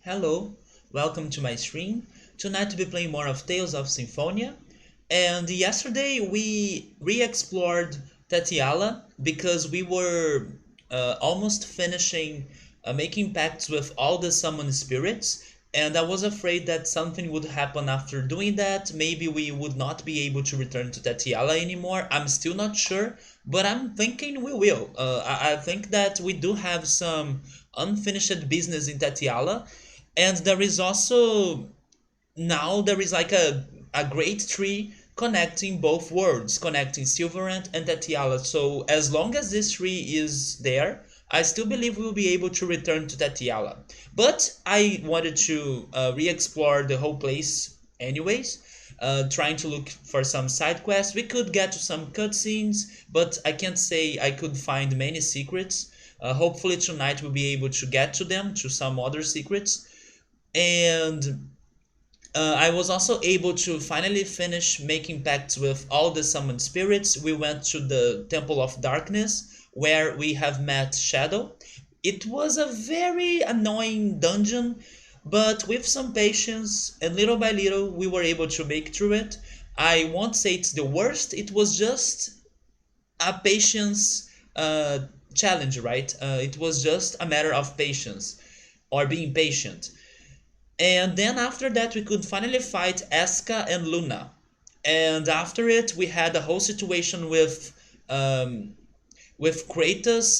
Hello, welcome to my stream. Tonight we'll be playing more of Tales of Symphonia. And yesterday we re-explored tethe'alla because we were almost finishing making pacts with all the summoned spirits. And I was afraid that something would happen after doing that. Maybe we would not be able to return to tethe'alla anymore. I'm still not sure, but I'm thinking we will. I think that we do have some unfinished business in tethe'alla, and there is also now there is like a great tree connecting both worlds, connecting Silverant and Tatiala. So as long as this tree is there, I still believe we'll be able to return to Tatiala. But I wanted to re-explore the whole place anyways, trying to look for some side quests. We could get to some cutscenes, but I can't say I could find many secrets. Hopefully tonight we'll be able to get to them, to some other secrets. And I was also able to finally finish making pacts with all the summoned spirits. We went to the Temple of Darkness, where we have met Shadow. It was a very annoying dungeon, but with some patience and little by little, we were able to make through it. I won't say it's the worst, it was just a patience challenge, right? It was just a matter of patience or being patient. And then after that, we could finally fight Eska and Luna. And after it, we had a whole situation with Kratos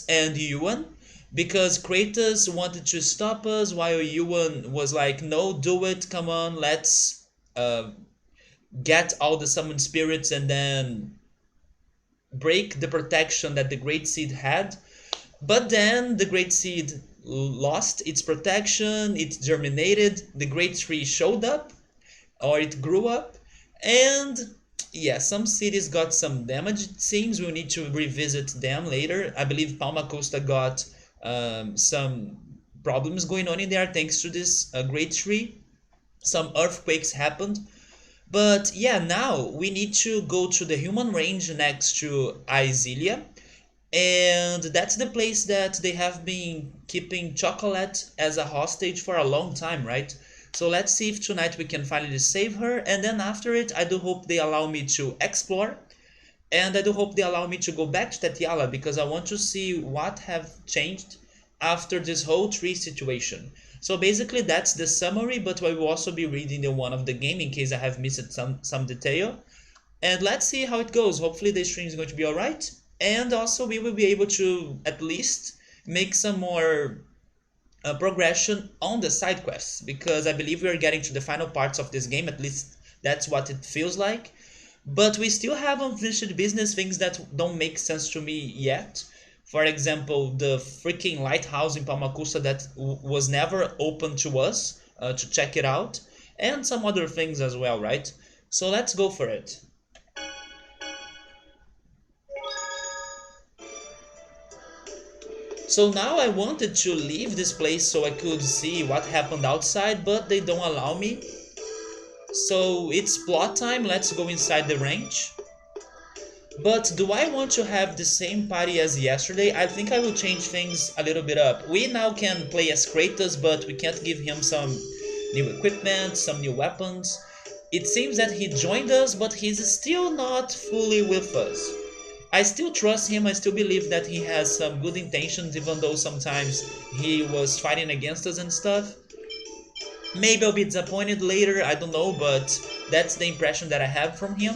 and Yuan, because Kratos wanted to stop us while Yuan was like, "No, do it! Come on, let's get all the summoned spirits and then break the protection that the Great Seed had." But then the Great Seed lost its protection, it germinated, the Great Tree showed up, or it grew up, and yeah, some cities got some damage, it seems. We'll need to revisit them later. I believe Palma Costa got some problems going on in there thanks to this Great Tree. Some earthquakes happened. But yeah, now we need to go to the human range next to Izilia, and that's the place that they have been keeping Chocolate as a hostage for a long time, right? So let's see if tonight we can finally save her, and then after it, I do hope they allow me to explore, and I do hope they allow me to go back to Tatiala, because I want to see what have changed after this whole tree situation. So basically that's the summary, but I will also be reading the one of the game in case I have missed some detail. And let's see how it goes. Hopefully the stream is going to be alright. And also we will be able to at least make some more progression on the side quests, because I believe we are getting to the final parts of this game, at least that's what it feels like. But we still have unfinished business, things that don't make sense to me yet. For example, the freaking lighthouse in Palmacusa that was never open to us to check it out, and some other things as well, right? So let's go for it. So now I wanted to leave this place so I could see what happened outside, but they don't allow me. So it's plot time, let's go inside the range. But do I want to have the same party as yesterday? I think I will change things a little bit up. We now can play as Kratos, but we can't give him some new equipment, some new weapons. It seems that he joined us, but he's still not fully with us. I still trust him, I still believe that he has some good intentions, even though sometimes he was fighting against us and stuff. Maybe I'll be disappointed later, I don't know, but that's the impression that I have from him.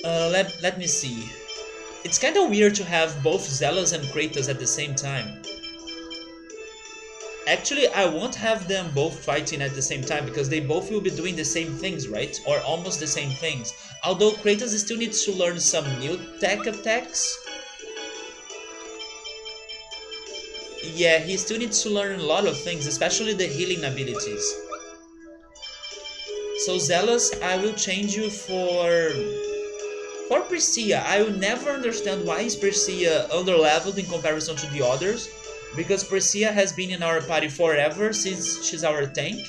Let me see. It's kind of weird to have both Zealous and Kratos at the same time. Actually, I won't have them both fighting at the same time, because they both will be doing the same things, right? Or almost the same things. Although Kratos still needs to learn some new tech attacks. Yeah, he still needs to learn a lot of things, especially the healing abilities. So Zealous, I will change you for Priscilla. I will never understand why is Priscilla underleveled in comparison to the others, because Priscilla has been in our party forever since she's our tank.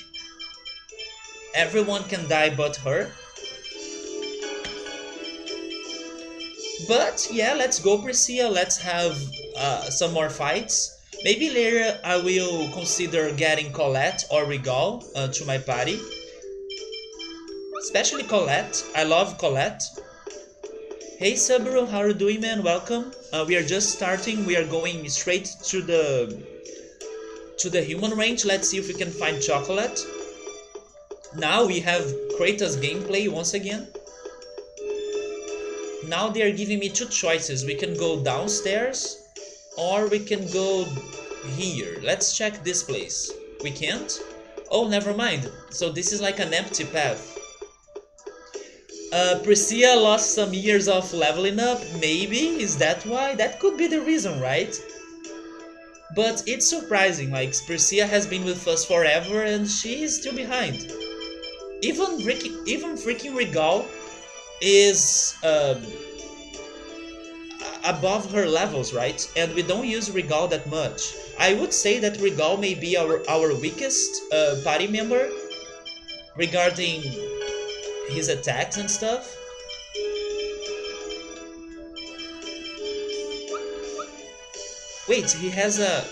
Everyone can die but her. But yeah, let's go Priscilla, let's have some more fights. Maybe later I will consider getting Colette or Regal to my party. Especially Colette. I love Colette. Hey Subaru, how are you doing, man? Welcome. We are just starting. We are going straight to the human range. Let's see if we can find chocolate. Now we have Kratos gameplay once again. Now they are giving me two choices. We can go downstairs or we can go here. Let's check this place. We can't? Oh, never mind. So this is like an empty path. Priscilla lost some years of leveling up. Maybe? Is that why? That could be the reason, right? But it's surprising, like Priscilla has been with us forever and she is still behind. Even freaking Regal is above her levels, right? And we don't use Regal that much. I would say that Regal may be our weakest party member regarding his attacks and stuff. Wait, he has a...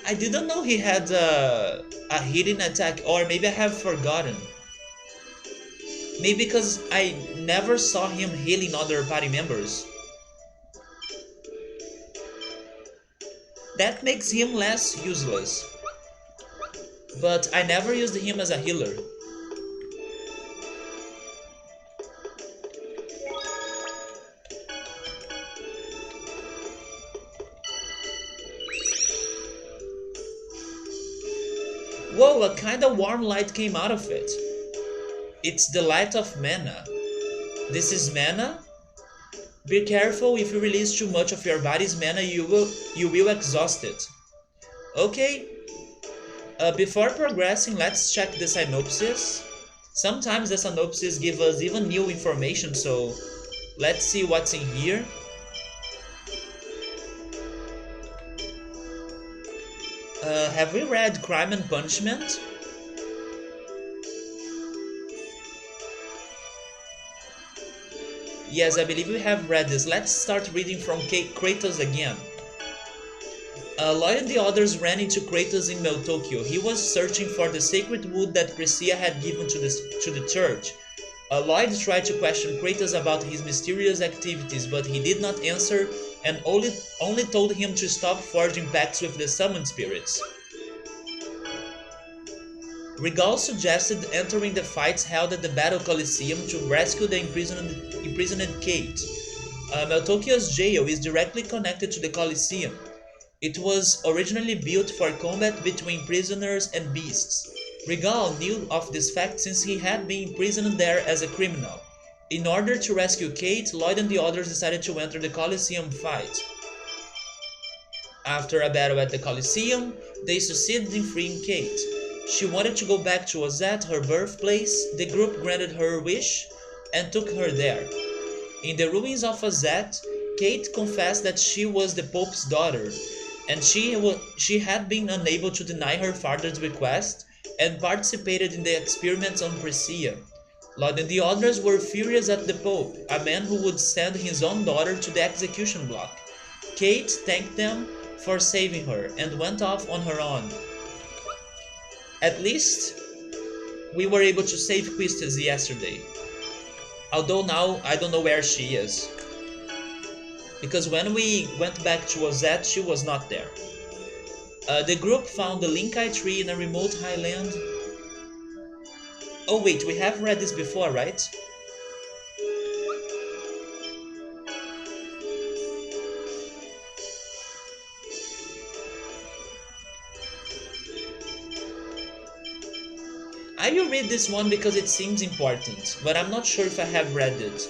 I didn't know he had a hidden attack, or maybe I have forgotten. Maybe because I never saw him healing other party members. That makes him less useless. But I never used him as a healer. Whoa, a kinda warm light came out of it. It's the light of mana. This is mana? Be careful, if you release too much of your body's mana, you will exhaust it. Okay. Before progressing, let's check the synopsis. Sometimes the synopsis give us even new information, so let's see what's in here. Have we read Crime and Punishment? Yes, I believe we have read this. Let's start reading from Kratos again. Lloyd and the others ran into Kratos in Meltokyo. He was searching for the sacred wood that Priscilla had given to the church. Lloyd tried to question Kratos about his mysterious activities, but he did not answer and only told him to stop forging pacts with the summoned spirits. Regal suggested entering the fights held at the Battle Coliseum to rescue the imprisoned Kate. Meltokyo's jail is directly connected to the Coliseum. It was originally built for combat between prisoners and beasts. Regal knew of this fact since he had been imprisoned there as a criminal. In order to rescue Kate, Lloyd and the others decided to enter the Coliseum fight. After a battle at the Coliseum, they succeeded in freeing Kate. She wanted to go back to Ozette, her birthplace. The group granted her wish and took her there. In the ruins of Ozette, Kate confessed that she was the Pope's daughter, and she had been unable to deny her father's request and participated in the experiments on Priscilla. Lloyd and the others were furious at the Pope, a man who would send his own daughter to the execution block. Kate thanked them for saving her and went off on her own. At least, we were able to save Quistis yesterday. Although now, I don't know where she is. Because when we went back to Ozette, she was not there. The group found the Linkai tree in a remote highland. Oh wait, we have read this before, right? I will read this one because it seems important, but I'm not sure if I have read it.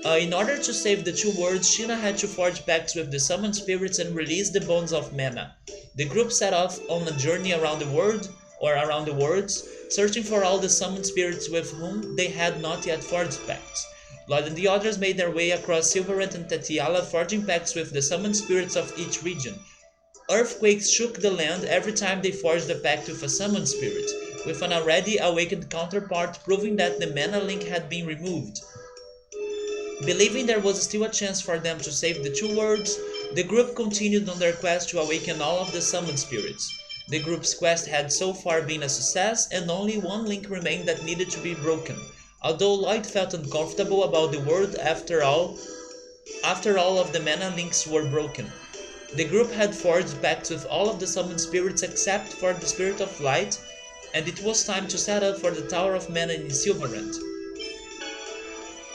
In order to save the two worlds, Sheena had to forge pacts with the summoned spirits and release the bonds of mana. The group set off on a journey around the world, or around the worlds, searching for all the summoned spirits with whom they had not yet forged pacts. Lloyd and the others made their way across Silverant and tethe'alla, forging pacts with the summoned spirits of each region. Earthquakes shook the land every time they forged a pact with a summoned spirit, with an already awakened counterpart proving that the mana link had been removed. Believing there was still a chance for them to save the two worlds, the group continued on their quest to awaken all of the summoned spirits. The group's quest had so far been a success, and only one link remained that needed to be broken. Although Lloyd felt uncomfortable about the world after all of the mana links were broken. The group had forged pacts with all of the summoned spirits except for the Spirit of Light, and it was time to set up for the Tower of Mana in Silverant.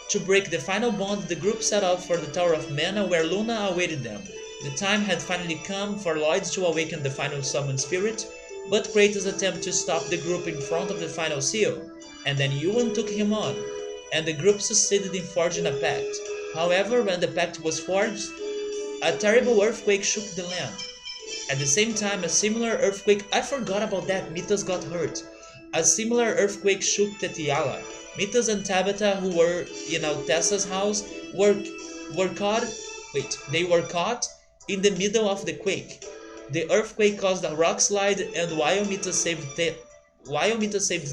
To break the final bond, the group set out for the Tower of Mana where Luna awaited them. The time had finally come for Lloyd to awaken the final summoned spirit, but Kratos attempted to stop the group in front of the final seal, and then Ewan took him on, and the group succeeded in forging a pact. However, when the pact was forged, a terrible earthquake shook the land. At the same time, a similar earthquake— I forgot about that, Mythos got hurt. A similar earthquake shook tethe'alla. Mythos and Tabitha, who were in Altessa's house, were caught in the middle of the quake. The earthquake caused a rock slide, and while Mythos saved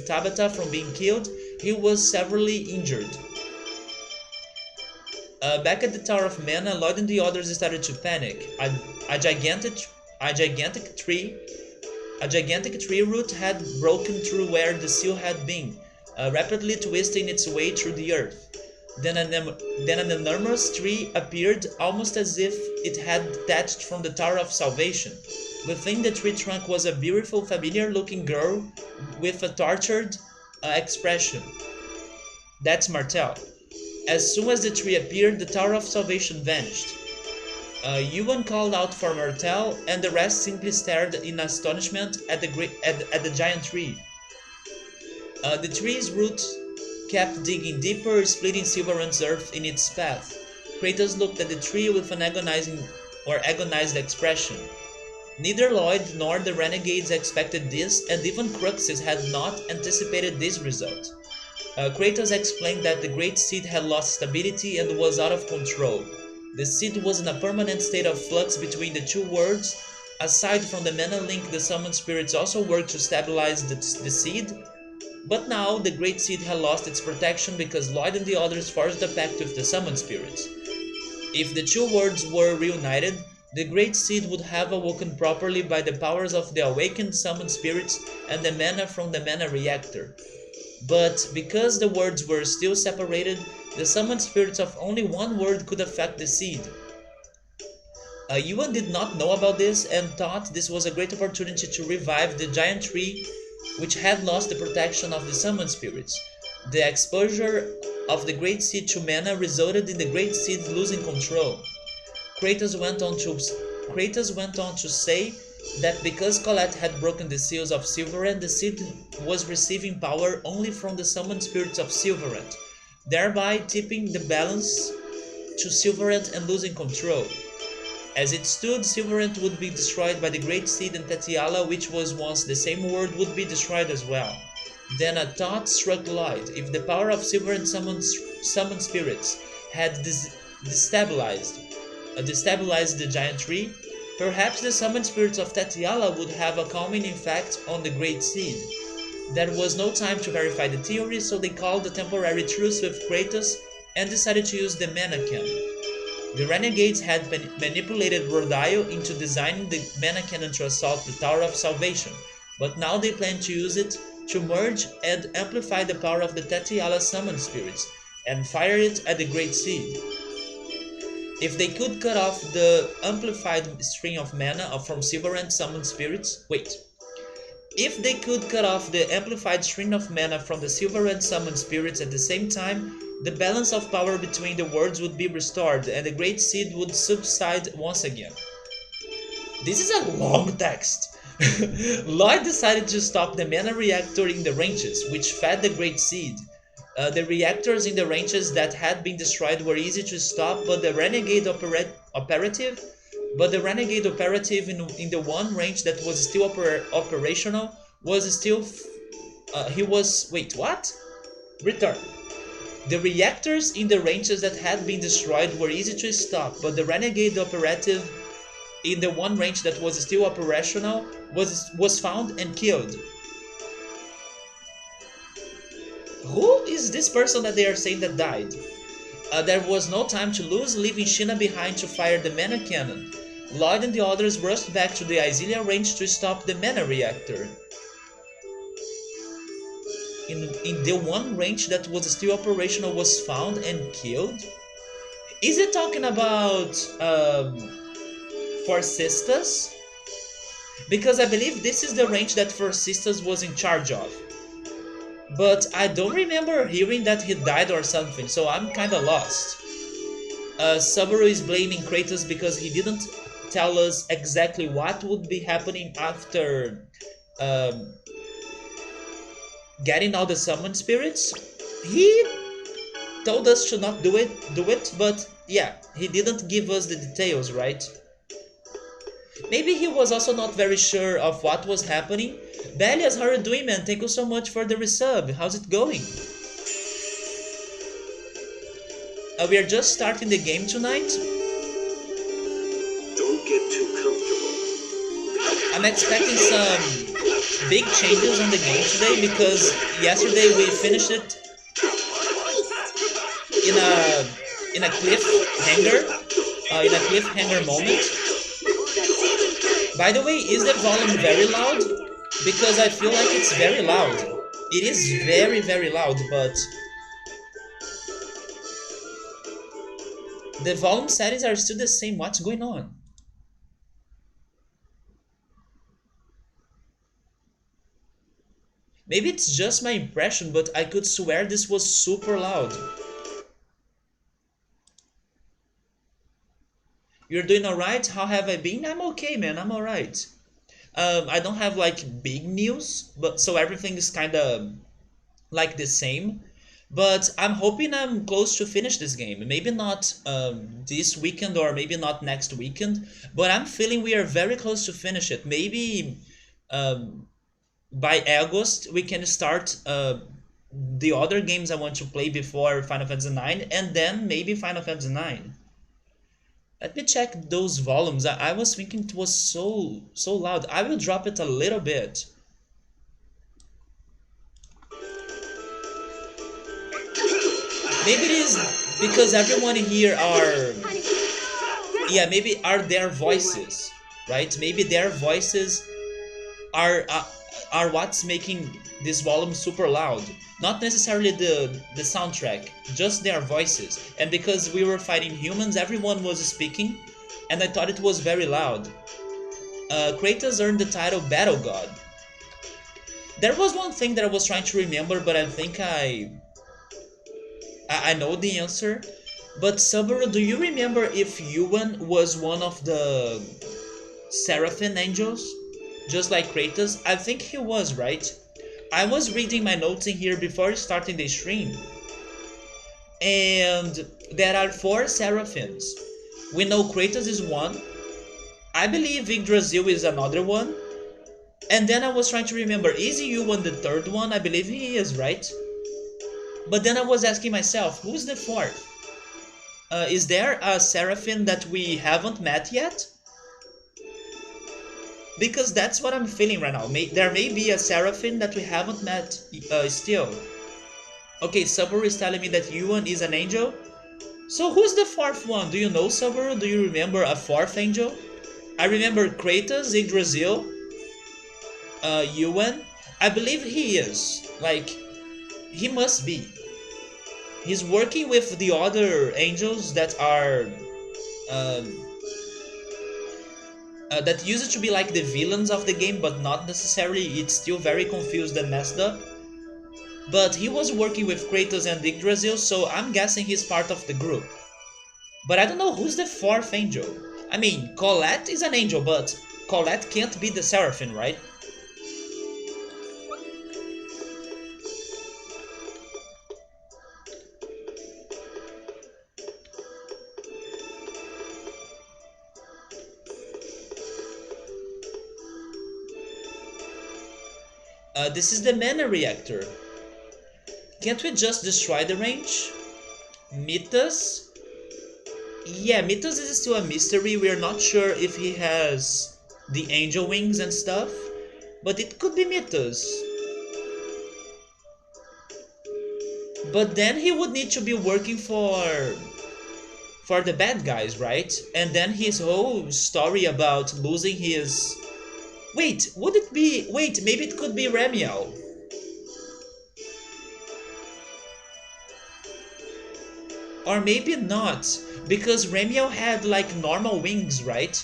Tabitha from being killed, he was severely injured. Back at the Tower of Mana, Lloyd and the others started to panic. A gigantic tree root had broken through where the seal had been, rapidly twisting its way through the earth. Then an enormous tree appeared, almost as if it had detached from the Tower of Salvation. Within the tree trunk was a beautiful, familiar-looking girl with a tortured expression. That's Martel. As soon as the tree appeared, the Tower of Salvation vanished. Ewan called out for Martel, and the rest simply stared in astonishment at the giant tree. The tree's roots kept digging deeper, splitting Silverant's earth in its path. Kratos looked at the tree with an agonized expression. Neither Lloyd nor the renegades expected this, and even Cruxis had not anticipated this result. Kratos explained that the Great Seed had lost stability and was out of control. The seed was in a permanent state of flux between the two worlds. Aside from the mana link, the summoned spirits also worked to stabilize the seed. But now, the Great Seed had lost its protection because Lloyd and the others forged a pact with the summoned spirits. If the two worlds were reunited, the Great Seed would have awoken properly by the powers of the awakened summoned spirits and the mana from the mana reactor. But because the worlds were still separated, the summoned spirits of only one world could affect the seed. Ewan did not know about this and thought this was a great opportunity to revive the giant tree which had lost the protection of the summoned spirits. The exposure of the Great Seed to mana resulted in the Great Seed losing control. Kratos went on to say that because Colette had broken the seals of Silverant, the seed was receiving power only from the summoned spirits of Silverant, thereby tipping the balance to Silverant and losing control. As it stood, Silverant would be destroyed by the Great Seed, and tethe'alla, which was once the same world, would be destroyed as well. Then a thought struck Lloyd. If the power of Silverant summoned spirits had destabilized the giant tree, perhaps the summoned spirits of tethe'alla would have a calming effect on the Great Seed. There was no time to verify the theory, so they called a temporary truce with Kratos and decided to use the mana cannon. The renegades had manipulated Rodile into designing the mana cannon to assault the Tower of Salvation, but now they planned to use it to merge and amplify the power of the tethe'alla summoned spirits and fire it at the Great Seed. If they could cut off the amplified string of mana from Silverant summoned spirits— If they could cut off the amplified string of mana from the Silverant summoned spirits at the same time, the balance of power between the worlds would be restored and the Great Seed would subside once again. This is a long text. Lloyd decided to stop the mana reactor in the ranges, which fed the Great Seed. The reactors in the ranges that had been destroyed were easy to stop, but the renegade operative in the one range that was still operational was still Return. The reactors in the ranges that had been destroyed were easy to stop, but the renegade operative in the one range that was still operational was found and killed. Who is this person that they are saying that died? There was no time to lose, leaving Sheena behind to fire the mana cannon. Lloyd and the others rushed back to the Iselia range to stop the mana reactor. In the one range that was still operational was found and killed? Is it talking about Forcistas? Because I believe this is the range that Forcistas was in charge of. But I don't remember hearing that he died or something, so I'm kinda lost. Subaru is blaming Kratos because he didn't tell us exactly what would be happening after getting all the summon spirits. He told us to not do it, but yeah, he didn't give us the details, right? Maybe he was also not very sure of what was happening. Belias, how are you doing, man? Thank you so much for the resub. How's it going? We are just starting the game tonight. Don't get too comfortable. I'm expecting some big changes on the game today because yesterday we finished it in a cliffhanger moment. By the way, is the volume very loud? Because I feel like it's very loud. It is very, very loud, but the volume settings are still the same. What's going on? Maybe it's just my impression, but I could swear this was super loud. You're doing alright? How have I been? I'm okay, man. I'm alright. I don't have like big news, but so everything is kind of like the same. But I'm hoping I'm close to finish this game. Maybe not this weekend or maybe not next weekend, but I'm feeling we are very close to finish it. Maybe by August we can start the other games I want to play before Final Fantasy IX, and then maybe Final Fantasy IX. Let me check those volumes. I was thinking it was so loud. I will drop it a little bit. Maybe it is because everyone here are... Yeah, maybe are their voices, right? Maybe their voices are what's making this volume super loud. Not necessarily the soundtrack, just their voices. And because we were fighting humans, everyone was speaking, and I thought it was very loud. Kratos earned the title Battle God. There was one thing that I was trying to remember, but I think I know the answer. But Subaru, do you remember if Yuan was one of the Seraphim angels? Just like Kratos? I think he was, right? I was reading my notes in here before starting the stream, and there are 4 Seraphims. We know Kratos is one. I believe Yggdrasil is another one. And then I was trying to remember, is Yuan the 3rd one? I believe he is, right? But then I was asking myself, who's the 4th? Is there a Seraphim that we haven't met yet? Because that's what I'm feeling right now. There may be a Seraphim that we haven't met still. Okay, Subaru is telling me that Yuan is an angel. So who's the 4th one? Do you know, Subaru? Do you remember a 4th angel? I remember Kratos, Yggdrasil, Yuan. I believe he is. Like, he must be. He's working with the other angels that are... that used to be like the villains of the game, but not necessarily. It's still very confused and messed up. But he was working with Kratos and Yggdrasil, so I'm guessing he's part of the group. But I don't know who's the 4th angel. I mean, Colette is an angel, but Colette can't be the Seraphim, right? This is the mana reactor. Can't we just destroy the range? Mythos? Yeah, Mythos is still a mystery. We're not sure if he has the angel wings and stuff, but it could be Mythos. But then he would need to be working for the bad guys, right? And then his whole story about losing his. Wait, would it be? Wait, maybe it could be Ramiel. Or maybe not, because Ramiel had like normal wings, right?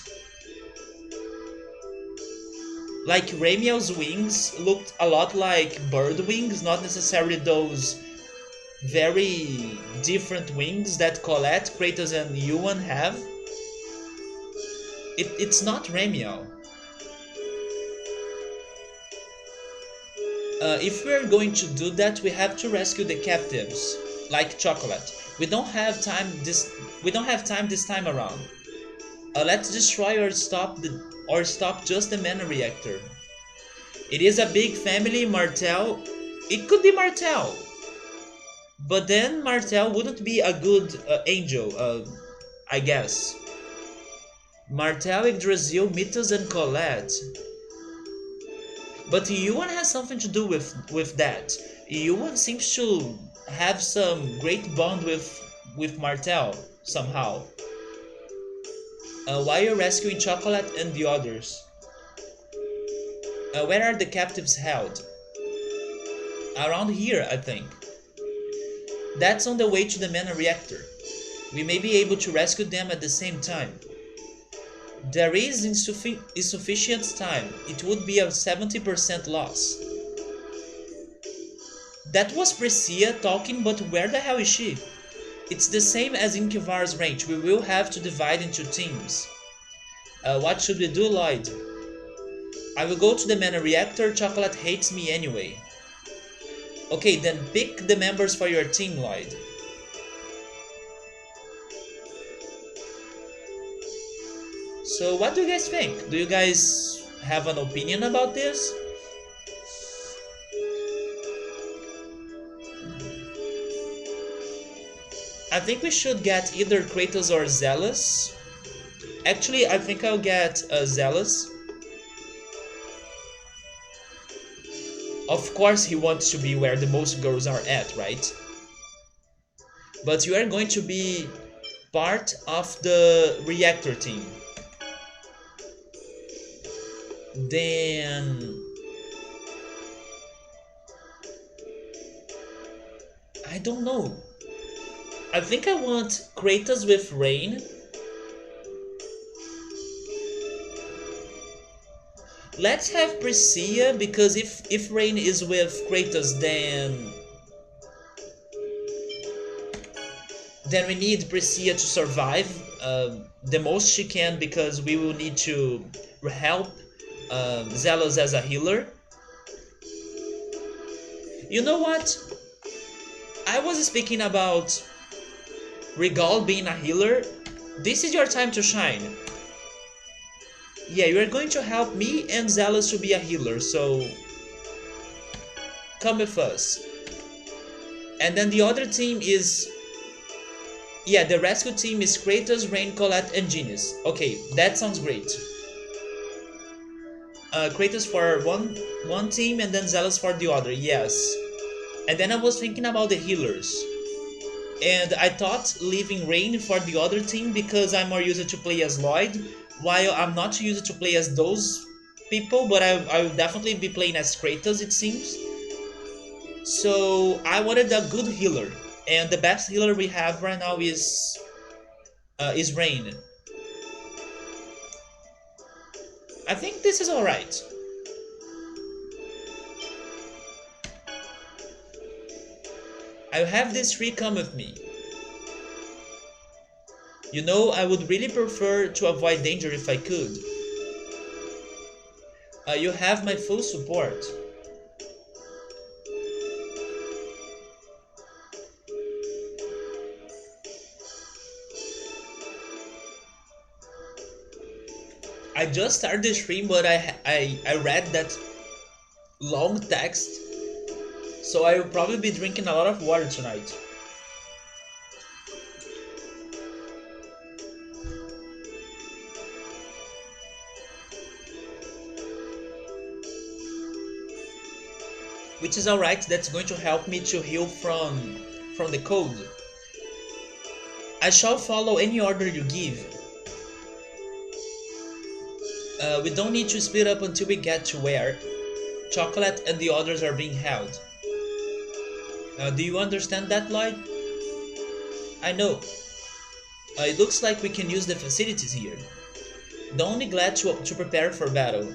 Like Ramiel's wings looked a lot like bird wings, not necessarily those very different wings that Colette, Kratos, and Yuan have. It's not Ramiel. If we're going to do that, we have to rescue the captives, like Chocolate. We don't have time this. We don't have time this time around. Let's destroy or stop just the mana reactor. It is a big family, Martel. It could be Martel, but then Martel wouldn't be a good angel. I guess. Martel, Yggdrasil, Mythos, and Colette. But Yuan has something to do with that. Yuan seems to have some great bond with Martel somehow. Why are you rescuing Chocolate and the others? Where are the captives held? Around here, I think. That's on the way to the mana reactor. We may be able to rescue them at the same time. There is insufficient time. It would be a 70% loss. That was Priscilla talking, but where the hell is she? It's the same as in Kivar's range. We will have to divide into teams. What should we do, Lloyd? I will go to the mana reactor. Chocolate hates me anyway. Okay, then pick the members for your team, Lloyd. So what do you guys think? Do you guys have an opinion about this? I think we should get either Kratos or Zealous. Actually, I think I'll get Zealous. Of course he wants to be where the most girls are at, right? But you are going to be part of the reactor team. Then I don't know. I think I want Kratos with Rain. Let's have Priscilla, because if Rain is with Kratos, then we need Priscilla to survive the most she can, because we will need to help Zealous as a healer. You know what? I was speaking about Regal being a healer. This is your time to shine. Yeah, you are going to help me and Zealous to be a healer, so come with us. And then the other team is... Yeah, the rescue team is Kratos, Rain, Colette, and Genius. Okay, that sounds great. Kratos for one team and then Zealous for the other, yes. And then I was thinking about the healers. And I thought leaving Rain for the other team because I'm more used to play as Lloyd, while I'm not used to play as those people, but I will definitely be playing as Kratos, it seems. So I wanted a good healer, and the best healer we have right now is Rain. I think this is alright. I'll have these three come with me. You know, I would really prefer to avoid danger if I could. You have my full support. I just started the stream, but I read that long text, so I will probably be drinking a lot of water tonight. Which is alright, that's going to help me to heal from from the code. I shall follow any order you give. We don't need to speed up until we get to where Chocolate and the others are being held. Do you understand that, Lloyd? I know. It looks like we can use the facilities here. Don't neglect to prepare for battle.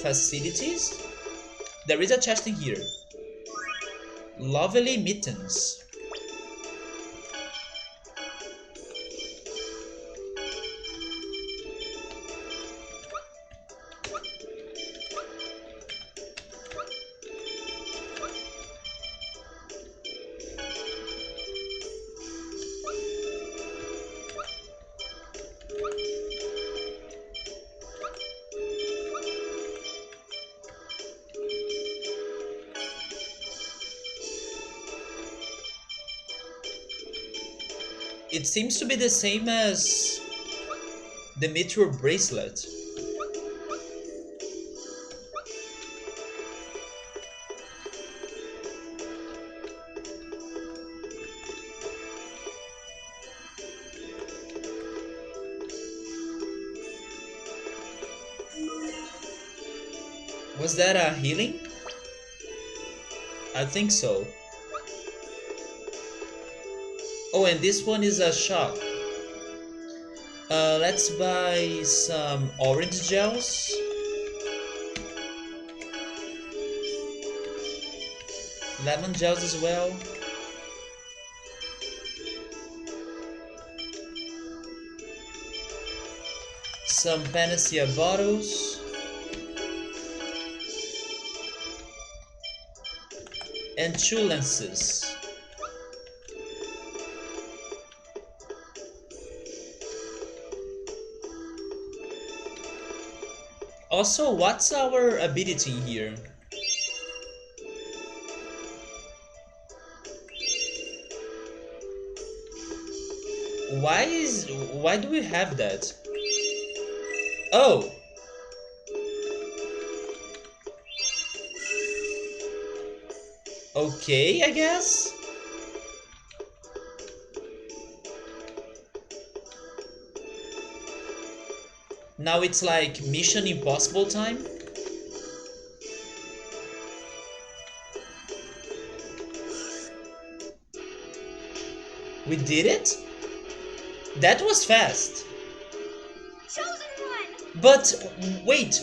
Facilities? There is a chest in here. Lovely mittens. It seems to be the same as the meteor bracelet. Was that a healing? I think so. Oh, and this one is a shop. Let's buy some orange gels. Lemon gels as well. Some panacea bottles. And 2 lances. Also, what's our ability here? Why do we have that? Oh, okay, I guess. Now it's like Mission Impossible time. We did it? That was fast. Chosen one! But wait,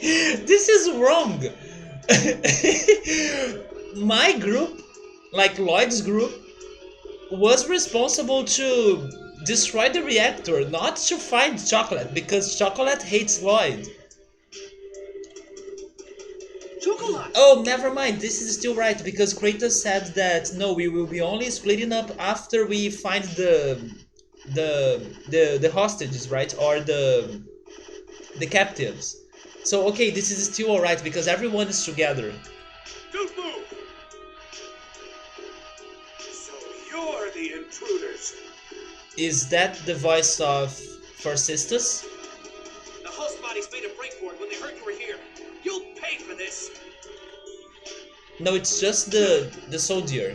this is wrong. My group, like Lloyd's group, was responsible to destroy the reactor, not to find Chocolate, because Chocolate hates Lloyd. Chocolate! Oh, never mind. This is still right because Kratos said that no, we will be only splitting up after we find the hostages, right? Or the captives. So okay, this is still alright because everyone is together. Don't move! So you're the intruders. Is that the voice of Four Sisters? The host bodies made a break for it when they heard you were here. You'll pay for this. No, it's just the soldier.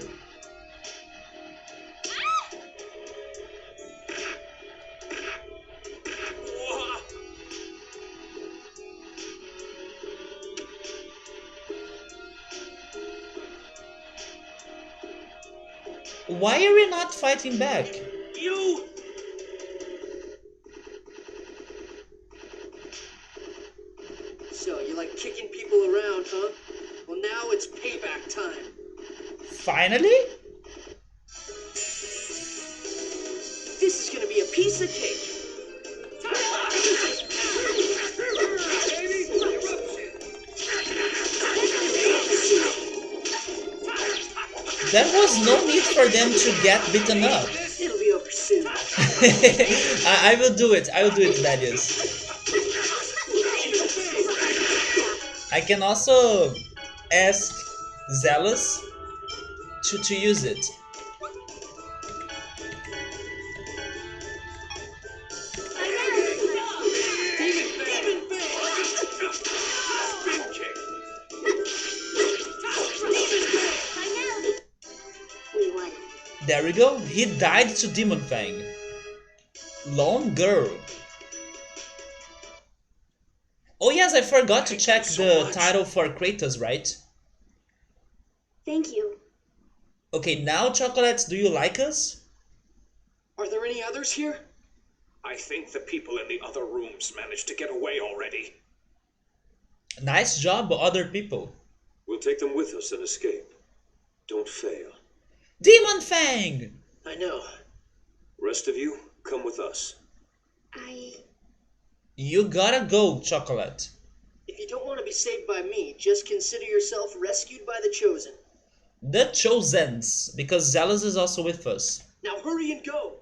Why are we not fighting back? You! So, you like kicking people around, huh? Well, now it's payback time. Finally? This is gonna be a piece of cake. There was no need for them to get beaten up. It'll be over soon. I will do it. I will do it, Darius. I can also ask Zealous to use it. There we go. He died to Demon Fang. Lone Girl. Oh yes, I forgot to check the title for Kratos, right? Thank you. Okay, now Chocolates, do you like us? Are there any others here? I think the people in the other rooms managed to get away already. Nice job, other people. We'll take them with us and escape. Don't fail. Demon Fang! I know. Rest of you, come with us. You gotta go, Chocolate. If you don't want to be saved by me, just consider yourself rescued by the Chosen. The Chosens, because Zealous is also with us. Now hurry and go!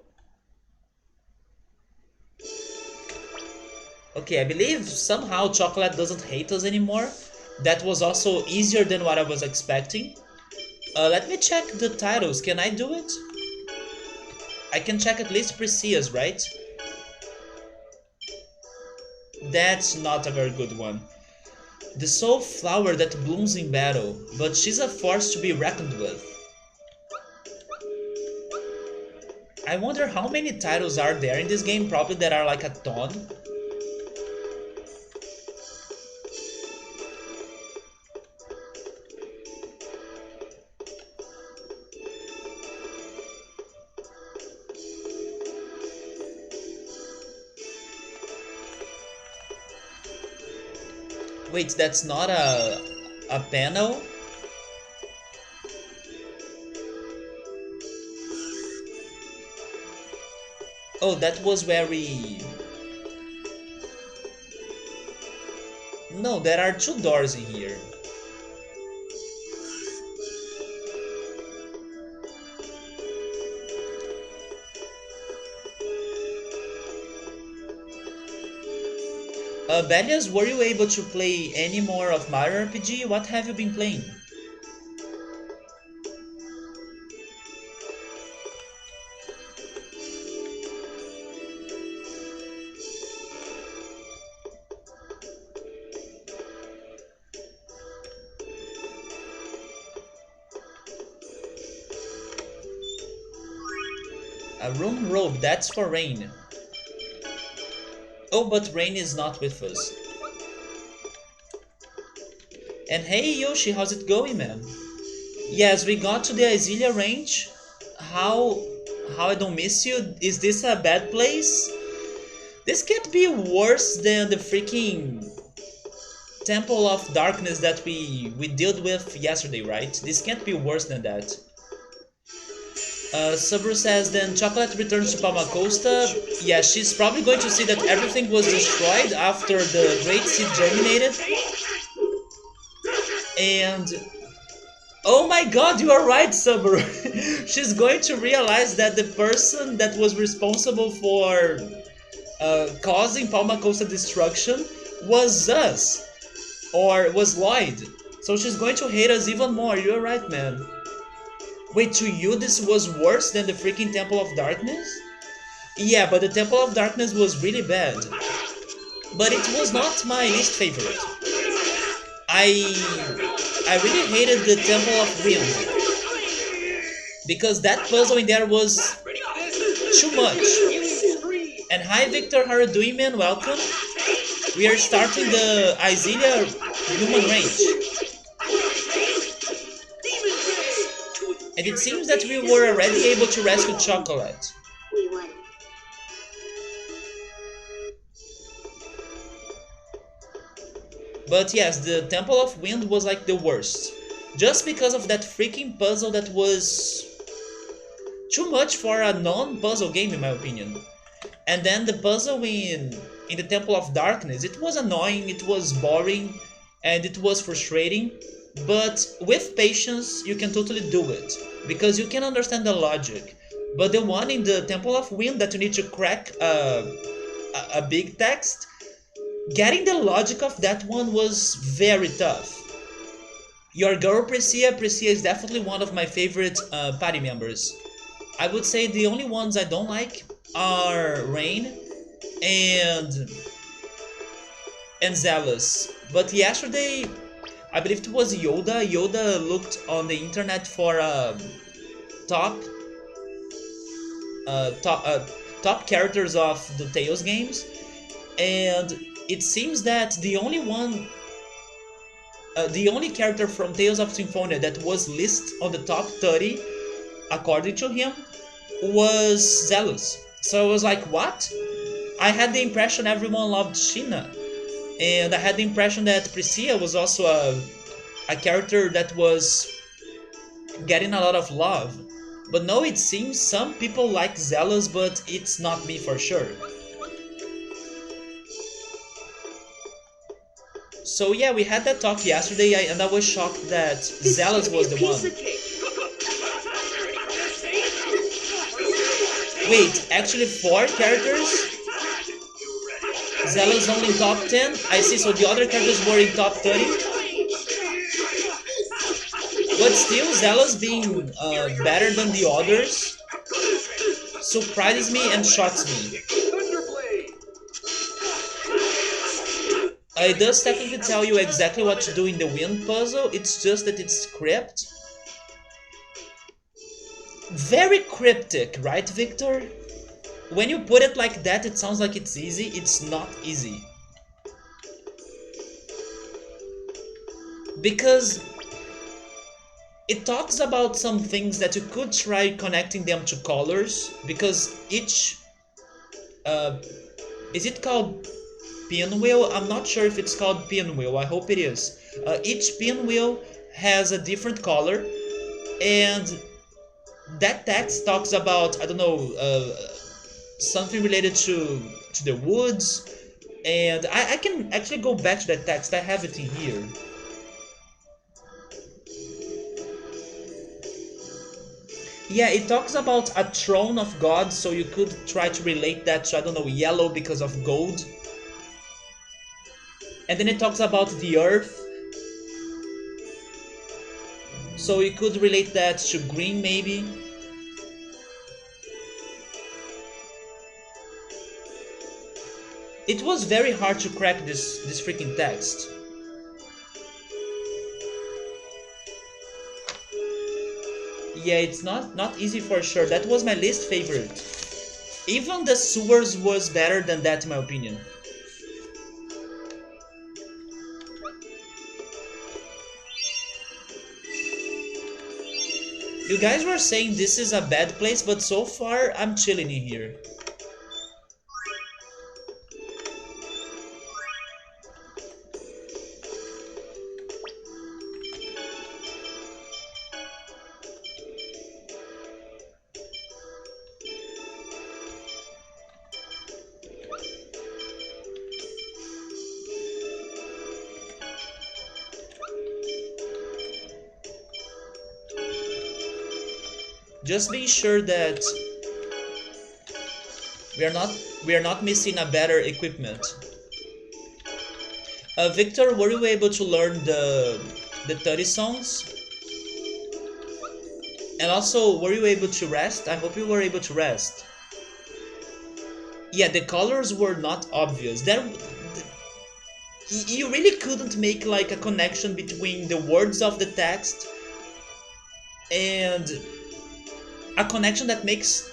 Okay, I believe somehow Chocolate doesn't hate us anymore. That was also easier than what I was expecting. Let me check the titles. Can I do it? I can check at least Precious, right? That's not a very good one. The soul flower that blooms in battle, but she's a force to be reckoned with. I wonder how many titles are there in this game. Probably there are like a ton. Wait, that's not a panel? Oh, that was where we... No, there are two doors in here. Belias, were you able to play any more of Mario RPG? What have you been playing? A room robe, that's for Rain. Oh, but Rain is not with us. And hey Yoshi, how's it going, man? Yes, we got to the Isilia range. How I don't miss you? Is this a bad place? This can't be worse than the freaking Temple of Darkness that we dealt with yesterday, right? This can't be worse than that. Subru says then Chocolate returns to Palma Costa. Yeah, she's probably going to see that everything was destroyed after the Great Seed germinated. And... oh my god, you are right, Subru! She's going to realize that the person that was responsible for causing Palma Costa destruction was us. Or was Lloyd. So she's going to hate us even more, you're right, man. Wait, to you this was worse than the freaking Temple of Darkness? Yeah, but the Temple of Darkness was really bad. But it was not my least favorite. I really hated the Temple of Wind. Because that puzzle in there was too much. And hi Victor, how are you doing, man? Welcome. We are starting the Isilia human range. And it seems that we were already able to rescue Chocolate. We won. But yes, the Temple of Wind was like the worst. Just because of that freaking puzzle that was too much for a non-puzzle game in my opinion. And then the puzzle in the Temple of Darkness, it was annoying, it was boring, and it was frustrating. But with patience, you can totally do it. Because you can understand the logic. But the one in the Temple of Wind that you need to crack a big text, getting the logic of that one was very tough. Your girl Priscilla is definitely one of my favorite party members. I would say the only ones I don't like are Rain and Zealous. But yesterday, I believe it was Yoda. Yoda looked on the internet for a top top characters of the Tales games, and it seems that the only character from Tales of Symphonia that was listed on the top 30, according to him, was Zealous. So I was like, what? I had the impression everyone loved Sheena, and I had the impression that Priscilla was also a character that was getting a lot of love. But no, it seems some people like Zealous, but it's not me for sure. So yeah, we had that talk yesterday, and I was shocked that This Zealous is gonna was be the a piece one. of cake. Wait, actually 4 characters? Zealous only in top 10? I see, so the other characters were in top 30? But still, Zealous being better than the others surprises me and shocks me. It does technically tell you exactly what to do in the wind puzzle, it's just that it's script. Very cryptic, right, Victor? When you put it like that, it sounds like it's easy. It's not easy. Because it talks about some things that you could try connecting them to colors, because each is it called pinwheel? I'm not sure if it's called pinwheel. I hope it is. Each pinwheel has a different color, and that text talks about, I don't know, something related to the woods, and I can actually go back to that text. I have it in here. Yeah, it talks about a throne of gods, so you could try to relate that to, I don't know, yellow because of gold. And then it talks about the earth, so you could relate that to green maybe. It was very hard to crack this freaking text. Yeah, it's not easy for sure. That was my least favorite. Even the sewers was better than that in my opinion. You guys were saying this is a bad place, but so far I'm chilling in here. Just being sure that we are not missing a better equipment. Victor, were you able to learn the 30 songs? And also, were you able to rest? I hope you were able to rest. Yeah, the colors were not obvious. You really couldn't make like a connection between the words of the text and a connection that makes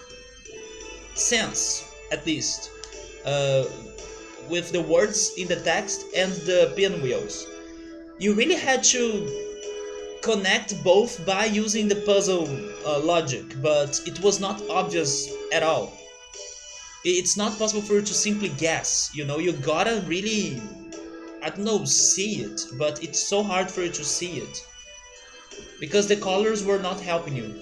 sense, at least, with the words in the text and the pinwheels. You really had to connect both by using the puzzle logic, but it was not obvious at all. It's not possible for you to simply guess, you know, you gotta really, I don't know, see it, but it's so hard for you to see it. Because the colors were not helping you.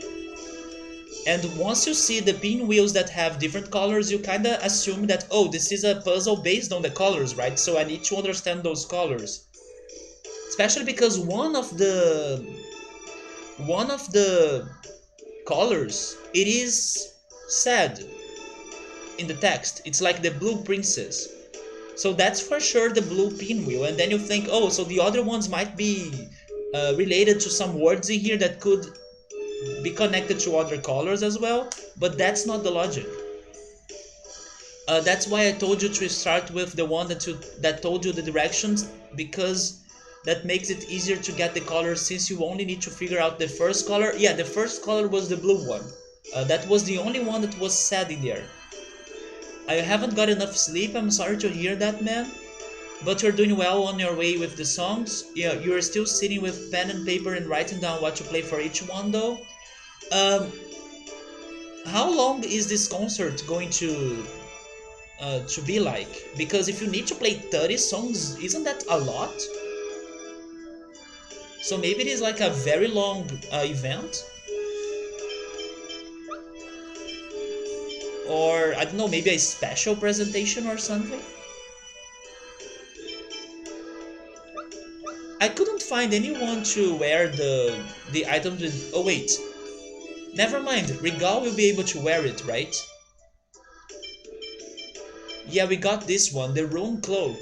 And once you see the pinwheels that have different colors, you kinda assume that, oh, this is a puzzle based on the colors, right? So I need to understand those colors. Especially because one of the colors, it is said in the text. It's like the blue princess. So that's for sure the blue pinwheel. And then you think, oh, so the other ones might be related to some words in here that could be connected to other colors as well, but that's not the logic. That's why I told you to start with the one that told you the directions, because that makes it easier to get the colors, since you only need to figure out the first color. Yeah, the first color was the blue one. That was the only one that was sad in there. I haven't got enough sleep, I'm sorry to hear that, man. But you're doing well on your way with the songs. Yeah, you're still sitting with pen and paper and writing down what to play for each one, though. Um, how long is this concert going to be like? Because if you need to play 30 songs, isn't that a lot? So maybe it is like a very long event, or I don't know, maybe a special presentation or something. I couldn't find anyone to wear the items with. Oh wait, never mind. Regal will be able to wear it, right? Yeah, we got this one, the rune cloak.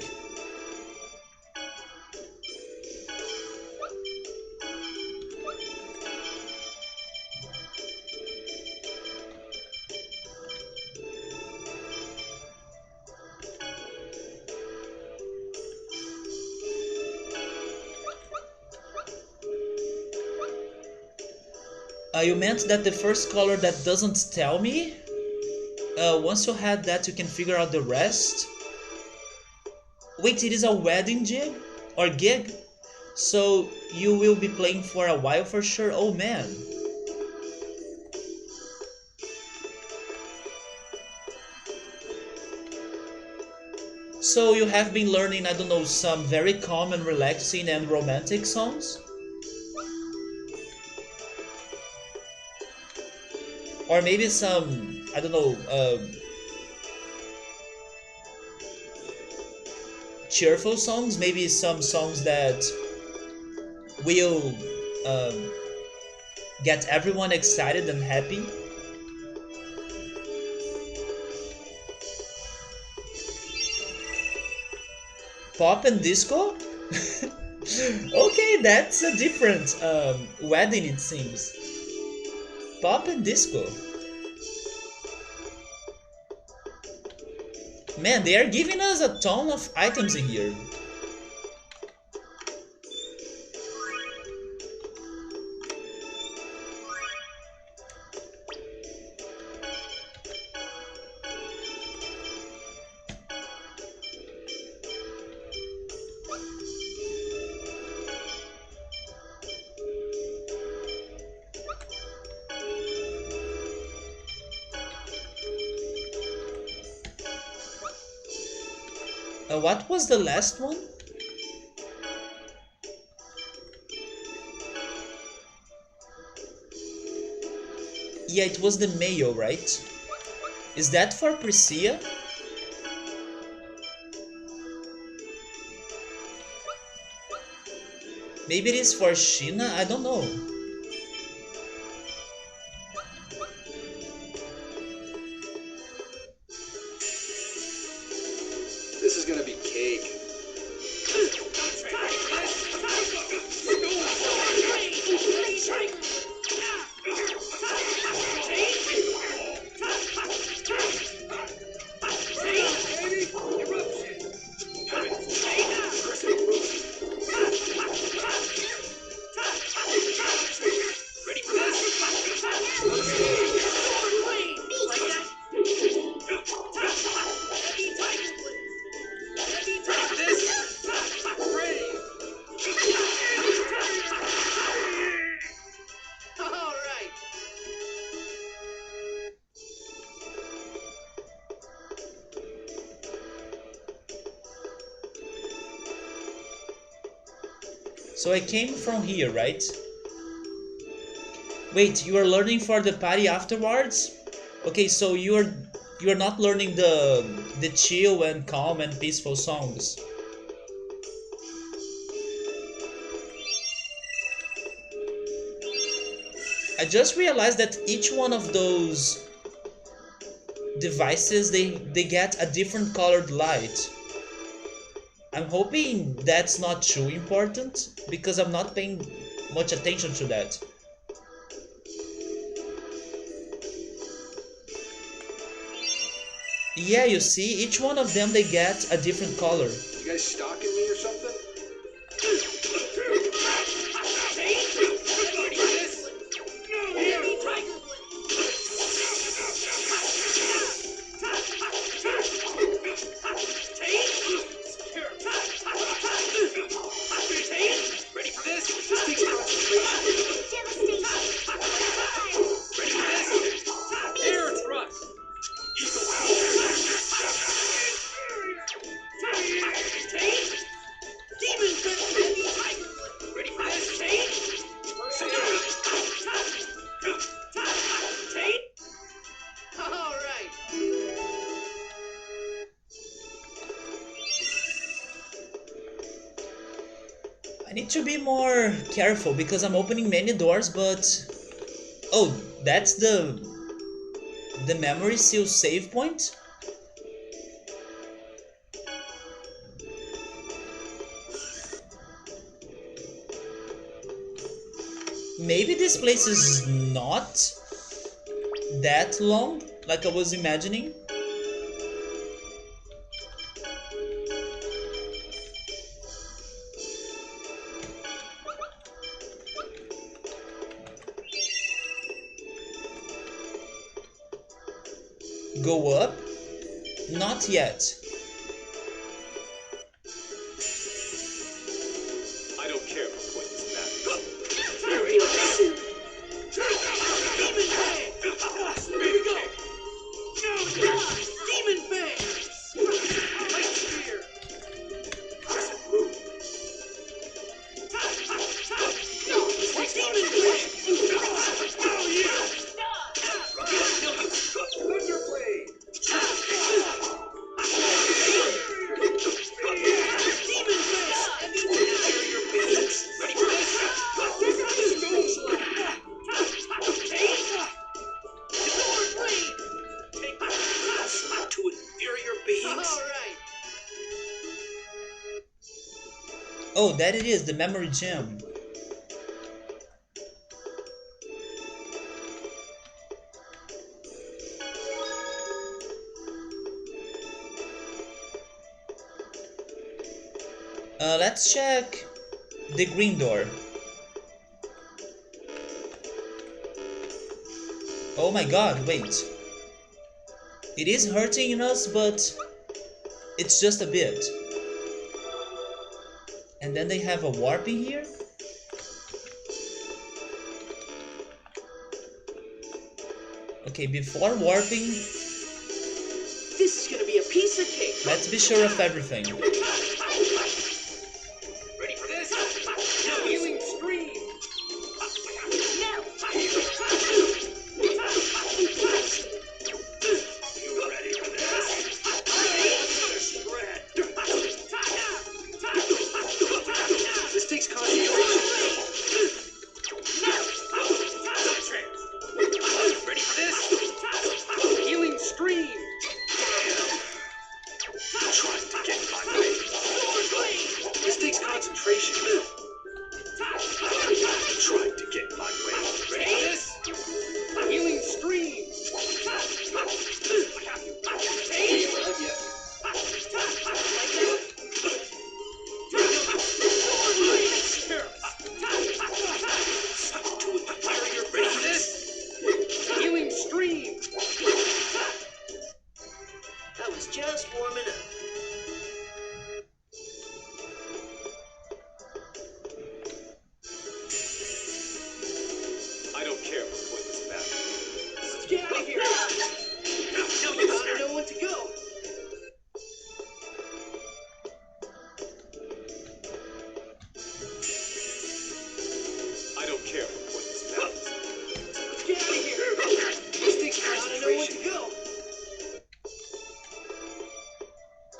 You meant that the first color that doesn't tell me? Once you had that, you can figure out the rest. Wait, it is a wedding jig? Or gig? So you will be playing for a while for sure? Oh man. So you have been learning, I don't know, some very calm and relaxing and romantic songs? Or maybe some, I don't know, cheerful songs? Maybe some songs that will um, get everyone excited and happy? Pop and disco? Okay, that's a different wedding, it seems. Pop and disco. Man, they are giving us a ton of items in here. What was the last one? Yeah, it was the mayo, right? Is that for Priscilla? Maybe it is for Sheena? I don't know. This is gonna be cake. All right. So I came from here, right? Wait, you are learning for the party afterwards? Okay, so you're not learning the chill and calm and peaceful songs. I just realized that each one of those devices they get a different colored light. I'm hoping that's not too important because I'm not paying much attention to that. Yeah, you see, each one of them they get a different color. You guys stalking me or something? I need to be more careful because I'm opening many doors, but... Oh, that's the memory seal save point? Maybe this place is not that long, like I was imagining. Go up? Not yet. I don't care who points back. I'll be over soon. Demon Fang! Here we go! Demon Fang! Light Spear! Doesn't move. Demon Fang! Oh, yeah! Thunder Blade! Demon Fang! Barrier Beams! Ready for this? Stone Slap! Sword Blade! Take that to inferior beings! Alright! Oh, that it is, the memory gem. Let's check the green door. Oh my god, wait. It is hurting us, but it's just a bit. And then they have a warping here? Okay, before warping, This is gonna be a piece of cake! let's be sure of everything. Ready for this? Healing Scream! You ready for this? Shred! This takes concentration. Ready for this? Healing Scream! Trying to get in my way. This takes concentration. Trying to get in my way. Ready for this? Healing Scream! Love ya. Ready for this? Healing Scream! That was just warming up. I don't care who points back. Let's get out of here! You gotta know when to go. I don't care who points back. Let's get out of here! This takes concentration. Gotta know when to go.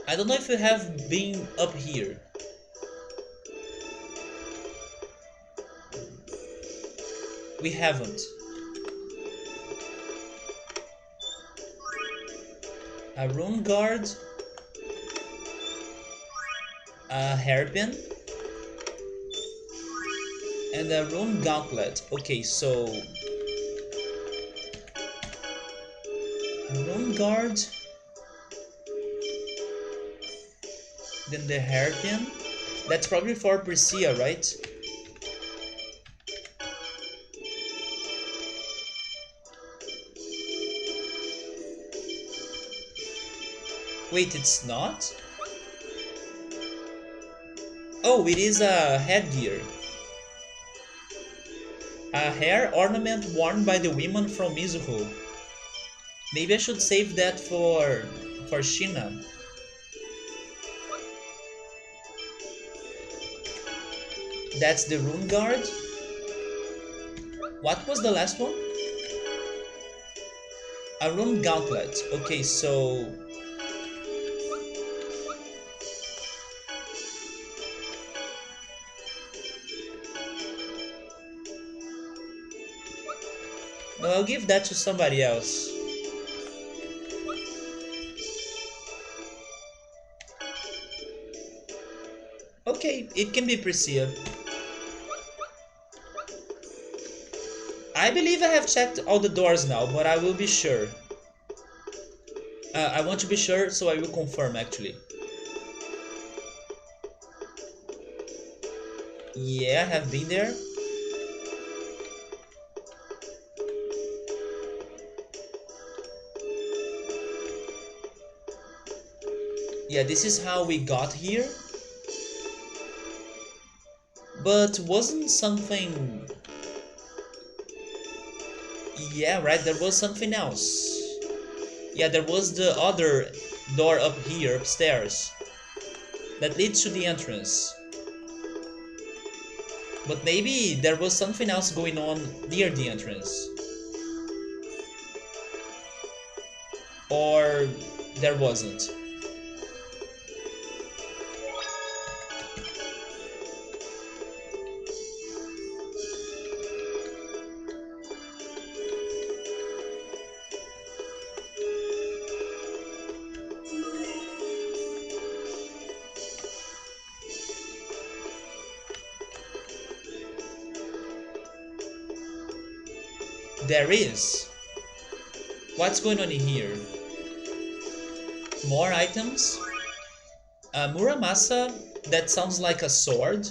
I don't know if you have been up here. We haven't. A rune guard. A hairpin. And a rune gauntlet. Okay, so... A rune guard. Then the hairpin. That's probably for Priscilla, right? Wait, it's not? Oh, it is a headgear. A hair ornament worn by the women from Mizuho. Maybe I should save that for Shina. That's the rune guard. What was the last one? A rune gauntlet. Okay, so... No, I'll give that to somebody else. Okay, it can be Priscilla. I believe I have checked all the doors now, but I will be sure. I want to be sure, so I will confirm actually. Yeah, I have been there. Yeah, this is how we got here. But wasn't something... Yeah, right, there was something else. Yeah, there was the other door up here, upstairs, that leads to the entrance. But maybe there was something else going on near the entrance. Or there wasn't. There is. What's going on in here? More items? Muramasa, that sounds like a sword.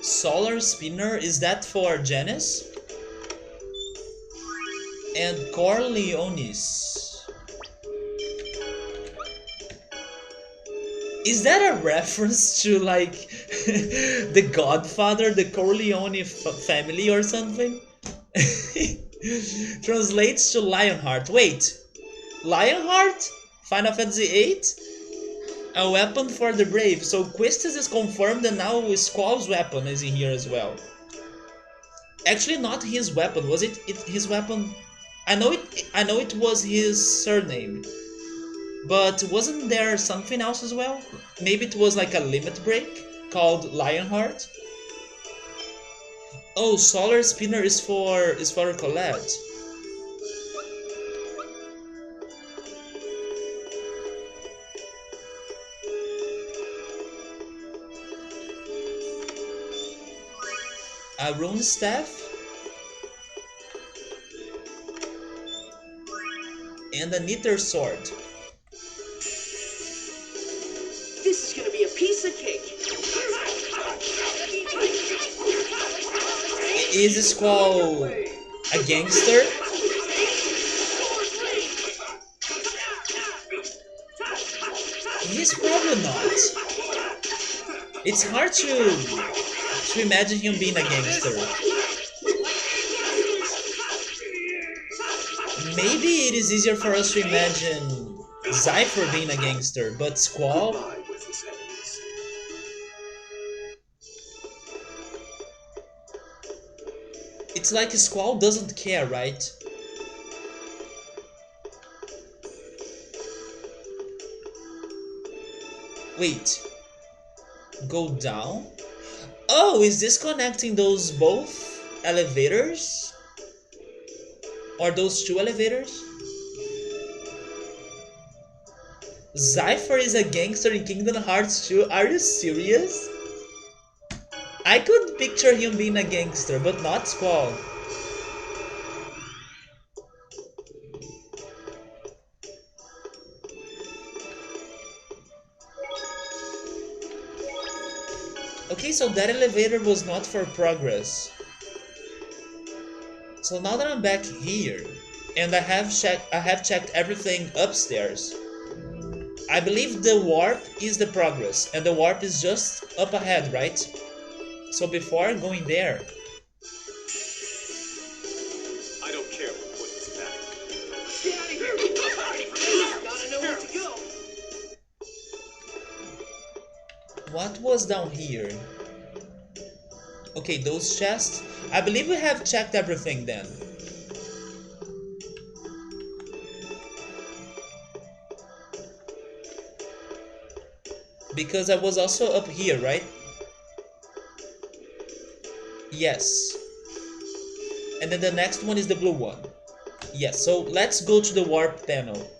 Solar Spinner, is that for Janice? And Corleones. Is that a reference to like the Godfather, the Corleone family or something? Translates to Lionheart. Wait, Lionheart? Final Fantasy VIII? A weapon for the brave. So Quistis is confirmed and now Squall's weapon is in here as well. Actually not his weapon, was it his weapon? I know it was his surname. But wasn't there something else as well? Maybe it was like a limit break called Lionheart? Oh, Solar Spinner is for Colette. A rune staff? And a knitter's sword. This is gonna be a piece of cake. Is Squall a gangster? He's probably not. It's hard to imagine him being a gangster. Maybe it is easier for us to imagine Zypher being a gangster, but Squall? Goodbye, worthless enemies. It's like Squall doesn't care, right? Wait. Go down? Oh, is this connecting those both elevators? Or those two elevators? Zypher is a gangster in Kingdom Hearts 2? Are you serious? I could picture him being a gangster, but not Squall. Okay, so that elevator was not for progress. So now that I'm back here, and I have checked everything upstairs, I believe the warp is the progress, and the warp is just up ahead, right? So before going there... I don't care what point is back. Get out of here! Gotta know where to go. What was down here? Okay, those chests. I believe we have checked everything then. Because I was also up here, right? Yes. And then the next one is the blue one. Yes, so let's go to the warp panel.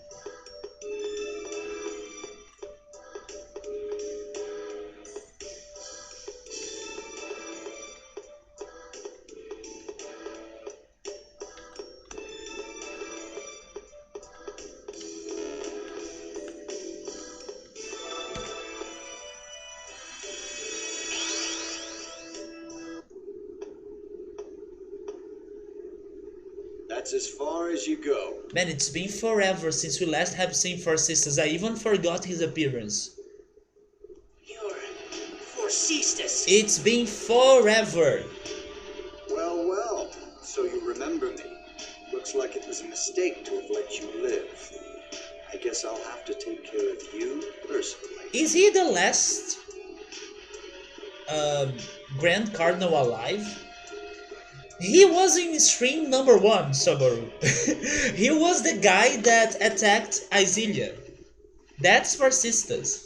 That's as far as you go. Man, it's been forever since we last have seen Four Sisters. I even forgot his appearance. You're Forcestus. It's been forever. Well, well. So you remember me. Looks like it was a mistake to have let you live. I guess I'll have to take care of you personally. Is he the last Grand Cardinal alive? He was in stream number 1, Subaru. He was the guy that attacked Isilia. That's for sisters.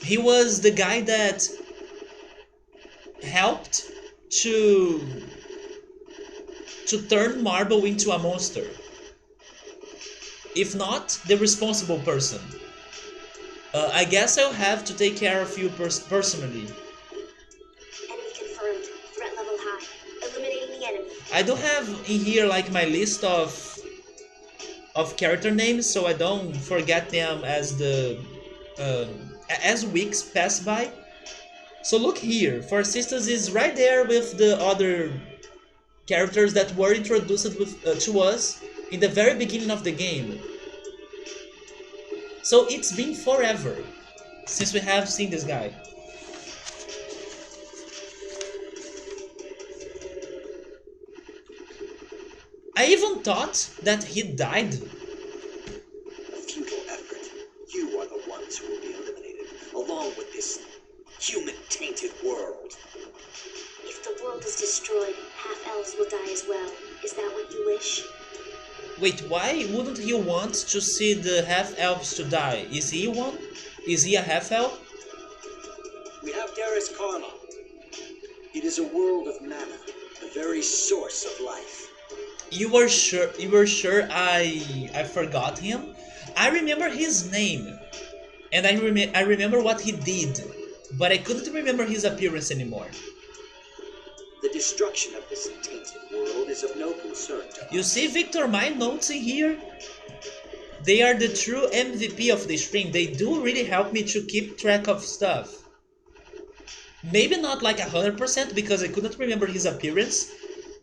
He was the guy that helped to turn Marble into a monster. If not, the responsible person. I guess I'll have to take care of you personally. Enemy confirmed. Threat level high. Eliminating the enemy. I do have in here like my list of character names, so I don't forget them as as weeks pass by. So look here, Four Sisters is right there with the other characters that were introduced to us in the very beginning of the game. So it's been forever since we have seen this guy. I even thought that he died. A futile effort. You are the ones who will be eliminated, along with this human-tainted world. If the world is destroyed, half-elves will die as well. Is that what you wish? Wait, why wouldn't he want to see the half-elves to die? Is he one? Is he a half-elf? We have Darius Karma. It is a world of mana, the very source of life. You were sure I forgot him? I remember his name. And I remember what he did. But I couldn't remember his appearance anymore. The destruction of this tainted world is of no concern to us. You see, Victor, my notes in here? They are the true MVP of the stream. They do really help me to keep track of stuff. Maybe not like 100% because I couldn't remember his appearance.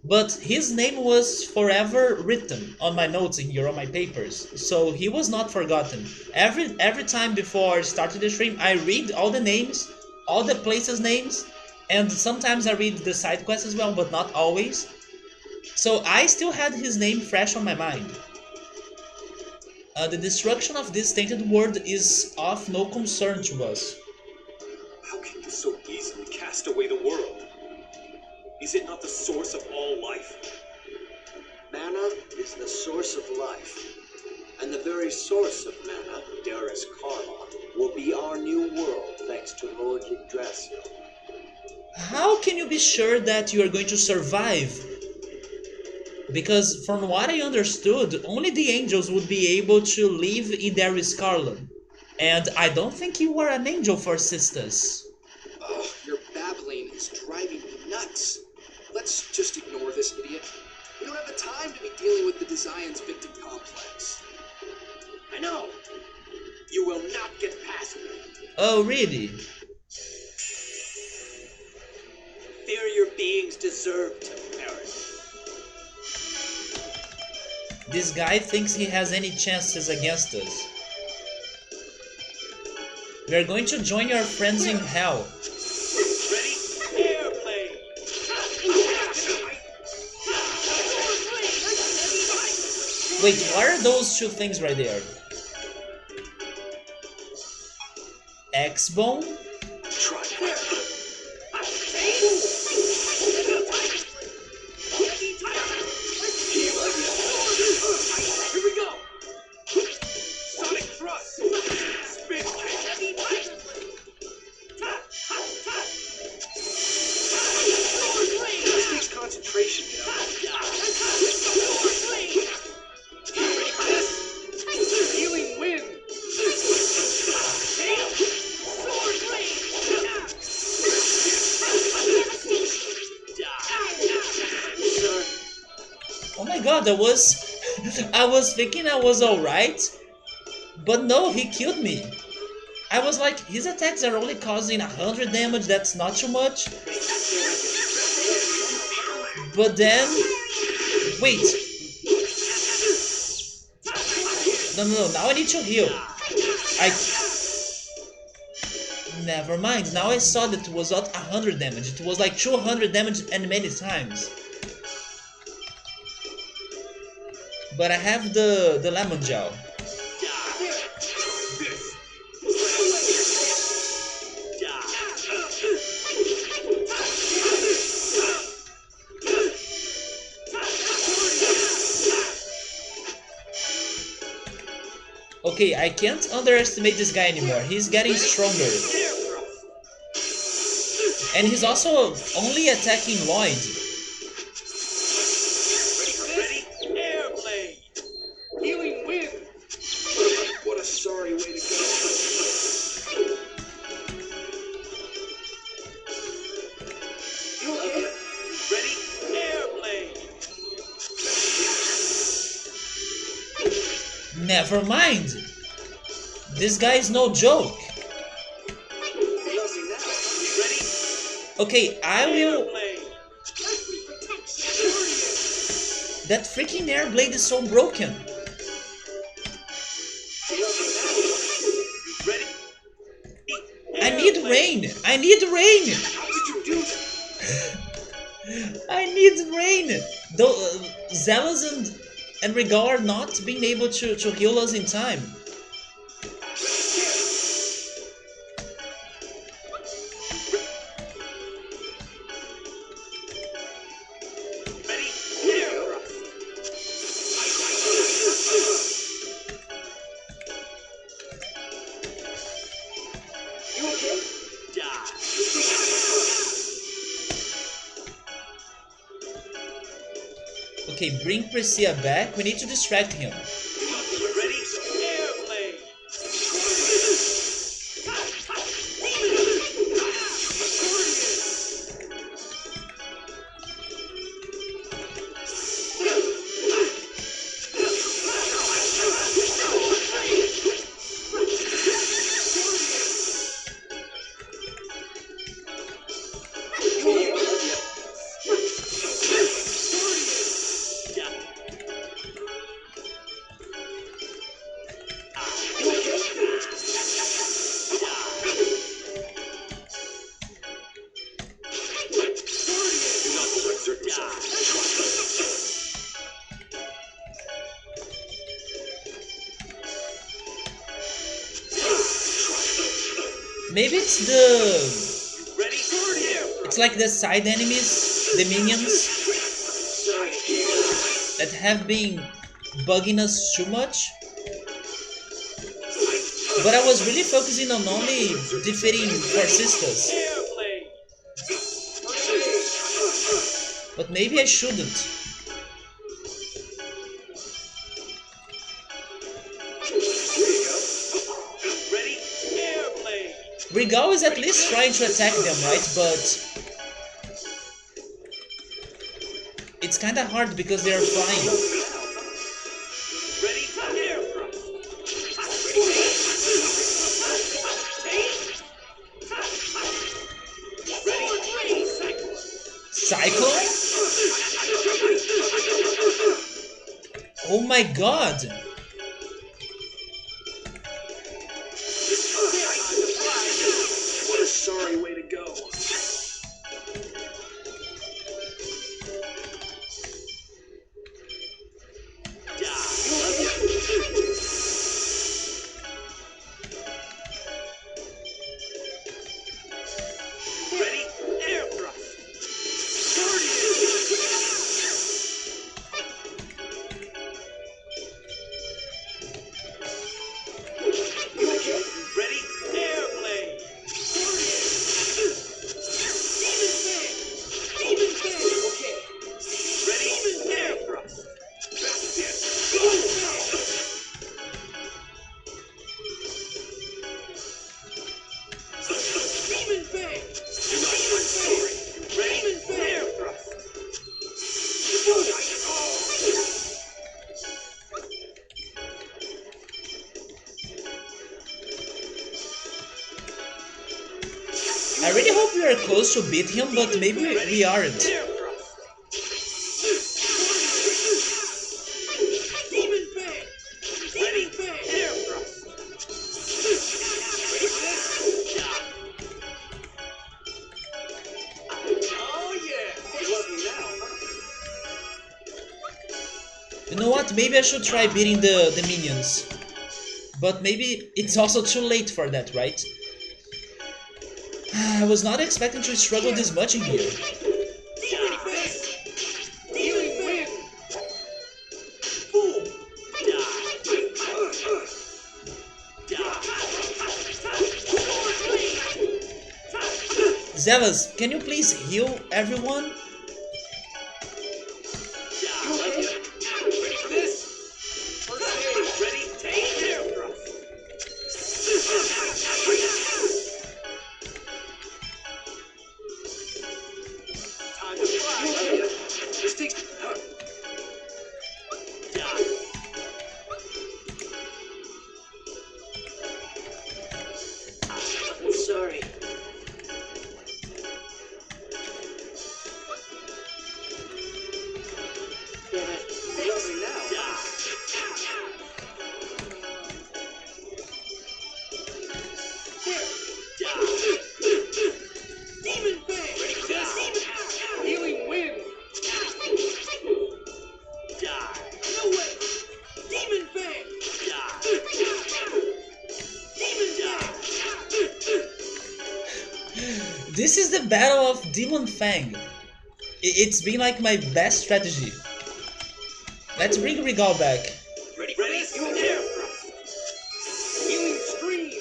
But his name was forever written on my notes in here, on my papers. So he was not forgotten. Every time before starting the stream, I read all the names, all the places' names, and sometimes I read the side quests as well, but not always. So I still had his name fresh on my mind. The destruction of this tainted world is of no concern to us. How can you so easily cast away the world? Is it not the source of all life? Mana is the source of life. And the very source of mana, Darius Karma, will be our new world thanks to Lord Yggdrasil. How can you be sure that you are going to survive? Because from what I understood, only the angels would be able to live in Darius Karma. And I don't think you are an angel, for sisters. Ugh, your babbling is driving me nuts. Let's just ignore this idiot. We don't have the time to be dealing with the Desian's victim complex. I know. You will not get past me. Oh, really? Inferior beings deserve to perish. This guy thinks he has any chances against us. We are going to join your friends in hell. Ready? Airplane! Wait, what are those two things right there? X-Bone? Try it. Here we go! Sonic thrust! Spin kick! god, I was I was thinking I was alright, but no, he killed me. I was like, his attacks are only causing 100 damage, that's not too much. But then, wait, no, now I need to heal. I Never mind, now I saw that it was not 100 damage, it was like 200 damage and many times. But I have the lemon gel. Okay, I can't underestimate this guy anymore. He's getting stronger. And he's also only attacking Lloyd. Ready? Air blade! Healing wind! What a sorry way to go. Ready? Air blade! Never mind. This guy is no joke. Ready? Okay, I Air will... blade! That freaking air blade is so broken. Ready? I need rain. I need rain. How did you do that? I need rain. Though Zealous and Regal are not being able to heal us in time. Ready? Air thrust! You okay? Die! Okay, bring Priscilla back. We need to distract him. Ready? Air blade! Exert yourself. Maybe it's the... Ready? Air thrust! It's like the side enemies, the minions, that have been bugging us too much. But I was really focusing on only defeating Persistas. Air blade! But maybe I shouldn't. Ready? Air blade! Regal is at least trying to attack them, right? But it's kinda hard because they are flying. Ready? Air thrust! Ready? Cyclone! Cyclone? Oh my god! What a sorry way to go. Ready? Air thrust! I really hope we are close to beat him, but maybe we aren't. Demon Fang! Ready? Air thrust! Ready for this? Oh yeah! You love me now, huh? You know what? Maybe I should try beating the minions. But maybe it's also too late for that, right? I was not expecting to struggle this much in here. Ready for this? Healing wind! Boom! Zealous, can you please heal everyone? Ready for this? First aid, ready? Take air thrust! Time to fly! This takes... I'm sorry. Damn it. You love me now. Demon Fang! Ready for this? Healing wind! No way! Demon Fang! Demon This is the battle of Demon Fang. It's been like my best strategy. Let's bring Regal back. Ready for this? Air thrust! Healing stream!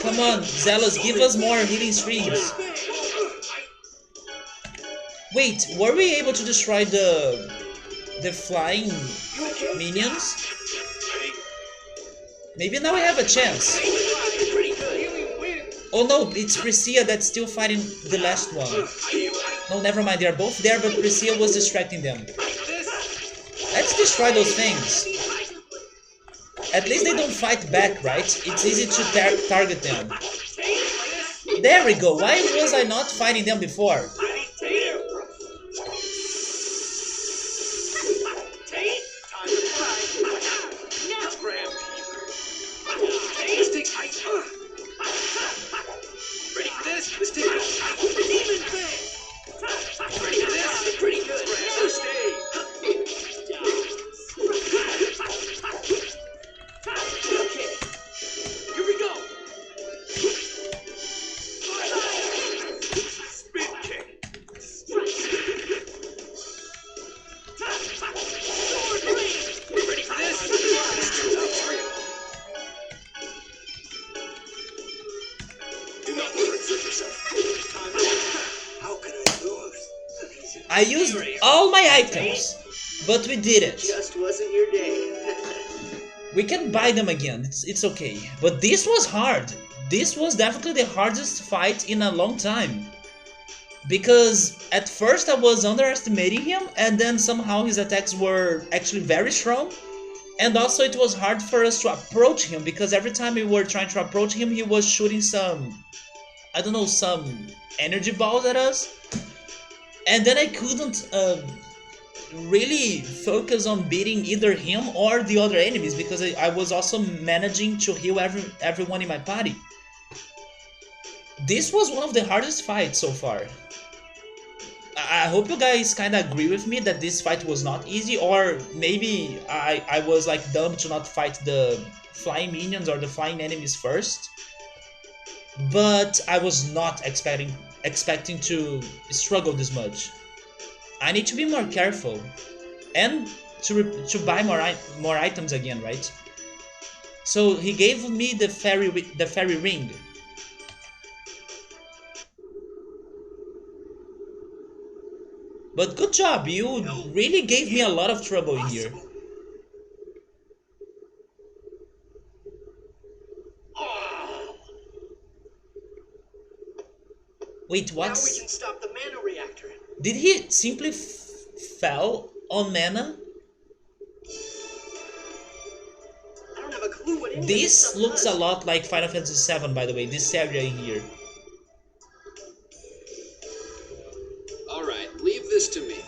Come on, Zealous, give us more healing streams. Wait, were we able to destroy the flying minions? Maybe now we have a chance. Healing wind! Oh no, it's Priscilla that's still fighting the last one. No, never mind, they're both there, but Priscilla was distracting them. Let's destroy those things. At least they don't fight back, right? It's easy to target them. There we go, why was I not fighting them before? Time to fly! Now grab! This takes ice! Ready for this? This takes Demon Fang! Ready for this? Pretty good! First aid! Okay, here we go! Spin kick! Sword blade! Ready for this? Do not overexert yourself. How could I lose? I used all my items, but we did it. Just wasn't your day. We can buy them again, it's okay. But this was hard. This was definitely the hardest fight in a long time. Because at first I was underestimating him, and then somehow his attacks were actually very strong. And also it was hard for us to approach him, because every time we were trying to approach him, he was shooting some, I don't know, some energy balls at us. And then I couldn't really focus on beating either him or the other enemies, because I was also managing to heal everyone in my party. This was one of the hardest fights so far. I hope you guys kinda agree with me that this fight was not easy, or maybe I was like dumb to not fight the flying minions or the flying enemies first. But I was not expecting to struggle this much. I need to be more careful, and to buy more items again, right? So he gave me the fairy ring. But good job, you really gave me a lot of trouble in here. Wait, Now we what's... can stop the mana reactor. Did he simply fell on mana? clue what any of this This stuff looks a does. lot like Final Fantasy VII, by the way, this area here. Alright, leave this to me.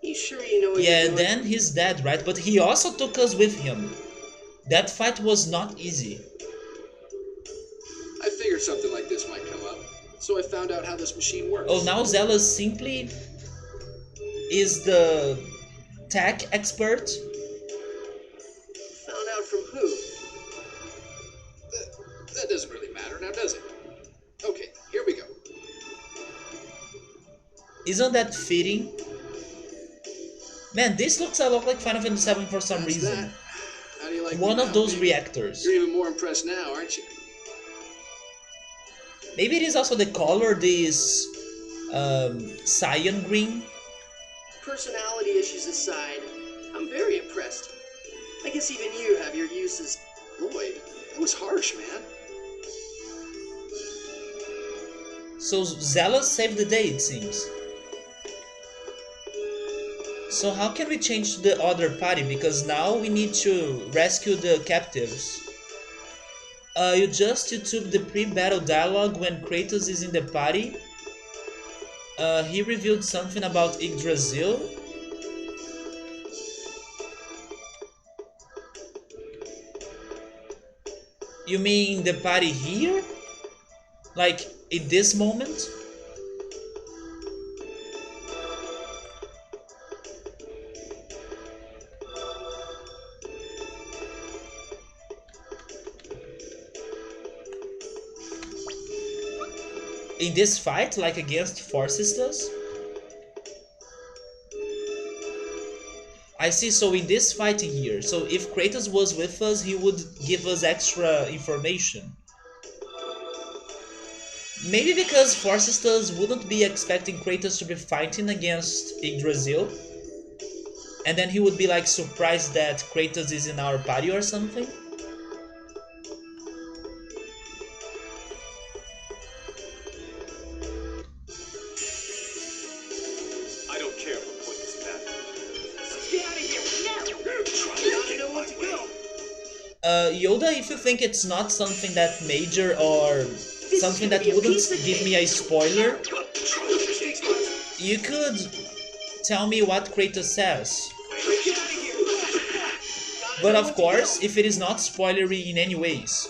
You sure you know what Yeah, you're and doing? then he's dead, right? But he also took us with him. That fight was not easy. I figured something like this might come up, so I found out how this machine works. Oh, now Zealous simply is the tech expert. Found out from who? That doesn't really matter now, does it? Okay, here we go. Isn't that fitting? Man, this looks a lot like Final Fantasy VII for some That's reason. that. How do you like One me of now, those baby? reactors. You're even more impressed now, aren't you? Maybe it is also the color, this cyan green. Personality issues aside, I'm very impressed. I guess even you have your uses. Lloyd, that was harsh, man. So Zealous saved the day, it seems. So how can we change to the other party? Because now we need to rescue the captives. You took the pre-battle dialogue when Kratos is in the party. He revealed something about Yggdrasil. You mean the party here? Like, in this moment? In this fight, like against Four Sisters? I see, so in this fighting here, so if Kratos was with us, he would give us extra information. Maybe because Four Sisters wouldn't be expecting Kratos to be fighting against Yggdrasil, and then he would be like surprised that Kratos is in our party or something? I don't care what point is that. Let's get out of here now! You gotta know when to go. Yoda, if you think it's not something that major or something that wouldn't give me a spoiler, you could tell me what Kratos says. Get out of here! Gotta But know of when to course, go. if it is not spoilery in any ways.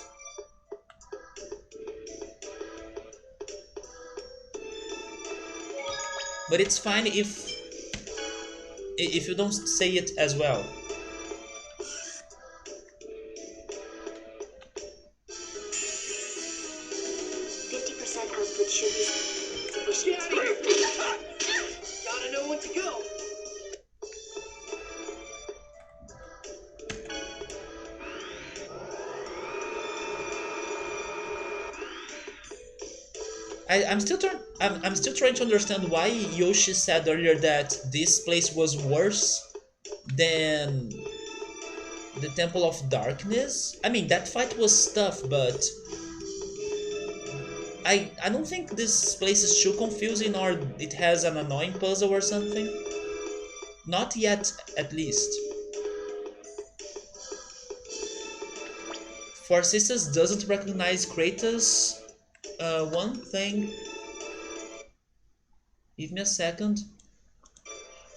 But it's fine if you don't say it as well. Output should be sufficient. Get out of here! Gotta know when to go. I'm still trying to understand why Yoshi said earlier that this place was worse than the Temple of Darkness. I mean, that fight was tough, but I don't think this place is too confusing or it has an annoying puzzle or something. Not yet, at least. Four Sisters doesn't recognize Kratos. One thing. Give me a second.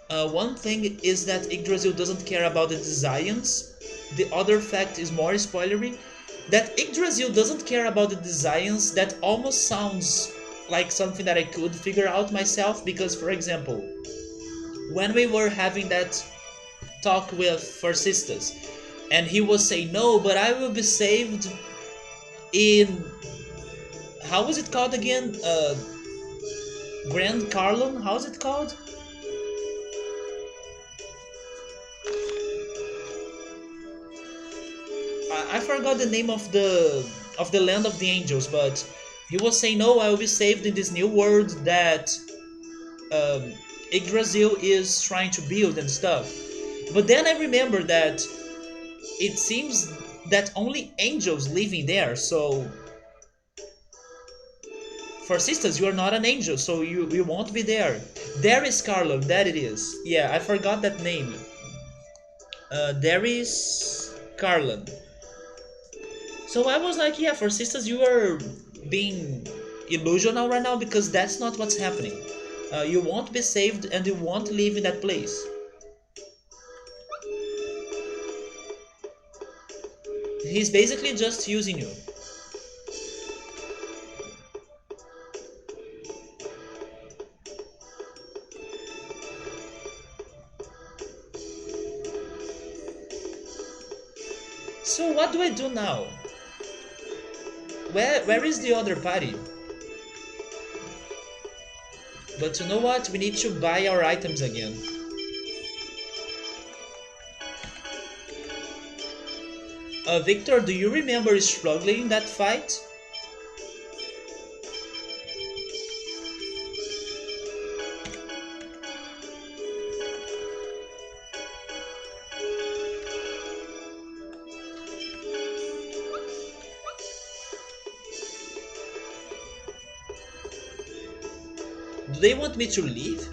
One thing is that Yggdrasil doesn't care about the Desians. The other fact is more spoilery. That Yggdrasil doesn't care about the Desians, that almost sounds like something that I could figure out myself, because, for example, when we were having that talk with Four Sisters, and he was saying, no, but I will be saved in... How was it called again? Grand Carlon? How's it called? I forgot the name of the land of the angels, but he was saying, no, I will be saved in this new world that Yggdrasil is trying to build and stuff. But then I remember that it seems that only angels living there, so... For Sisters, you are not an angel, so you won't be there. There is Carlon, that it is. Yeah, I forgot that name. There is... Carlin. So I was like, yeah, for sisters, you are being illusional right now because that's not what's happening. You won't be saved and you won't live in that place. He's basically just using you. So what do I do now? Where is the other party? But you know what? We need to buy our items again. Victor, do you remember struggling in that fight? Do they want me to leave?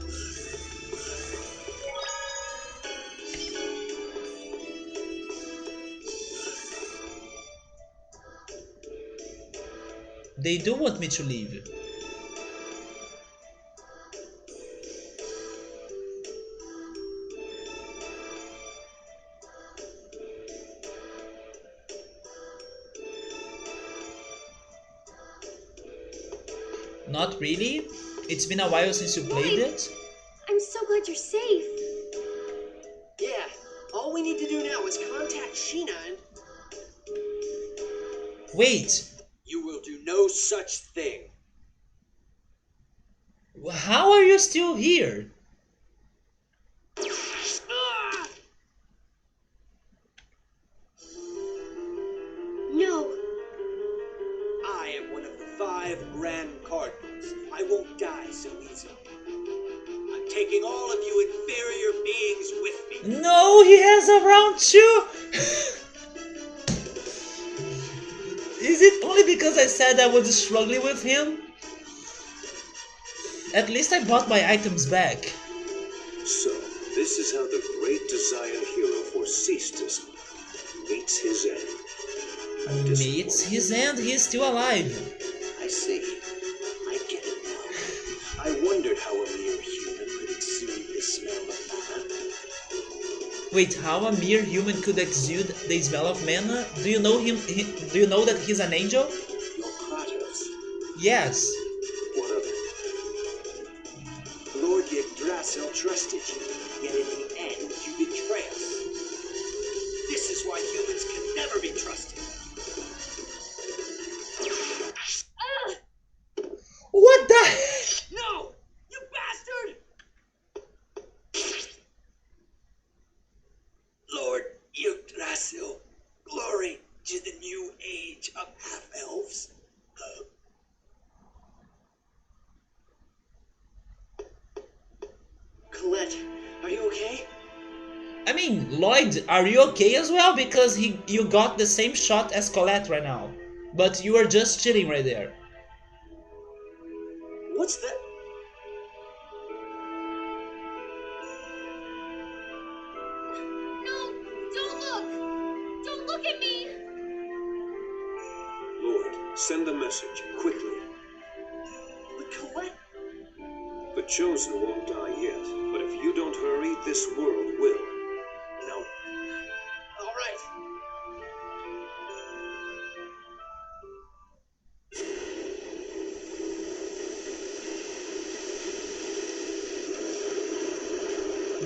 They do want me to leave. Not really. It's been a while since you played it. I'm so glad you're safe. Yeah, all we need to do now is contact Sheena and... Wait, You will do no such thing. how are you still here? No. I am one of the 5 Grand Cardinals. I won't die so easily. I'm taking all of you inferior beings with me. No, he has a round 2! Is it only because I said I was struggling with him? At least I bought my items back. So, this is how the great Zion hero for Ceastus meets his end. I'm Meets disappointed. his end, he's still alive. I see. I get it now. I wondered how a mere human could exude the smell of mana. Wait, how a mere human could exude the smell of mana? Do you know him? Do you know that he's an angel? Your Kratos. Yes. What of it? Lord Yggdrasil trusted you, yet in the end you betray us. This is why humans can never be trusted. What the heck? No! You bastard! Lord Yggdrasil, glory to the new age of half-elves. Colette, are you okay? I mean, Lloyd, are you okay as well? Because you got the same shot as Colette right now. But you are just chilling right there. What's that? No, don't look. Don't look at me. Lord, send a message, quickly. But Colette... The Chosen won't die yet, but if you don't hurry, this world will. Now, All right.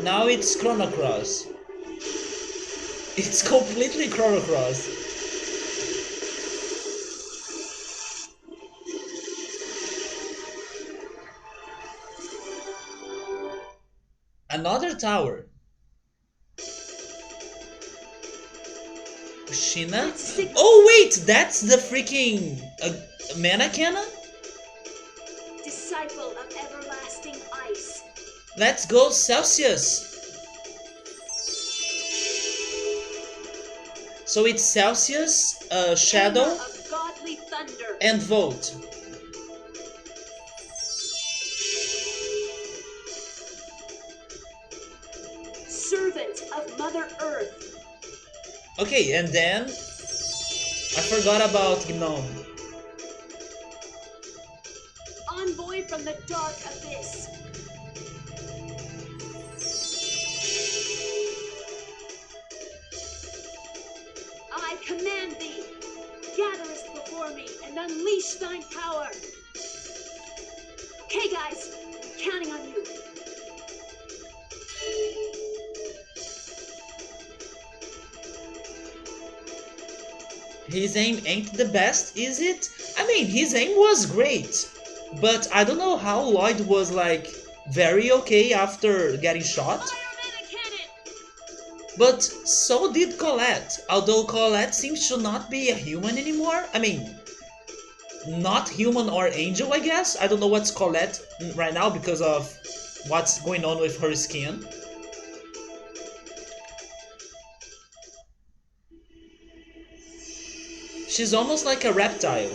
Now it's Chrono Cross. It's completely Chrono Cross. Another tower. Sheena? That's sick. Oh wait, that's the freaking mana cannon? Disciple of everlasting ice. Let's go Celsius. So it's Celsius, Shadow, Hammer of godly thunder. and Volt. Servant of Mother Earth. Okay, and then I forgot about Gnome. Envoy from the dark abyss. I command thee, gather us before me and unleash thine power. Okay, guys, I'm counting on you. His aim ain't the best, is it? I mean, his aim was great, but I don't know how Lloyd was like very okay after getting shot. Fire cannon! But so did Colette, although Colette seems to not be a human anymore. I mean, not human or angel, I guess. I don't know what's Colette right now because of what's going on with her skin. She's almost like a reptile.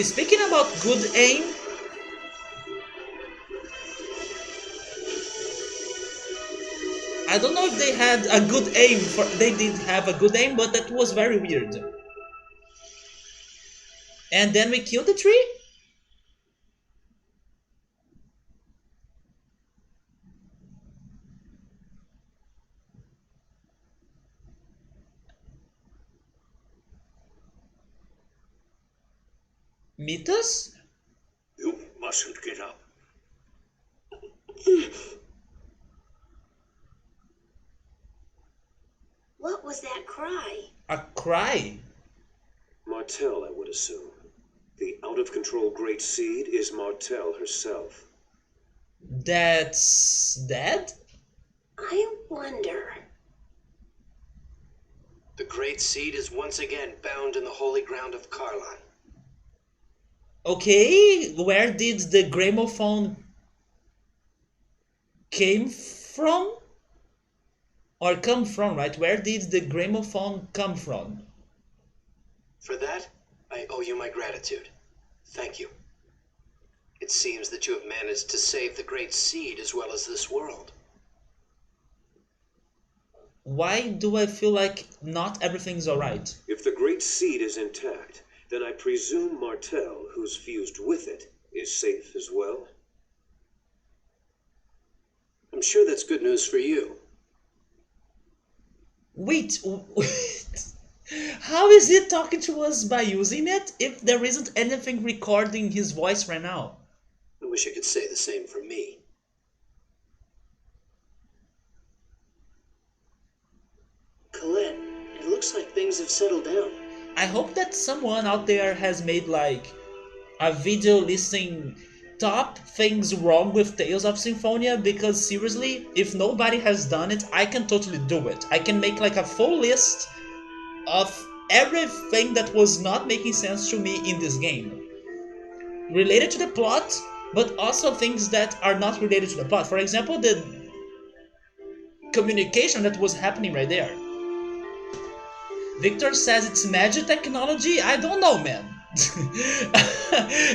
Speaking about good aim, I don't know if they had a good aim for they did have a good aim, but that was very weird. And then we killed the tree? Mythos? You mustn't get up. What was that cry? A cry? Martell, I would assume. The out-of-control Great Seed is Martell herself. That's dead? I wonder. The Great Seed is once again bound in the holy ground of Karlan. Okay, where did the gramophone came from? Or come from, right? Where did the gramophone come from? For that, I owe you my gratitude. Thank you. It seems that you have managed to save the Great Seed as well as this world. Why do I feel like not everything's alright? If the Great Seed is intact, then I presume Martell, who's fused with it, is safe as well. I'm sure that's good news for you. Wait, how is he talking to us by using it if there isn't anything recording his voice right now? I wish I could say the same for me. Colette, it looks like things have settled down. I hope that someone out there has made like a video listing top things wrong with Tales of Symphonia, because seriously, if nobody has done it, I can totally do it. I can make like a full list of everything that was not making sense to me in this game. Related to the plot, but also things that are not related to the plot. For example, the communication that was happening right there. Victor says it's magic technology. I don't know, man.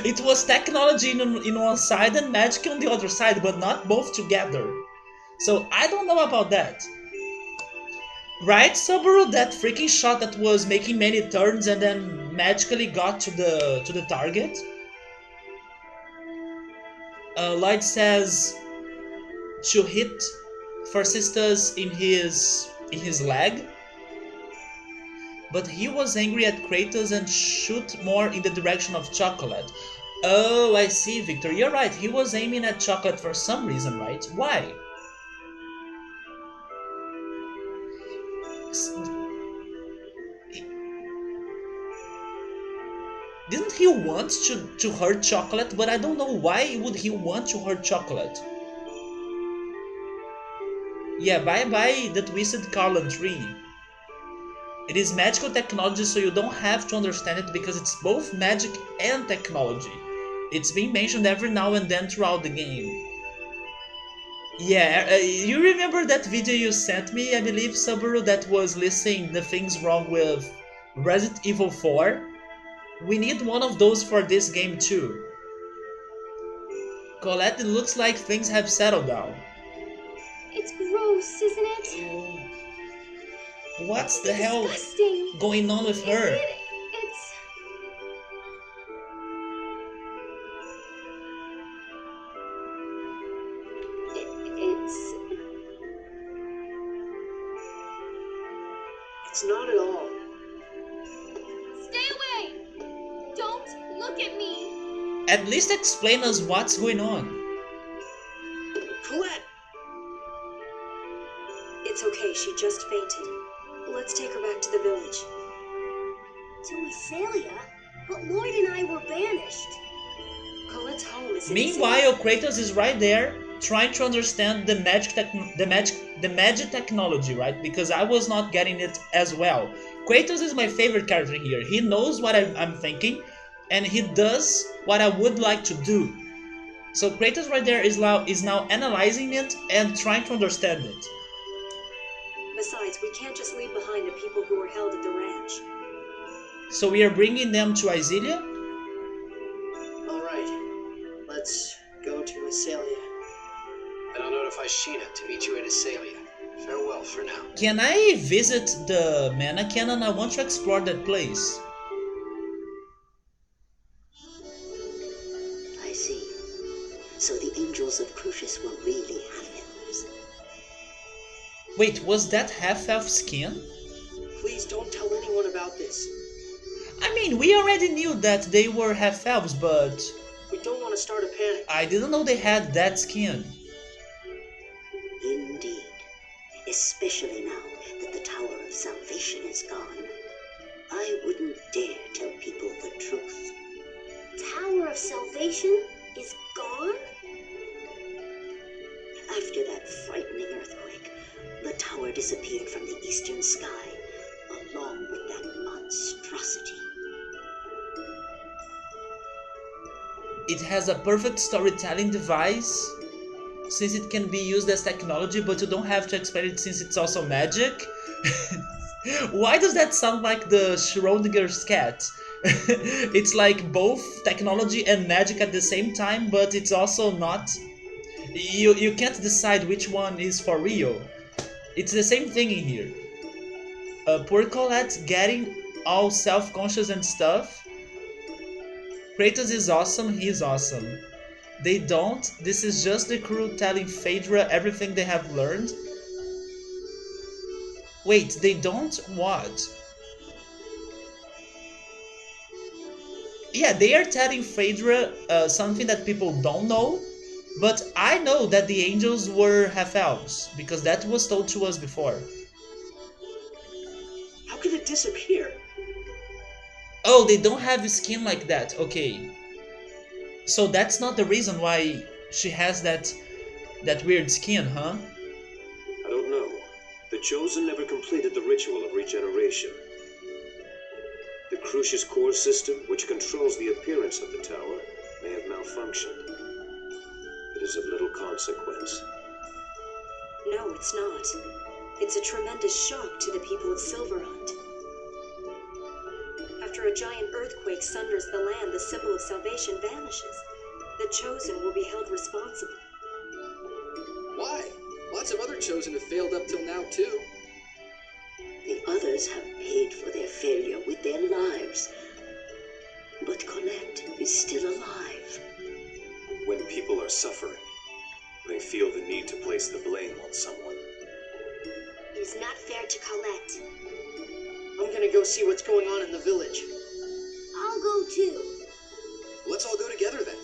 It was technology in one side and magic on the other side, but not both together. So I don't know about that. Right, Subaru? That freaking shot that was making many turns and then magically got to the target. Lloyd says to hit Farsistas in his leg. But he was angry at Kratos and shoot more in the direction of Chocolate. Oh, I see, Victor. You're right. He was aiming at Chocolate for some reason, right? Why? Didn't he want to hurt Chocolate? But I don't know why would he want to hurt Chocolate. Yeah, bye-bye the Twisted Carlin tree. It is magical technology, so you don't have to understand it because it's both magic and technology. It's being mentioned every now and then throughout the game. Yeah, you remember that video you sent me, I believe, Subaru, that was listing the things wrong with Resident Evil 4. We need one of those for this game too. Colette, it looks like things have settled down. It's gross, isn't it? What's the hell Disgusting. going on with her? It's... It's... It's not at all. Stay away! Don't look at me! At least explain us what's going on. Colette! It's okay, she just fainted. Let's take her back to the village. To Iselia? But Lloyd and I were banished. Colette's home is in Meanwhile, Kratos is right there trying to understand the magic technology, right? Because I was not getting it as well. Kratos is my favorite character here. He knows what I'm thinking, and he does what I would like to do. So Kratos right there is now analyzing it and trying to understand it. Besides, we can't just leave behind the people who were held at the ranch. So we are bringing them to Iselia? Alright, let's go to Iselia. And I'll notify Sheena to meet you at Iselia. Farewell for now. Can I visit the Mana Cannon? I want to explore that place. I see. So the angels of Crucius were really half-elves. Wait, was that half-elf skin? Please don't tell anyone about this. I mean, we already knew that they were half-elves, but We don't want to start a panic. I didn't know they had that skin. Indeed. Especially now that the Tower of Salvation is gone. I wouldn't dare tell people the truth. Tower of Salvation is gone? After that frightening earthquake, the tower disappeared from the eastern sky, along with that monstrosity. It has a perfect storytelling device, since it can be used as technology, but you don't have to explain it since it's also magic. Why does that sound like the Schrodinger's cat? It's like both technology and magic at the same time, but it's also not. You can't decide which one is for real. It's the same thing in here. Poor Colette getting all self-conscious and stuff. Kratos is awesome, he's awesome. They don't. This is just the crew telling Phaedra everything they have learned. Wait, they don't? What? Yeah, they are telling Phaedra something that people don't know, but I know that the angels were half-elves, because that was told to us before. How could it disappear? Oh, they don't have skin like that. Okay. So that's not the reason why she has that weird skin, huh? I don't know. The Chosen never completed the ritual of regeneration. The Crucius core system, which controls the appearance of the tower, may have malfunctioned. It is of little consequence. No, it's not. It's a tremendous shock to the people of Silverhunt. After a giant earthquake sunders the land, the symbol of salvation vanishes. The Chosen will be held responsible. Why? Lots of other Chosen have failed up till now, too. The others have paid for their failure with their lives. But Colette is still alive. When people are suffering, they feel the need to place the blame on someone. It is not fair to Colette. I'm gonna go see what's going on in the village. I'll go too. Let's all go together then.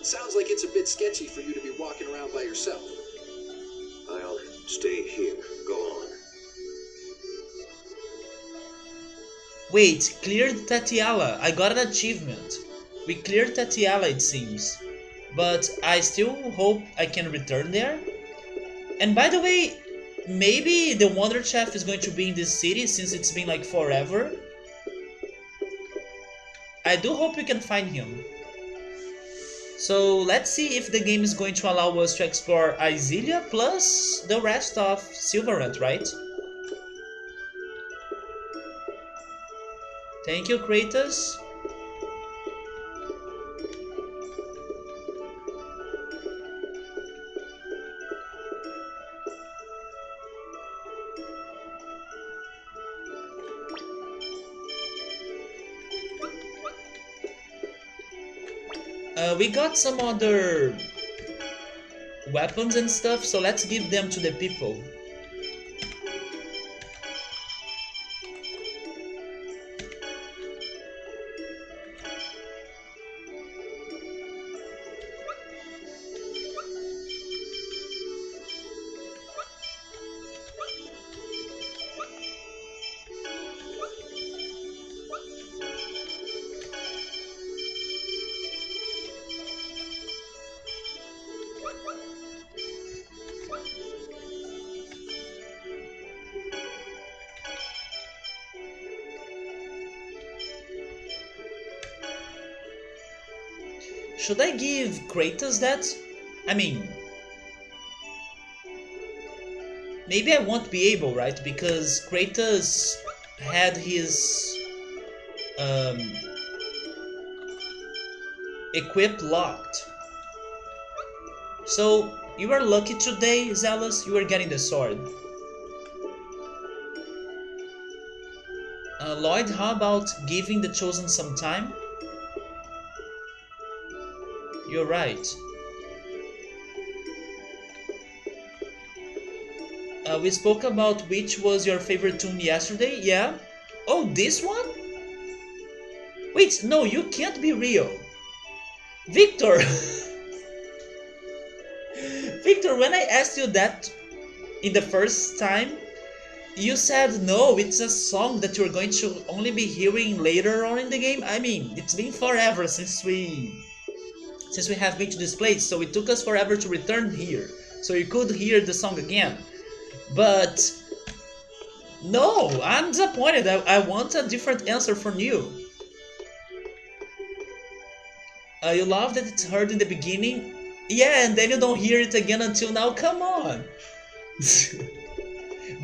Sounds like it's a bit sketchy for you to be walking around by yourself. I'll stay here. Go on. Wait, cleared tethe'alla. I got an achievement. We cleared tethe'alla, it seems. But I still hope I can return there. And by the way, maybe the Wonder Chef is going to be in this city since it's been like forever. I do hope we can find him. So let's see if the game is going to allow us to explore Iselia plus the rest of Silverhunt, right? Thank you, Kratos. We got some other weapons and stuff, so let's give them to the people. Should I give Kratos that? I mean, maybe I won't be able, right? Because Kratos had his um, equip locked. So you are lucky today, Zealous. You are getting the sword. Lloyd, how about giving the Chosen some time? You're right. We spoke about which was your favorite tune yesterday, yeah? Oh, this one? Wait, no, you can't be real. Victor! Victor, when I asked you that in the first time, you said no, it's a song that you're going to only be hearing later on in the game. I mean, it's been forever since we have been to this place, so it took us forever to return here, so you could hear the song again. But no, I'm disappointed. I want a different answer from you. You love that it's heard in the beginning, yeah, and then you don't hear it again until now. Come on.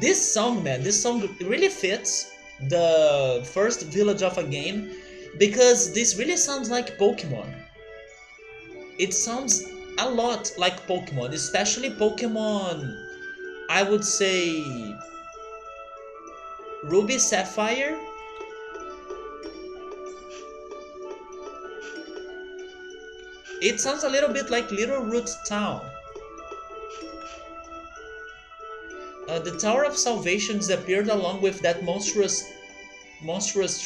This song, man, this song really fits the first village of a game, because this really sounds like Pokemon. It sounds a lot like Pokemon, especially Pokemon, I would say Ruby Sapphire. It sounds a little bit like Little Root Town. The Tower of Salvation disappeared along with that monstrous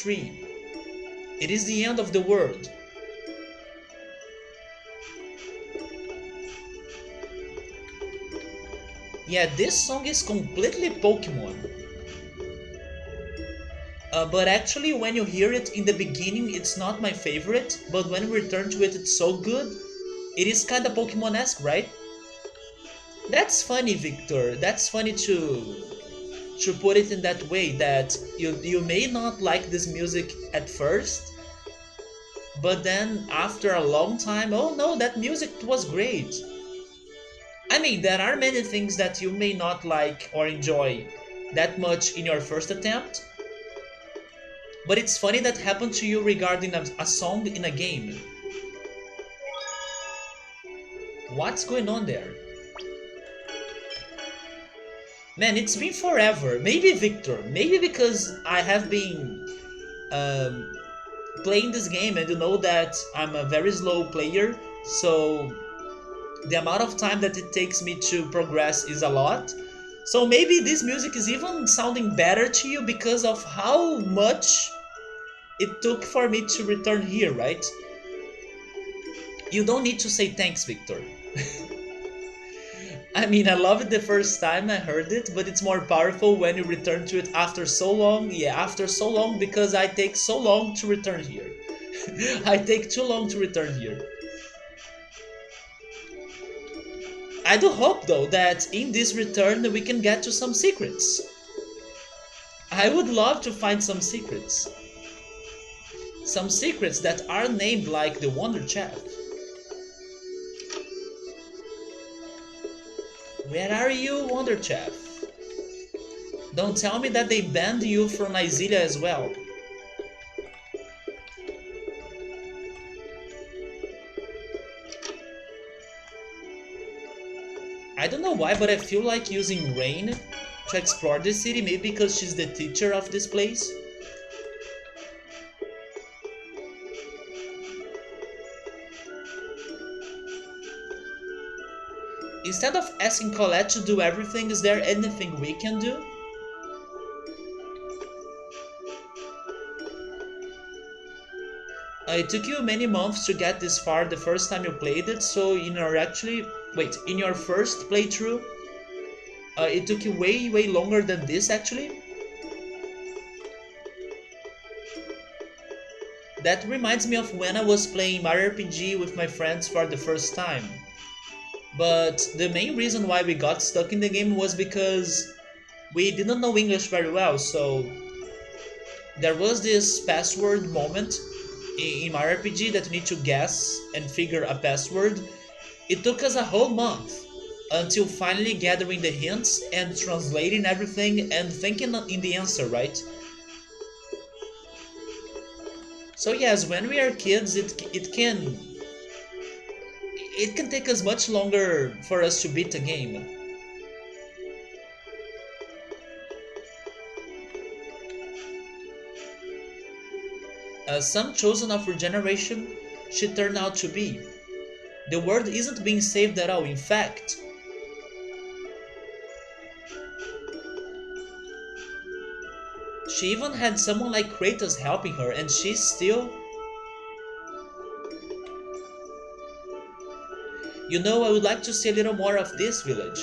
tree. It is the end of the world. Yeah, this song is completely Pokemon. But actually, when you hear it in the beginning, it's not my favorite. But when we return to it, it's so good. It is kinda Pokemon-esque, right? That's funny, Victor. That's funny to put it in that way, that you may not like this music at first, but then after a long time, oh no, that music was great. I mean, there are many things that you may not like or enjoy that much in your first attempt, but it's funny that happened to you regarding a song in a game. What's going on there? Man, it's been forever. Maybe Victor. Maybe because I have been playing this game, and you know that I'm a very slow player, so the amount of time that it takes me to progress is a lot. So maybe this music is even sounding better to you because of how much it took for me to return here, right? You don't need to say thanks, Victor. I mean, I loved it the first time I heard it, but it's more powerful when you return to it after so long. Yeah, after so long, because I take so long to return here. I take too long to return here. I do hope, though, that in this return we can get to some secrets. I would love to find some secrets. Some secrets that are named like the Wonder Chef. Where are you, Wonder Chef? Don't tell me that they banned you from Nyzelia as well. don't know why, but I feel like using Rain to explore the city, maybe because she's the teacher of this place. Instead of asking Colette to do everything, is there anything we can do? It took you many months to get this far the first time you played it, so in your first playthrough, it took you way longer than this actually. That reminds me of when I was playing Mario RPG with my friends for the first time. But the main reason why we got stuck in the game was because we didn't know English very well, so there was this password moment in my RPG that you need to guess and figure a password. It took us a whole month until finally gathering the hints and translating everything and thinking in the answer, right? So yes, when we are kids, it can take us much longer for us to beat the game. Some chosen of regeneration she turned out to be. The world isn't being saved at all, in fact. She even had someone like Kratos helping her, and she's still... You know, I would like to see a little more of this village.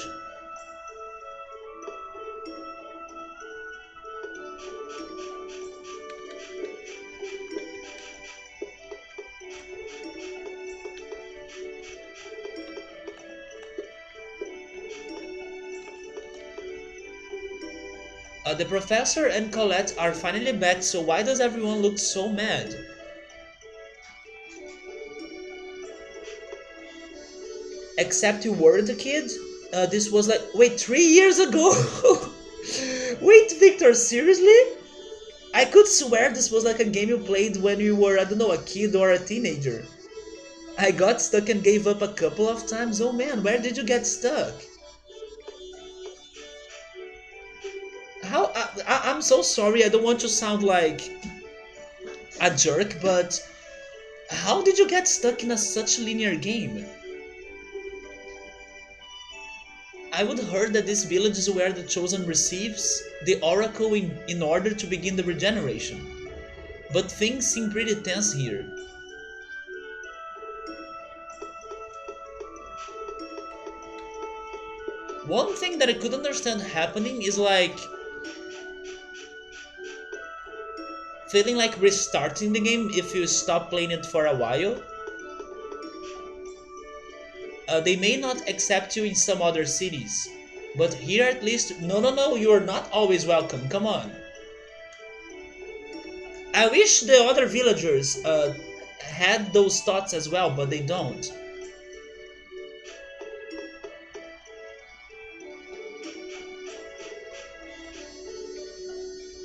The professor and Colette are finally back, so why does everyone look so mad? Except you weren't a kid? This was like, wait, 3 years ago? Wait, Victor, seriously? I could swear this was like a game you played when you were, I don't know, a kid or a teenager. I got stuck and gave up a couple of times. Oh man, where did you get stuck? I'm so sorry, I don't want to sound like a jerk, but how did you get stuck in such a linear game? I would heard that this village is where the Chosen receives the Oracle in order to begin the regeneration. But things seem pretty tense here. One thing that I could understand happening is like feeling like restarting the game if you stop playing it for a while. They may not accept you in some other cities, but here at least, no, you are not always welcome, come on. I wish the other villagers had those thoughts as well, but they don't.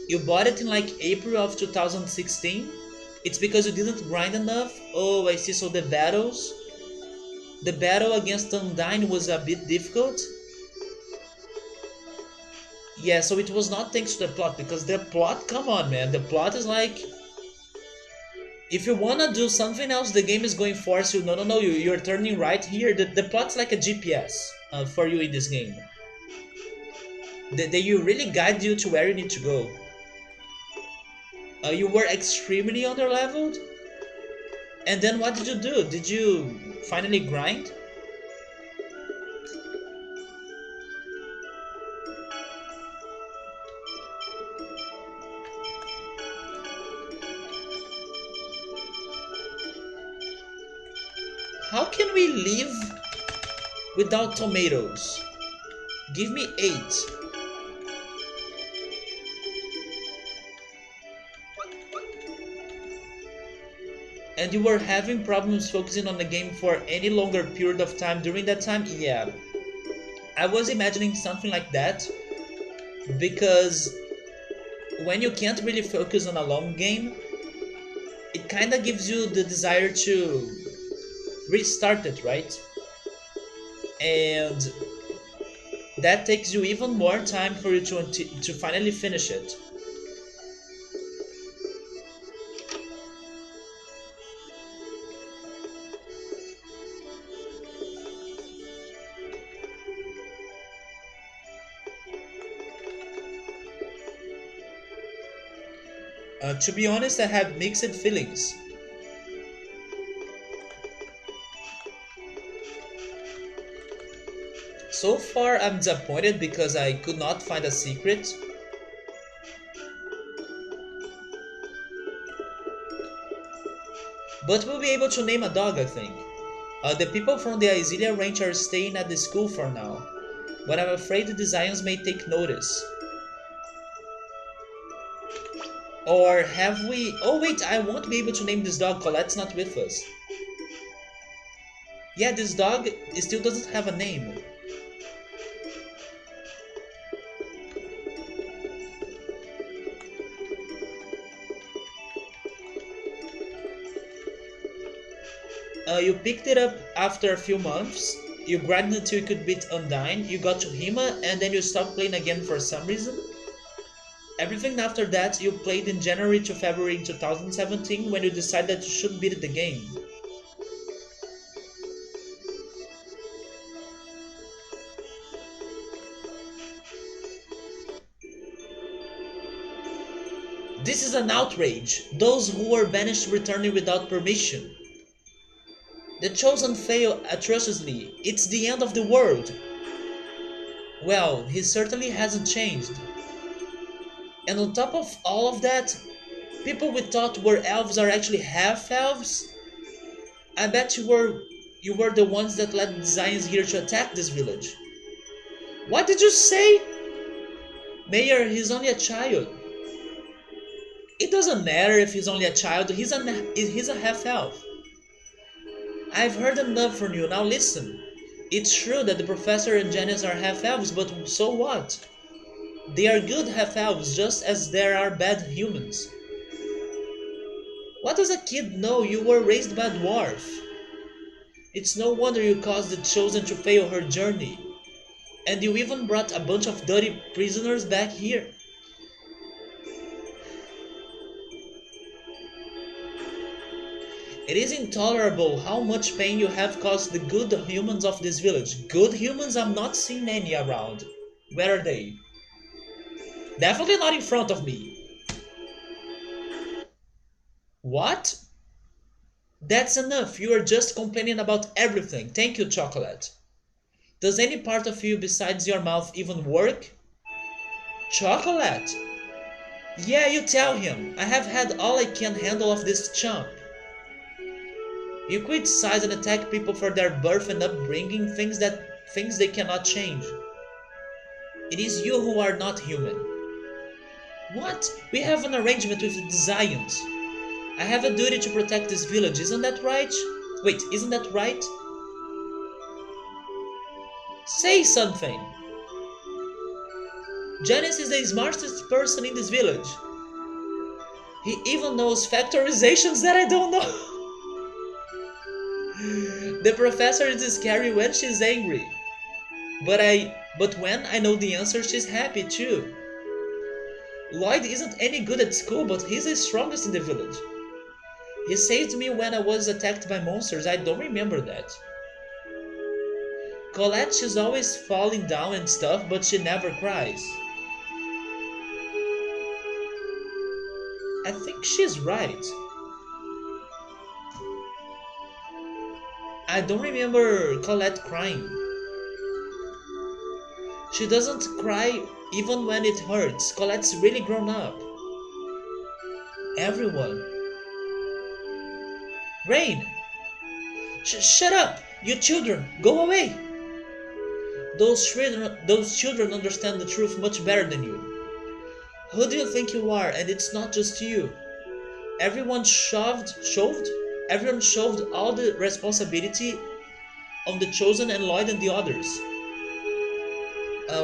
You bought it in like April of 2016? It's because you didn't grind enough? Oh, I see, so the battle against Undyne was a bit difficult? Yeah, so it was not thanks to the plot, because the plot, come on man, the plot is like... If you wanna do something else, the game is going to force you, no, you're turning right here. The plot's like a GPS for you in this game. They really guide you to where you need to go. You were extremely underleveled? And then what did you do? Did you finally grind? How can we live without tomatoes? Give me 8. And you were having problems focusing on the game for any longer period of time during that time? Yeah. I was imagining something like that, because when you can't really focus on a long game, it kinda gives you the desire to restart it, right? And That takes you even more time for you to finally finish it. To be honest, I have mixed feelings. So far, I'm disappointed because I could not find a secret. But we'll be able to name a dog, I think. The people from the Isilia ranch are staying at the school for now, but I'm afraid the Zions may take notice. Or have we... Oh wait, I won't be able to name this dog, Colette's not with us. Yeah, this dog still doesn't have a name. You picked it up after a few months, you grinded until you could beat Undyne, you got to Hima, and then you stopped playing again for some reason. Everything after that you played in January to February 2017 when you decided you should beat the game. This is an outrage. Those who were banished returning without permission. The Chosen fail atrociously. It's the end of the world. Well, he certainly hasn't changed. And on top of all of that, people we thought were elves are actually half-elves? I bet you were the ones that led the Zions here to attack this village. What did you say? Mayor, he's only a child. It doesn't matter if he's only a child, he's a half-elf. I've heard enough from you, now listen. It's true that the professor and Janice are half-elves, but so what? They are good half-elves just as there are bad humans. What does a kid know? You were raised by a dwarf. It's no wonder you caused the Chosen to fail her journey. And you even brought a bunch of dirty prisoners back here. It is intolerable how much pain you have caused the good humans of this village. Good humans? I'm not seeing any around. Where are they? Definitely not in front of me. What? That's enough. You are just complaining about everything. Thank you, Chocolate. Does any part of you besides your mouth even work? Chocolate? Yeah, you tell him. I have had all I can handle of this chump. You criticize and attack people for their birth and upbringing, things they cannot change. It is you who are not human. What? We have an arrangement with the Zions. I have a duty to protect this village, isn't that right? Wait, isn't that right? Say something! Janice is the smartest person in this village. He even knows factorizations that I don't know. The professor is scary when she's angry. But when I know the answer, she's happy too. Lloyd isn't any good at school, but he's the strongest in the village. He saved me when I was attacked by monsters. I don't remember that. Colette, she's always falling down and stuff, but she never cries. I think she's right. I don't remember Colette crying. She doesn't cry even when it hurts. Colette's really grown up. Everyone. Rain! Shut up! You children! Go away! Those children understand the truth much better than you. Who do you think you are? And it's not just you. Everyone shoved all the responsibility on the Chosen and Lloyd and the others.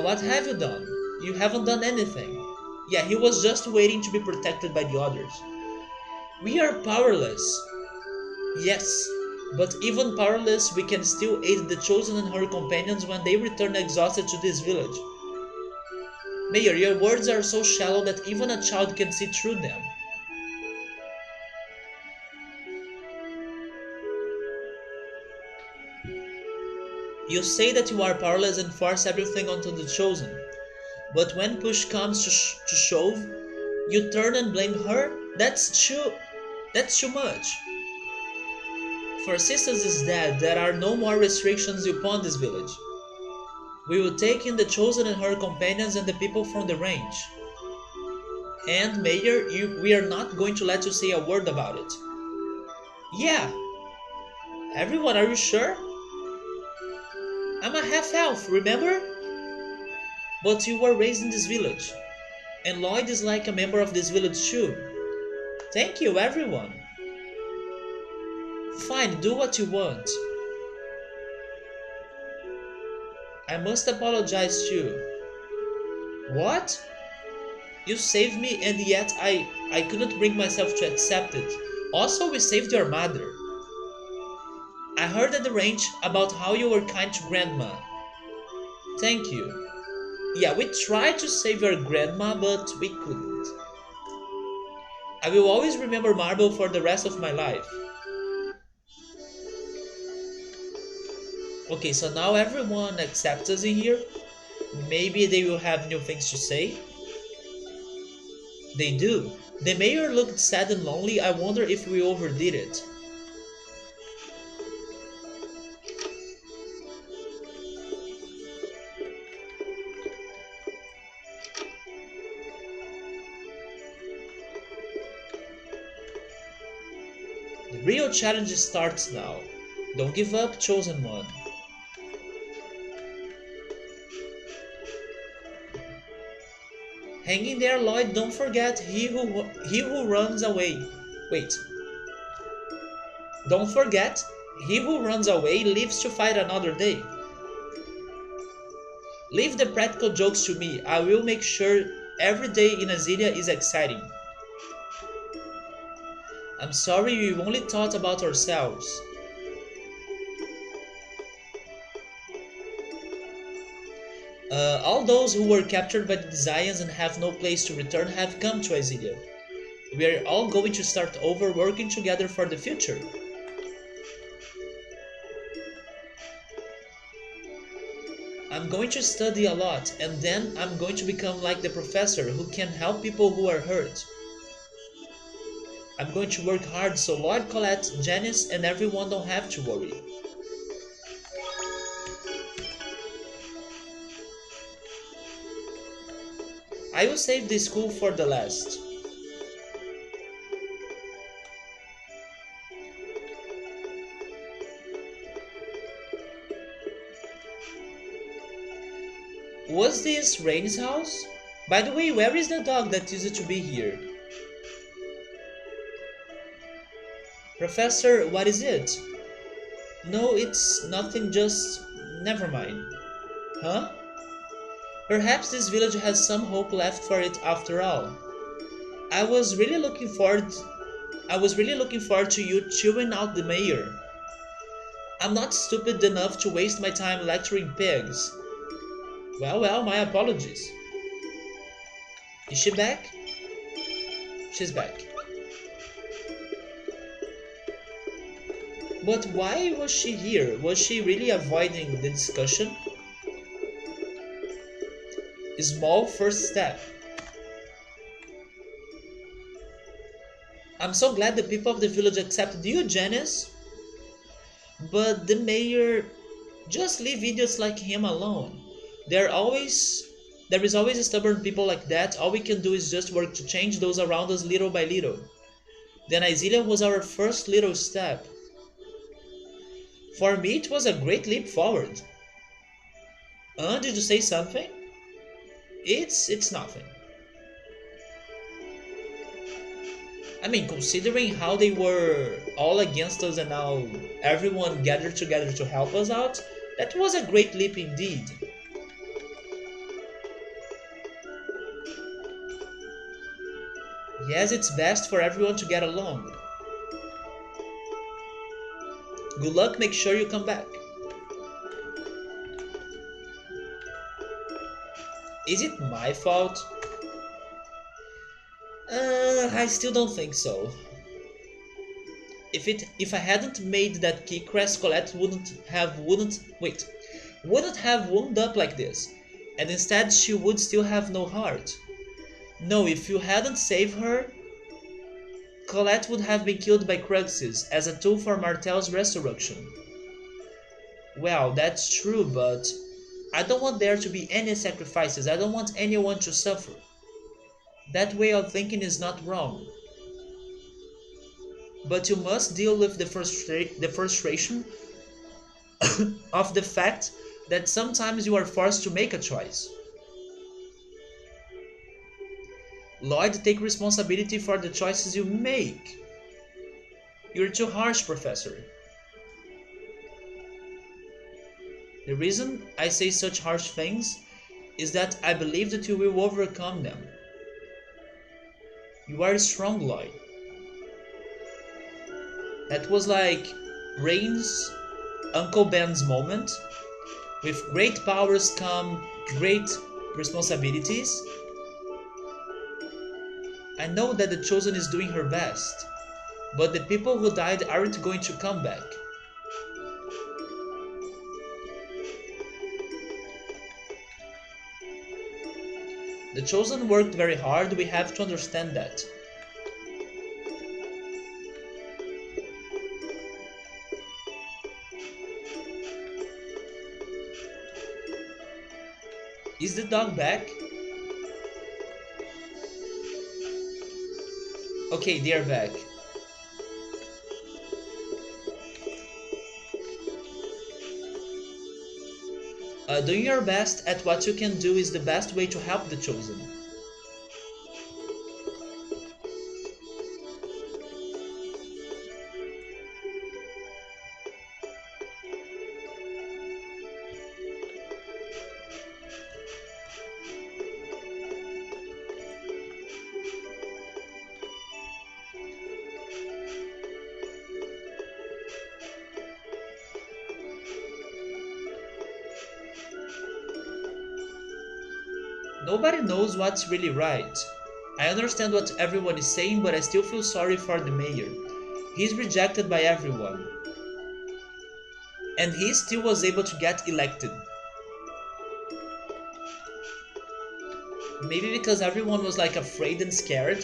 What have you done? You haven't done anything. Yeah, he was just waiting to be protected by the others. We are powerless. Yes, But even powerless, we can still aid the Chosen and her companions when they return exhausted to this village. Mayor, your words are so shallow that even a child can see through them. You say that you are powerless and force everything onto the Chosen. But when push comes to shove, you turn and blame her? That's too much. For Sisters is dead, there are no more restrictions upon this village. We will take in the Chosen and her companions and the people from the range. And Mayor, we are not going to let you say a word about it. Yeah. Everyone, are you sure? I'm a half-elf, remember? But you were raised in this village. And Lloyd is like a member of this village too. Thank you, everyone. Fine, do what you want. I must apologize to you. What? You saved me and yet I couldn't bring myself to accept it. Also, we saved your mother. I heard at the range about how you were kind to Grandma. Thank you. Yeah, we tried to save your grandma, but we couldn't. I will always remember Marble for the rest of my life. Okay, so now everyone accepts us in here. Maybe they will have new things to say. They do. The mayor looked sad and lonely. I wonder if we overdid it. The real challenge starts now. Don't give up, chosen one. Hang in there, Lloyd. Don't forget he who runs away. Wait. Don't forget, he who runs away lives to fight another day. Leave the practical jokes to me. I will make sure every day in Azilia is exciting. I'm sorry we only thought about ourselves. All those who were captured by the Zions and have no place to return have come to Azilia. We are all going to start over working together for the future. I'm going to study a lot, and then I'm going to become like the professor who can help people who are hurt. I'm going to work hard so Lord Colette, Janice, and everyone don't have to worry. I will save the school for the last. Was this Rain's house? By the way, where is the dog that used to be here? Professor, what is it? No, it's nothing, just... never mind. Huh? Perhaps this village has some hope left for it after all. I was really looking forward to you chewing out the mayor. I'm not stupid enough to waste my time lecturing pigs. Well, my apologies. Is she back? She's back. But why was she here? Was she really avoiding the discussion? A small first step. I'm so glad the people of the village accepted you, Janice. But the mayor... just leave idiots like him alone. There is always stubborn people like that. All we can do is just work to change those around us little by little. Then Azilia was our first little step. For me, it was a great leap forward. Did you say something? It's nothing. I mean, considering how they were all against us and now everyone gathered together to help us out, that was a great leap indeed. Yes, it's best for everyone to get along. Good luck, make sure you come back. Is it my fault? I still don't think so. If I hadn't made that key crest, Colette wouldn't have wound up like this, and instead she would still have no heart. No, if you hadn't saved her, Colette would have been killed by Cruxis as a tool for Martel's resurrection. Well, that's true, but I don't want there to be any sacrifices. I don't want anyone to suffer. That way of thinking is not wrong. But you must deal with the frustration of the fact that sometimes you are forced to make a choice. Lloyd, take responsibility for the choices you make. You're too harsh, Professor. The reason I say such harsh things is that I believe that you will overcome them. You are strong, Lloyd. That was like Rain's Uncle Ben's moment. With great powers come great responsibilities. I know that the Chosen is doing her best, but the people who died aren't going to come back. The Chosen worked very hard, we have to understand that. Is the dog back? Okay, they are back. Doing your best at what you can do is the best way to help the Chosen. Nobody knows what's really right. I understand what everyone is saying, but I still feel sorry for the mayor. He's rejected by everyone. And he still was able to get elected. Maybe because everyone was like afraid and scared.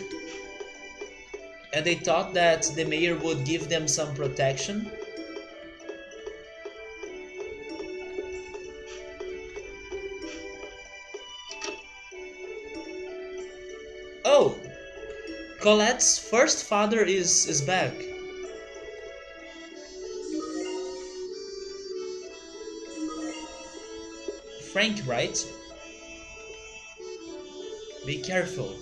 And they thought that the mayor would give them some protection. Oh! Colette's first father is back. Frank, right? Be careful.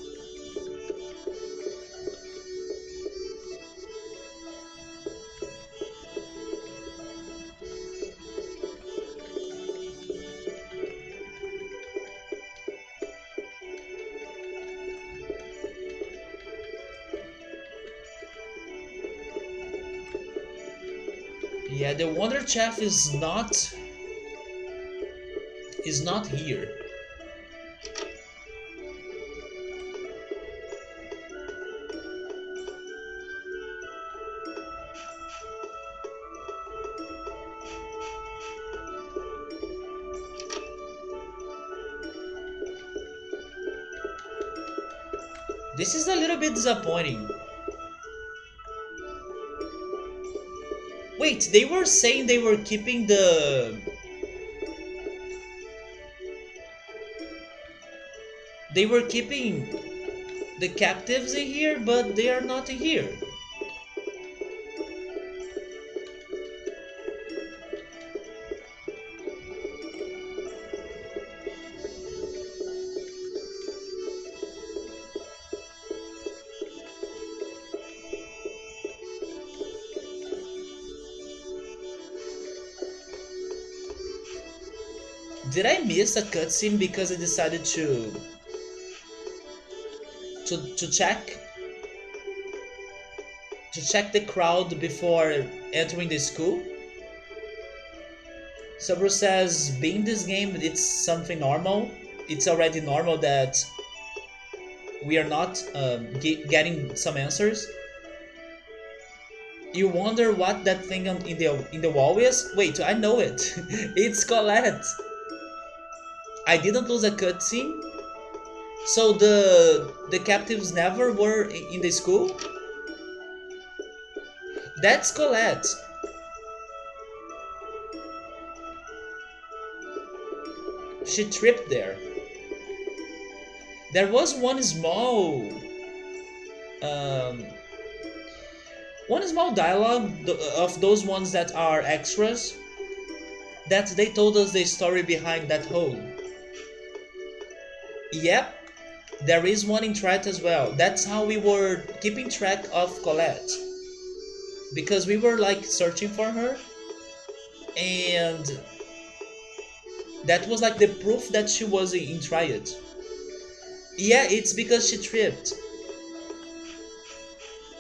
Yeah, the Wonder Chef is not here. This is a little bit disappointing. Wait, they were saying they were keeping the... They were keeping the captives in here, but they are not in here. Did I miss a cutscene because I decided to check the crowd before entering the school? Sabro says, being this game, it's something normal. It's already normal that we are not getting some answers. You wonder what that thing in the wall is? Wait, I know it. It's Colette. I didn't lose a cutscene. So the captives never were in the school? That's Colette. She tripped there. There was um, one small dialogue of those ones that are extras that they told us the story behind that hole. Yep, there is one in threat as well. That's how we were keeping track of Colette. Because we were like searching for her, and that was like the proof that she was in Triad. Yeah, it's because she tripped.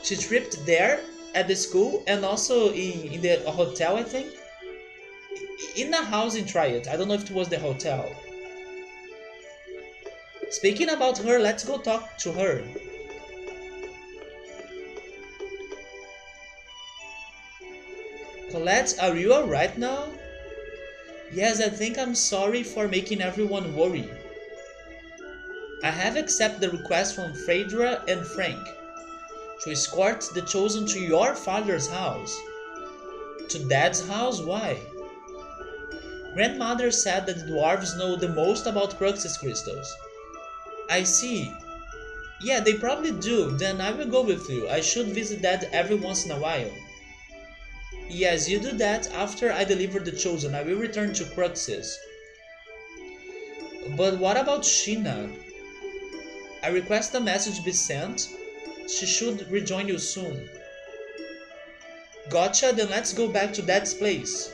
She tripped there at the school and also in the hotel, I think. In a house in Triad. I don't know if it was the hotel. Speaking about her, let's go talk to her. Colette, are you alright now? Yes, I think I'm sorry for making everyone worry. I have accepted the request from Phaedra and Frank to escort the Chosen to your father's house. To Dad's house? Why? Grandmother said that the dwarves know the most about Crux's crystals. I see. Yeah, they probably do. Then I will go with you. I should visit Dad every once in a while. Yes, you do that after I deliver the Chosen. I will return to Crux's. But what about Sheena? I request a message be sent. She should rejoin you soon. Gotcha, then let's go back to Dad's place.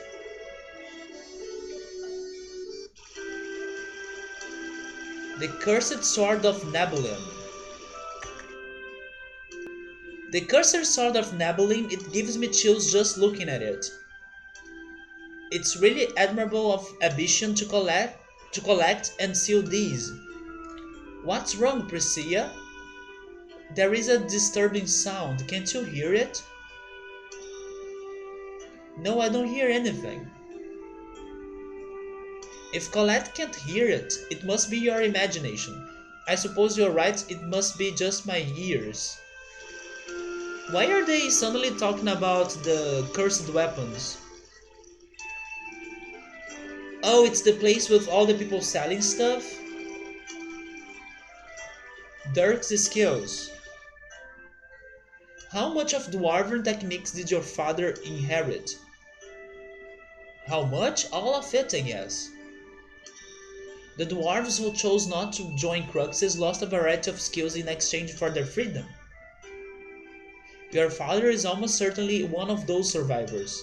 The Cursed Sword of Nebulim. The Cursed Sword of Nebulim, it gives me chills just looking at it. It's really admirable of ambition to collect and seal these. What's wrong, Priscilla? There is a disturbing sound. Can't you hear it? No, I don't hear anything. If Colette can't hear it, it must be your imagination. I suppose you're right, it must be just my ears. Why are they suddenly talking about the cursed weapons? Oh, it's the place with all the people selling stuff? Dirk's skills. How much of dwarven techniques did your father inherit? How much? All of it, I guess. The dwarves who chose not to join Cruxes lost a variety of skills in exchange for their freedom. Your father is almost certainly one of those survivors.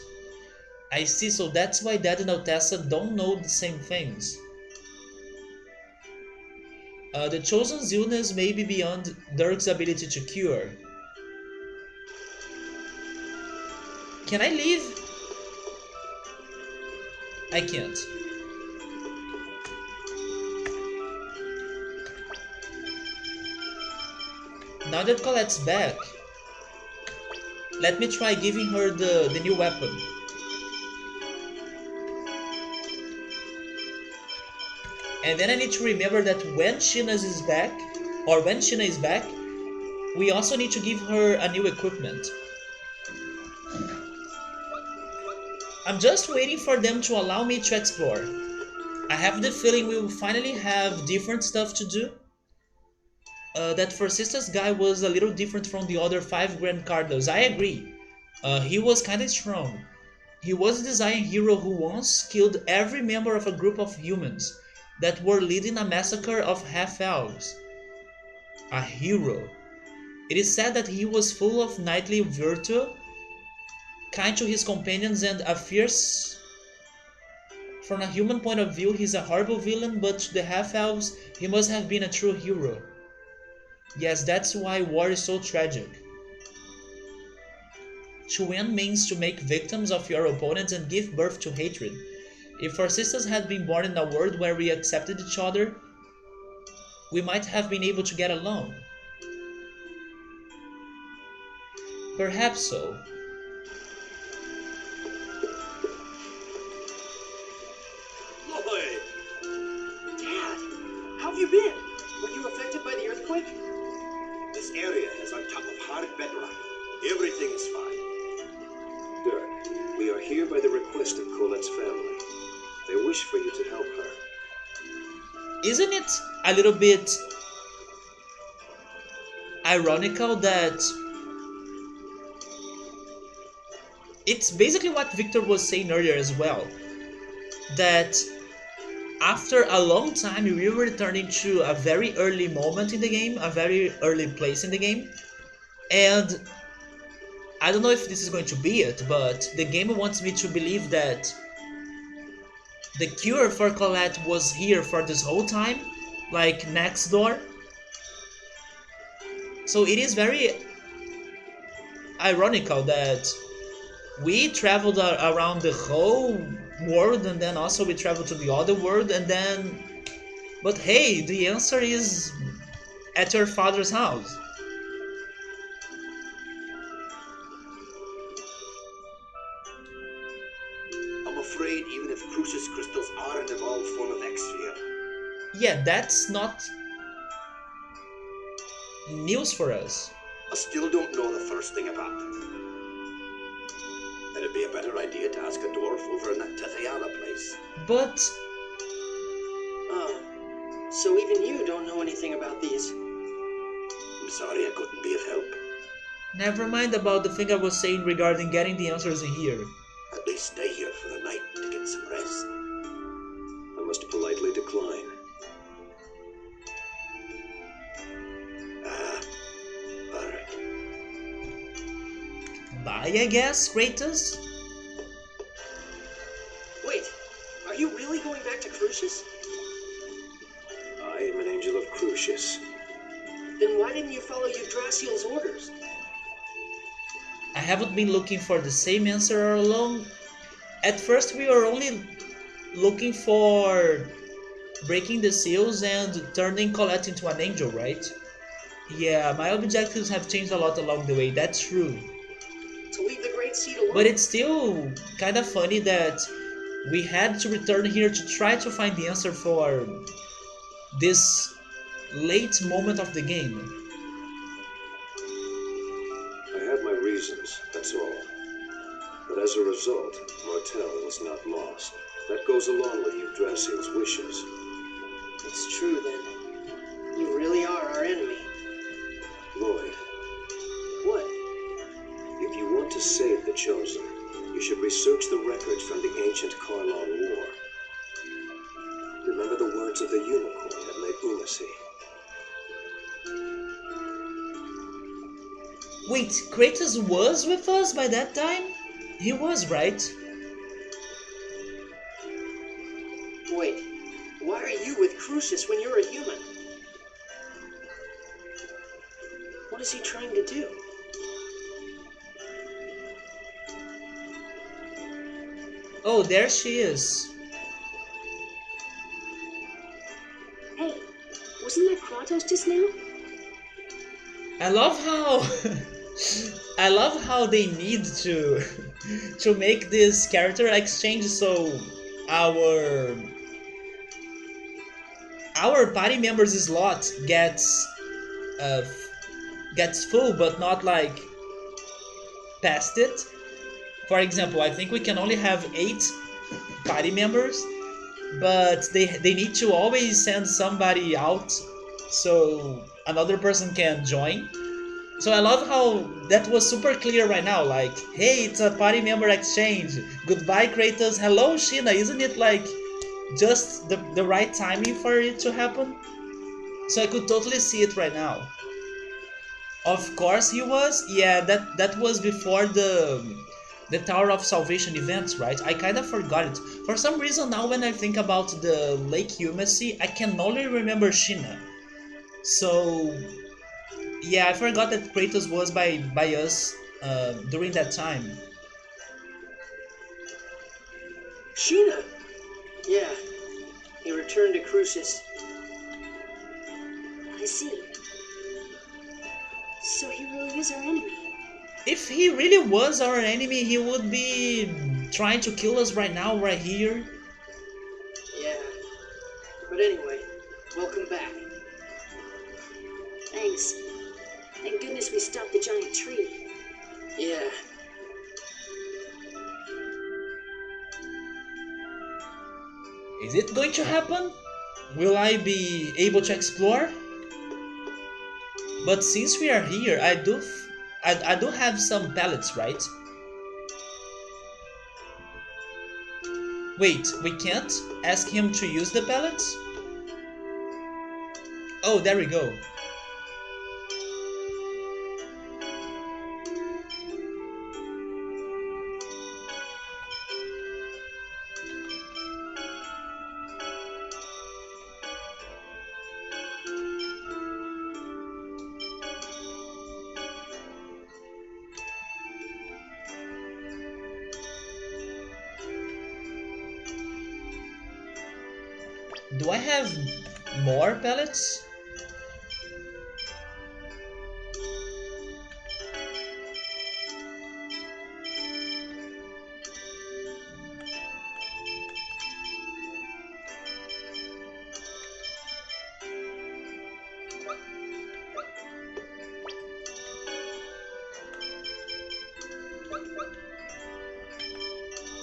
I see, so that's why Dad and Altessa don't know the same things. The Chosen's illness may be beyond Dirk's ability to cure. Can I leave? I can't. Now that Colette's back, let me try giving her the new weapon. And then I need to remember that when Sheena is back, we also need to give her a new equipment. I'm just waiting for them to allow me to explore. I have the feeling we will finally have different stuff to do. That First Sisters guy was a little different from the other 5 Grand Cardinals, I agree. He was kinda strong. He was a design hero who once killed every member of a group of humans that were leading a massacre of half-elves. A hero. It is said that he was full of knightly virtue, kind to his companions and a fierce... From a human point of view, he's a horrible villain, but to the half-elves, he must have been a true hero. Yes, that's why war is so tragic. To win means to make victims of your opponents and give birth to hatred. If our sisters had been born in a world where we accepted each other, we might have been able to get along. Perhaps so. Lloyd! Dad, how have you been? Were you affected by the earthquake? This area is on top of hard bedrock. Everything is fine. Dirk, we are here by the request of Colette's family. They wish for you to help her. Isn't it a little bit ironical that it's basically what Victor was saying earlier as well, that after a long time we were returning to a very early moment in the game, a very early place in the game, and I don't know if this is going to be it, but the game wants me to believe that the cure for Colette was here for this whole time, like next door. So it is very ironical that we traveled around the whole world, and then also we traveled to the other world, and then, but hey, the answer is at your father's house. I'm afraid even if Crucius crystals are an evolved form of X-sphere, Yeah, that's not news for us. I still don't know the first thing about them. It'd be a better idea to ask a dwarf over in that tethe'alla place. But Oh, so even you don't know anything about these. I'm sorry I couldn't be of help. never mind about the thing I was saying regarding getting the answers in here. At least stay here for the night to get some rest. I must politely decline. Alright. Bye, I guess, Kratos? Wait, are you really going back to Crucius? I am an angel of Crucius. Then why didn't you follow Yggdrasil's orders? I haven't been looking for the same answer all along. At first we were only looking for breaking the seals and turning Colette into an angel, right? Yeah, my objectives have changed a lot along the way, that's true. To leave the Great Seed alone? But it's still kind of funny that we had to return here to try to find the answer for this late moment of the game. I have my reasons, that's all. But as a result, Martel was not lost. That goes along with Yggdrasil's wishes. It's true then. You really are our enemy. Lloyd, What? if you want to save the Chosen, you should research the records from the ancient Karlon War. Remember the words of the unicorn at Lake Umasi. Wait, Kratos was with us by that time? He was, right? Wait, why are you with Crucius when you're a human? What is he trying to do? Oh, there she is. Hey, wasn't that Kratos just now? I love how I love how they need to to make this character exchange so our party members slot uh, gets full, but not like past it. For example, I think we can only have 8 party members, but they need to always send somebody out so another person can join. So I love how that was super clear right now, like, hey, it's a party member exchange. Goodbye, Kratos. Hello, Sheena. Isn't it like just the right timing for it to happen? So I could totally see it right now. Of course he was. Yeah, that was before the Tower of Salvation events, right? I kind of forgot it. For some reason now when I think about the Lake Umasi, I can only remember Sheena. So yeah, I forgot that Kratos was by us during that time. Sheena, Yeah, he returned to Crucius. I see. So he really is our enemy. If he really was our enemy, he would be trying to kill us right now, right here. Yeah. But anyway, welcome back. Thanks. Thank goodness we stopped the giant tree. Yeah. Is it going to happen? Will I be able to explore? But since we are here, I do have some pellets, right? Wait, we can't ask him to use the pellets? Oh, there we go. Do I have more pellets?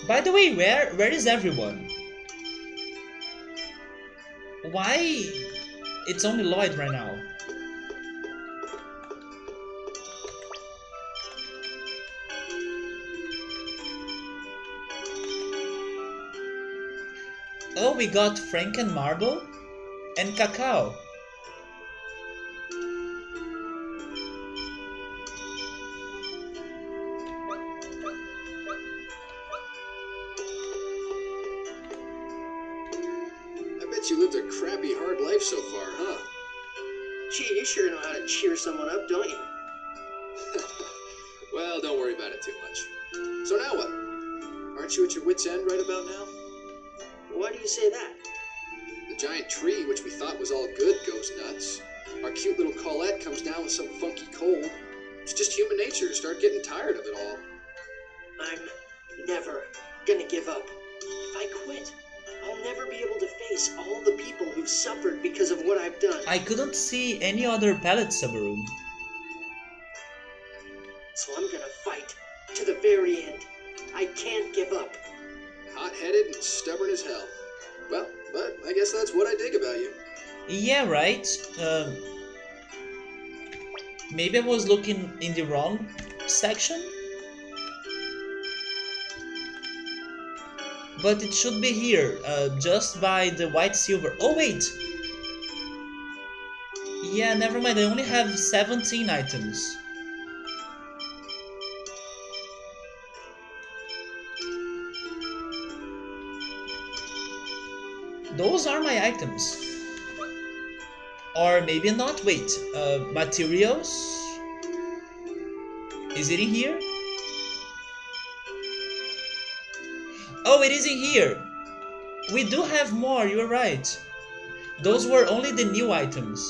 By the way, where is everyone? Why it's only Lloyd right now? Oh, we got Franken marble and cacao. I bet you lived a crappy, hard life so far, huh? Gee, you sure know how to cheer someone up, don't you? Well, don't worry about it too much. So now what? Aren't you at your wit's end right about now? Why do you say that? The giant tree, which we thought was all good, goes nuts. Our cute little Colette comes down with some funky cold. It's just human nature to start getting tired of it all. I'm never gonna give up. If I quit, I'll never be able to face all the people who've suffered because of what I've done. I couldn't see any other pellets, Subaru. So I'm gonna fight to the very end. I can't give up. Hot-headed and stubborn as hell. Well, but I guess that's what I dig about you. Yeah, right. Maybe I was looking in the wrong section. But it should be here, just by the white silver. Oh wait! Yeah, never mind, I only have 17 items. Those are my items. Or maybe not, wait. Materials? Is it in here? Oh, it is in here! We do have more, you're right. Those were only the new items.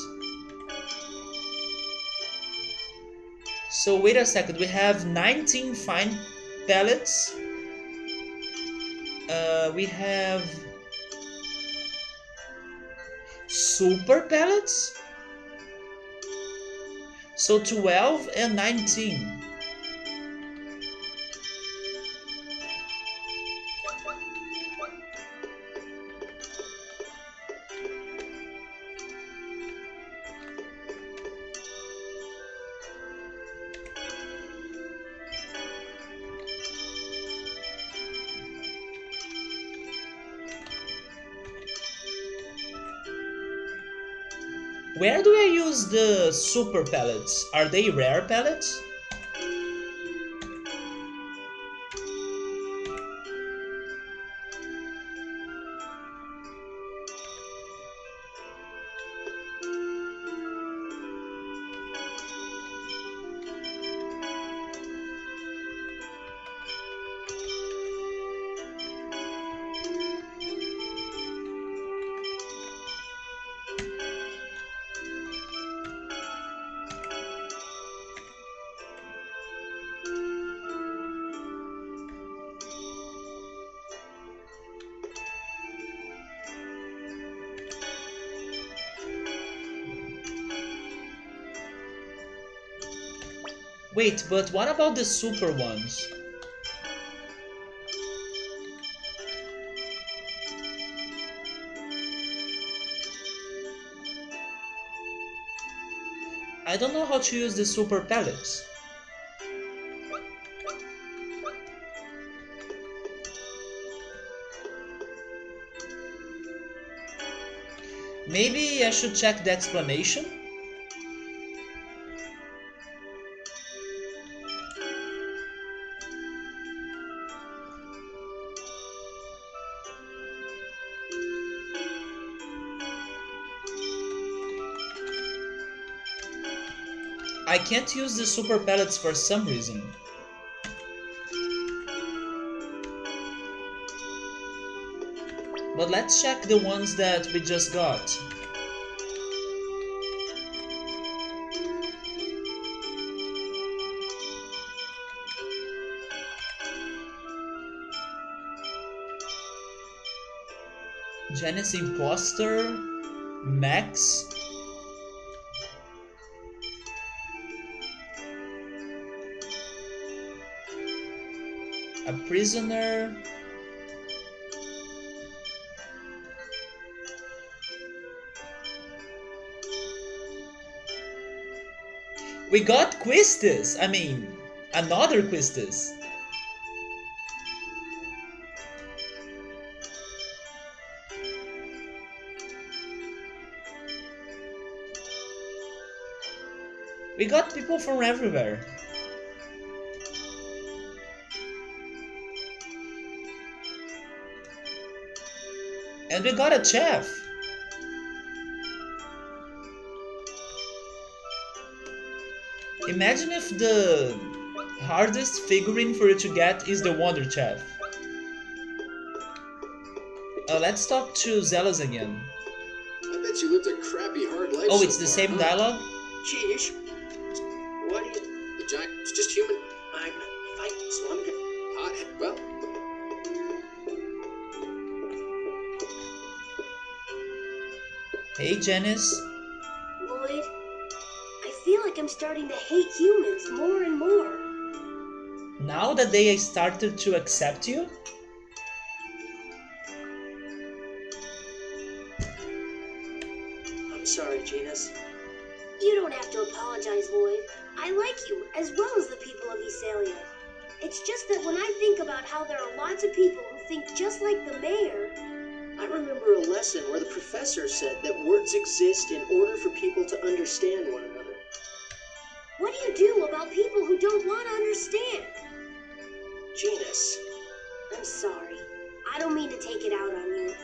So wait a second, we have 19 fine pellets. We have super pellets. So 12 and 19. Where do I use the super pellets? Are they rare pellets? Wait, but what about the super ones? I don't know how to use the super pellets. Maybe I should check the explanation? I can't use the super pellets for some reason. But let's check the ones that we just got. Janice Imposter, Max, a prisoner, we got Quistis! I mean, another Quistis. We got people from everywhere. And we got a chef. Imagine if the hardest figurine for you to get is the Wonder Chef. Let's talk to Zealous again. I bet you lived a crappy hard life. Oh, so it's the far, same huh? dialogue? Sheesh. What do you... The giant, it's just human. I'm fighting, so I'm gonna... Well, Hey, Janice. Lloyd, I feel like I'm starting to hate humans more and more. Now that they started to accept you? I'm sorry, Genus. You don't have to apologize, Lloyd. I like you, as well as the people of Esalia. It's just that when I think about how there are lots of people who think just like the mayor... I remember a lesson where the professor said that words exist in order for people to understand one another. What do you do about people who don't want to understand? Genus. I'm sorry. I don't mean to take it out on you.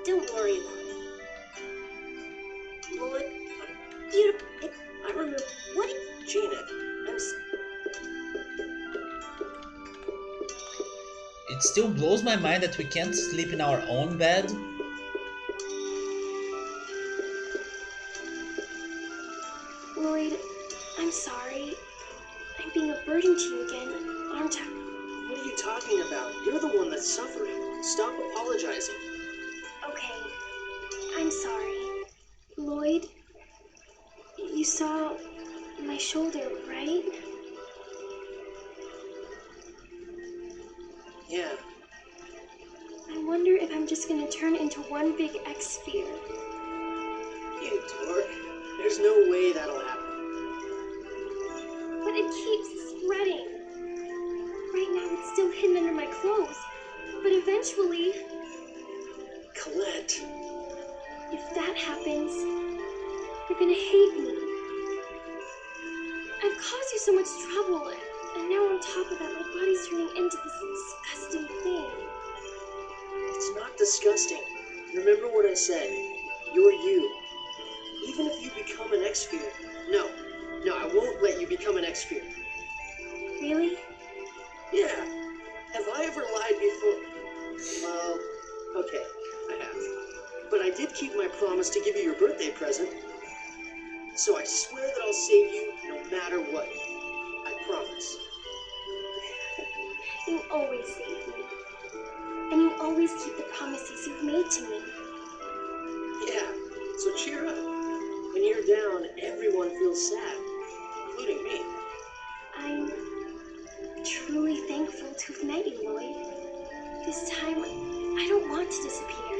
Don't worry about it. Lloyd, you... I remember... What? Gina, It still blows my mind that we can't sleep in our own bed. Lloyd, I'm sorry. I'm being a burden to you again, aren't I? What are you talking about? You're the one that's suffering. Stop apologizing. Okay, I'm sorry. Lloyd, you saw my shoulder, right? Yeah. I wonder if I'm just gonna turn into one big X-sphere. You dork. There's no way that'll happen. But it keeps spreading. Right now it's still hidden under my clothes. But eventually, Colette. if that happens, you're gonna hate me. I've caused you so much trouble, and now on top of that, my body's turning into this disgusting thing. It's not disgusting. Remember what I said. You're you. Even if you become an X-Sphere. No, I won't let you become an X-Sphere. Really? Yeah. Have I ever lied before? Well, okay, I have. But I did keep my promise to give you your birthday present. So I swear that I'll save you no matter what. I promise. You always save me. And you always keep the promises you've made to me. Yeah, so cheer up. When you're down, everyone feels sad, including me. truly thankful to have met you, Lloyd. This time, I don't want to disappear.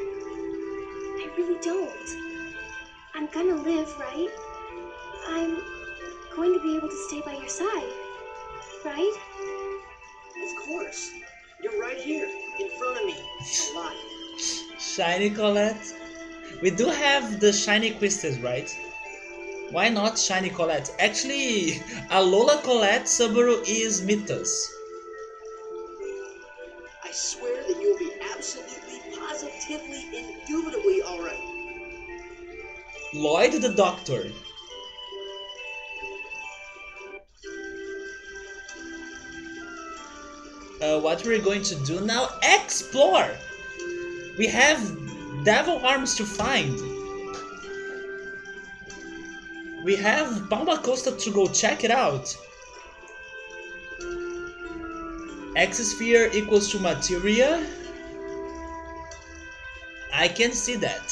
I really don't. I'm gonna live, right? I'm going to be able to stay by your side, right? Of course. You're right here, in front of me, alive. Shiny Colette. We do have the shiny crystals, right? Why not shiny Colette? Actually, Alola Colette Subaru is Mythos. I swear that you'll be absolutely, positively, indubitably alright. Lloyd the Doctor. What we're going to do now? Explore! We have devil arms to find. We have Palma Costa to go check it out. X-sphere equals to materia. I can see that.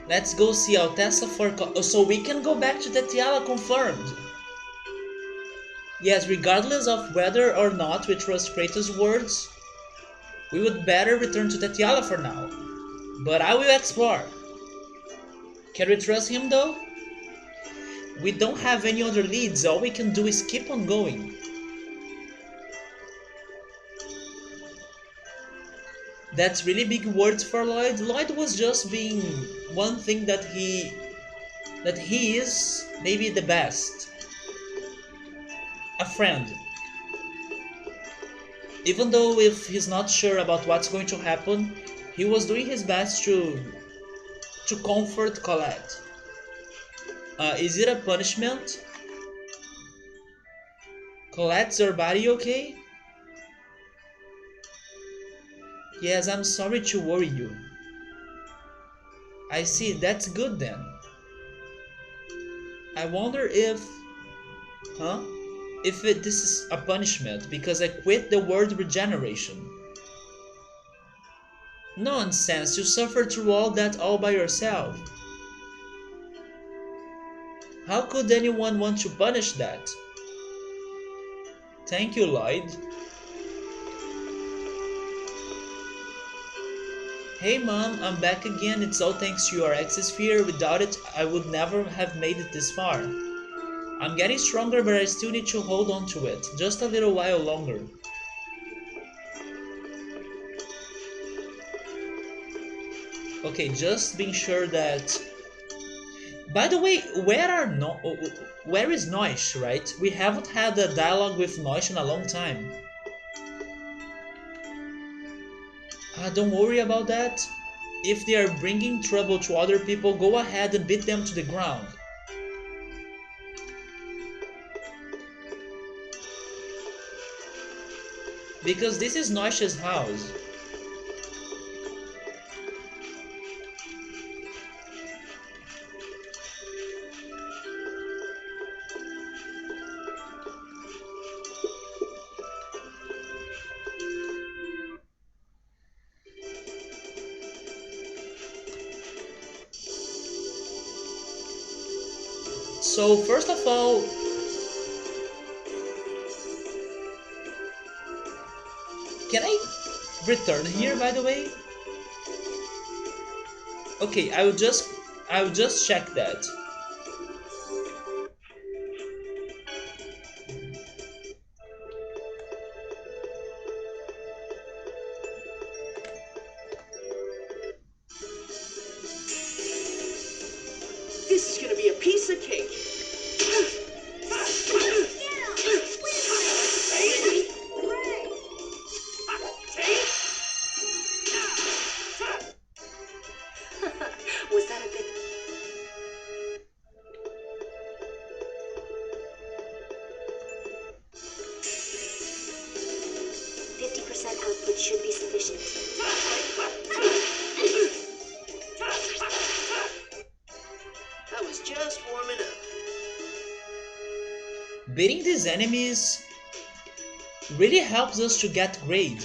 Let's go see Altessa for... so we can go back to tethe'alla confirmed. Yes, regardless of whether or not we trust Kratos' words, we would better return to tethe'alla for now. But I will explore. Can we trust him though? We don't have any other leads, all we can do is keep on going. That's really big words for Lloyd. Lloyd was just being one thing that he is maybe the best. A friend. Even though if he's not sure about what's going to happen, he was doing his best to comfort Colette. Is it a punishment? Colette's your body okay? Yes, I'm sorry to worry you. I see, that's good then. I wonder if... Huh? This is a punishment because I quit the word regeneration. Nonsense, you suffered through all that all by yourself. How could anyone want to punish that? Thank you, Lloyd. Hey mom, I'm back again. It's all thanks to your X-sphere. Without it, I would never have made it this far. I'm getting stronger, but I still need to hold on to it. Just a little while longer. Okay, just being sure that... By the way, where is Noish, right? We haven't had a dialogue with Noish in a long time. Don't worry about that. If they are bringing trouble to other people, go ahead and beat them to the ground. Because this is Noish's house. So first of all, can I return here, by the way? Okay, I will just check that. This is gonna be a piece of cake. Was that a bit... 50% output should be sufficient. I was just warming up. Beating these enemies really helps us to get grade.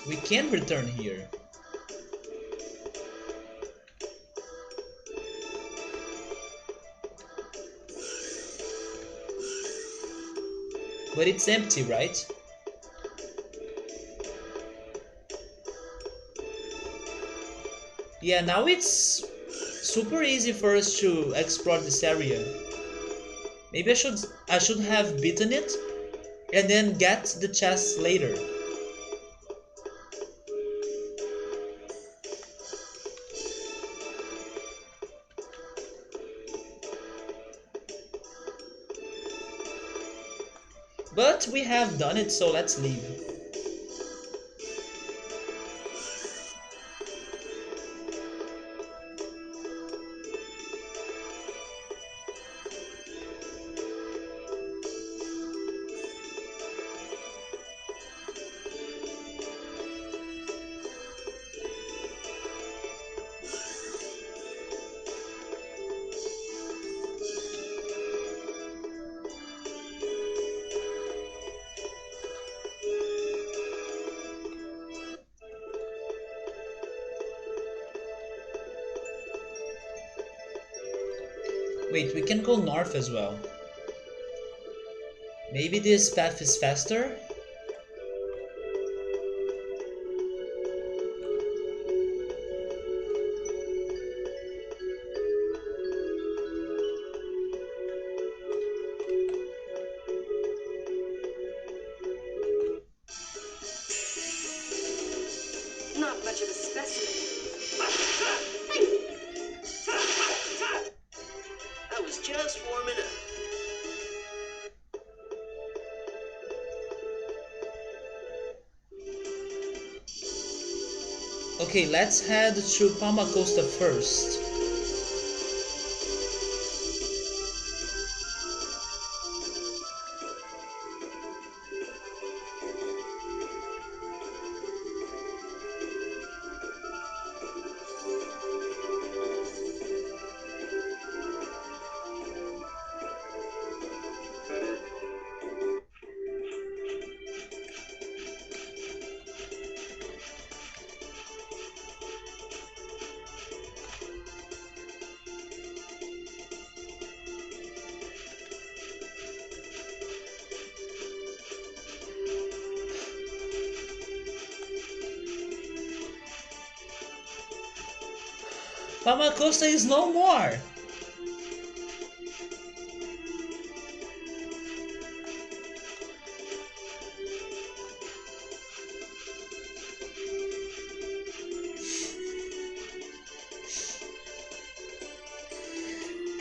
We can return here. But it's empty, right? Yeah, now it's super easy for us to explore this area. Maybe I should have beaten it and then get the chest later. But we have done it, so let's leave. Wait, we can go north as well. Maybe this path is faster? Not much of a specimen. I was just warming up. Okay, let's head to Palma Costa first. Palma Costa is no more!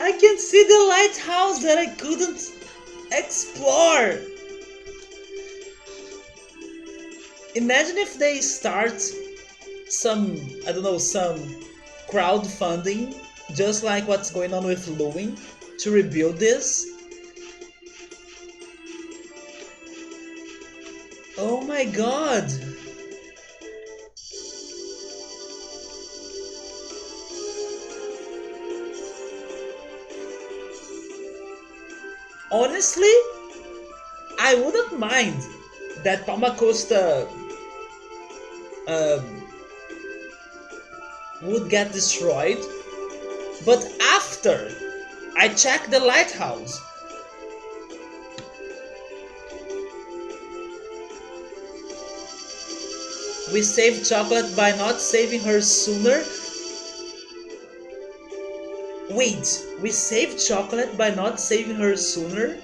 I can see the lighthouse that I couldn't explore! Imagine if they start some, I don't know, some crowdfunding, just like what's going on with Lewin, to rebuild this. Oh my god! Honestly, I wouldn't mind that Palma Costa would get destroyed, but after I check the lighthouse, we saved Chocolate by not saving her sooner. Wait, we saved Chocolate by not saving her sooner?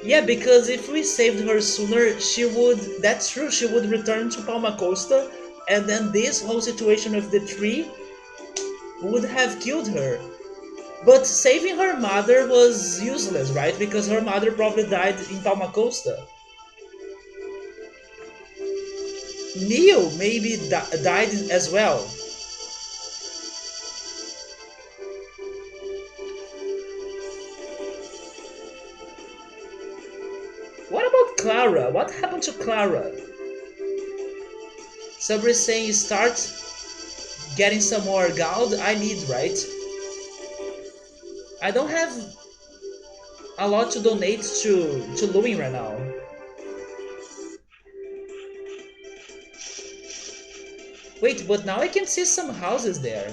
Yeah, because if we saved her sooner, she would, that's true, she would return to Palma Costa, and then this whole situation with the tree would have killed her. But saving her mother was useless, right? Because her mother probably died in Palma Costa. Neo maybe died as well. What about Clara? What happened to Clara? Somebody saying start getting some more gold. I need, right? I don't have a lot to donate to Lewin right now. Wait, but now I can see some houses there.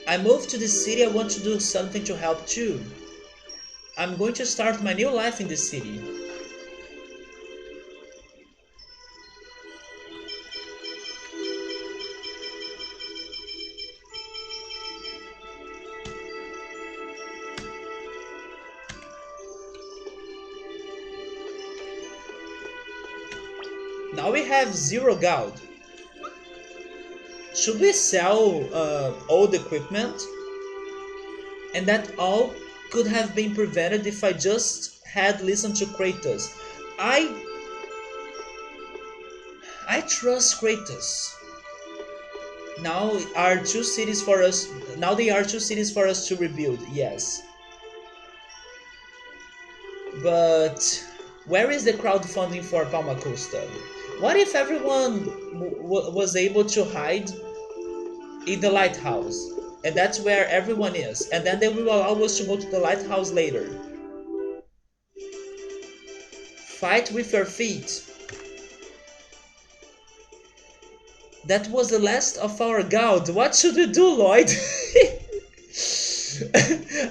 I moved to this city. I want to do something to help too. I'm going to start my new life in this city. Now we have zero gold. Should we sell old equipment? And that all could have been prevented if I just had listened to Kratos. I trust Kratos. Now are two cities for us. Now they are two cities for us to rebuild. Yes, but where is the crowdfunding for Palma Costa? What if everyone was able to hide in the lighthouse? And that's where everyone is. And then they will allow us to go to the lighthouse later. Fight with your feet. That was the last of our gold. What should we do, Lloyd?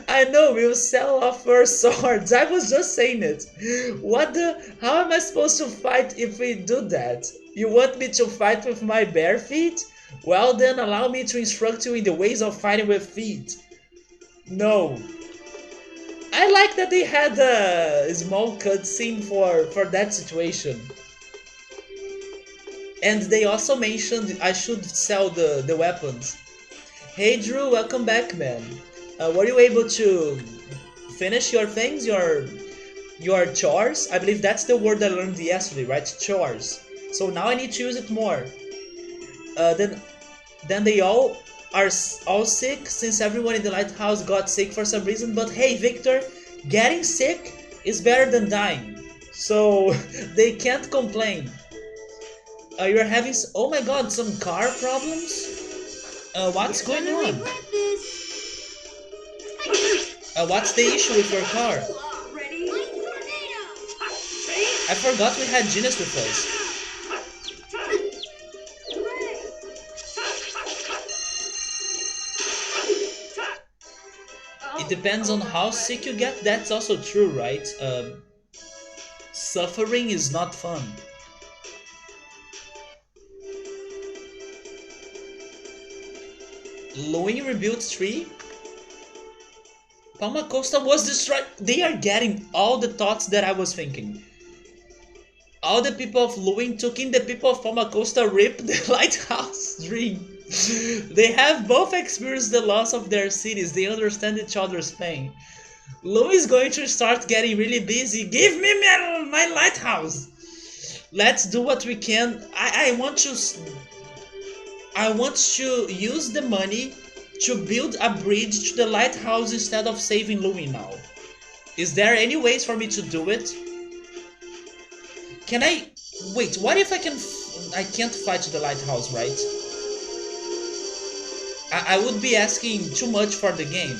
I know, we'll sell off our swords. I was just saying it. How am I supposed to fight if we do that? You want me to fight with my bare feet? Well then, allow me to instruct you in the ways of fighting with feet. No. I like that they had a small cutscene for that situation. And they also mentioned I should sell the weapons. Hey Drew, welcome back, man. Were you able to finish your things, your chores? I believe that's the word I learned yesterday, right? Chores. So now I need to use it more. Then they all are all sick since everyone in the lighthouse got sick for some reason. But hey, Victor, getting sick is better than dying, so they can't complain. You're having oh my god, some car problems? What's going on? What's the issue with your car? I forgot we had Genius with us. It depends on how sick you get. That's also true, right? Suffering is not fun. Luin rebuilt 3. Palma Costa was destroyed. They are getting all the thoughts that I was thinking. All the people of Luin took in, the people of Palma Costa ripped the lighthouse dream. They have both experienced the loss of their cities. They understand each other's pain. Luin is going to start getting really busy. Give me my lighthouse. Let's do what we can. I want to use the money to build a bridge to the lighthouse instead of saving Luin now. Is there any ways for me to do it? Can I... Wait, what if I can't fight to the lighthouse, right? I would be asking too much for the game.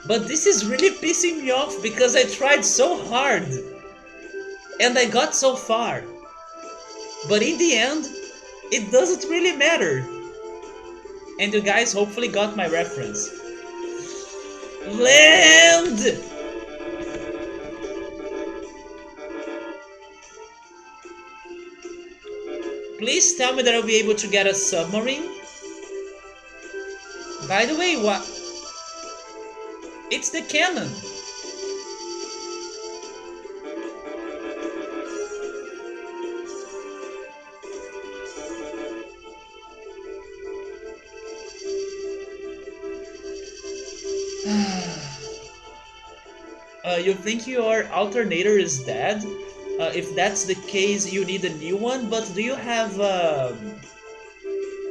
But this is really pissing me off because I tried so hard. And I got so far. But in the end, it doesn't really matter. And you guys hopefully got my reference. Land! Please tell me that I'll be able to get a submarine. By the way, what? It's the cannon. You think your alternator is dead? If that's the case, you need a new one, but do you have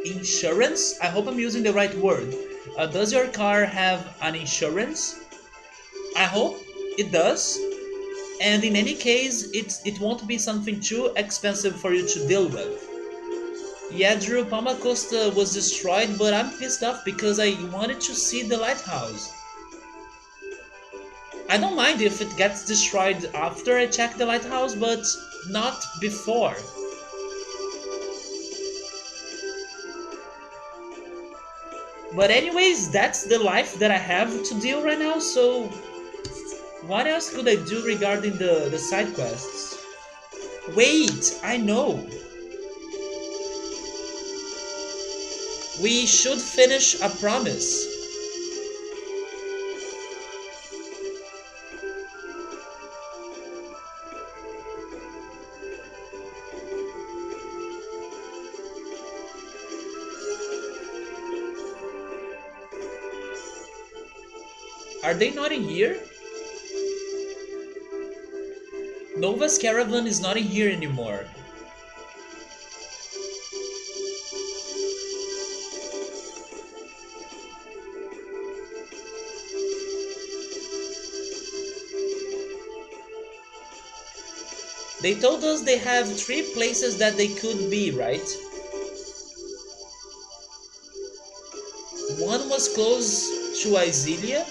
insurance? I hope I'm using the right word. Does your car have an insurance? I hope it does. And in any case, it won't be something too expensive for you to deal with. Yeah, Drew, Palma Costa was destroyed, but I'm pissed off because I wanted to see the lighthouse. I don't mind if it gets destroyed after I check the lighthouse, but not before. But anyways, that's the life that I have to deal right now, so what else could I do regarding the side quests? Wait, I know. We should finish a promise. Are they not in here? Nova's caravan is not in here anymore. They told us they have 3 places that they could be, right? One was close to Isilia.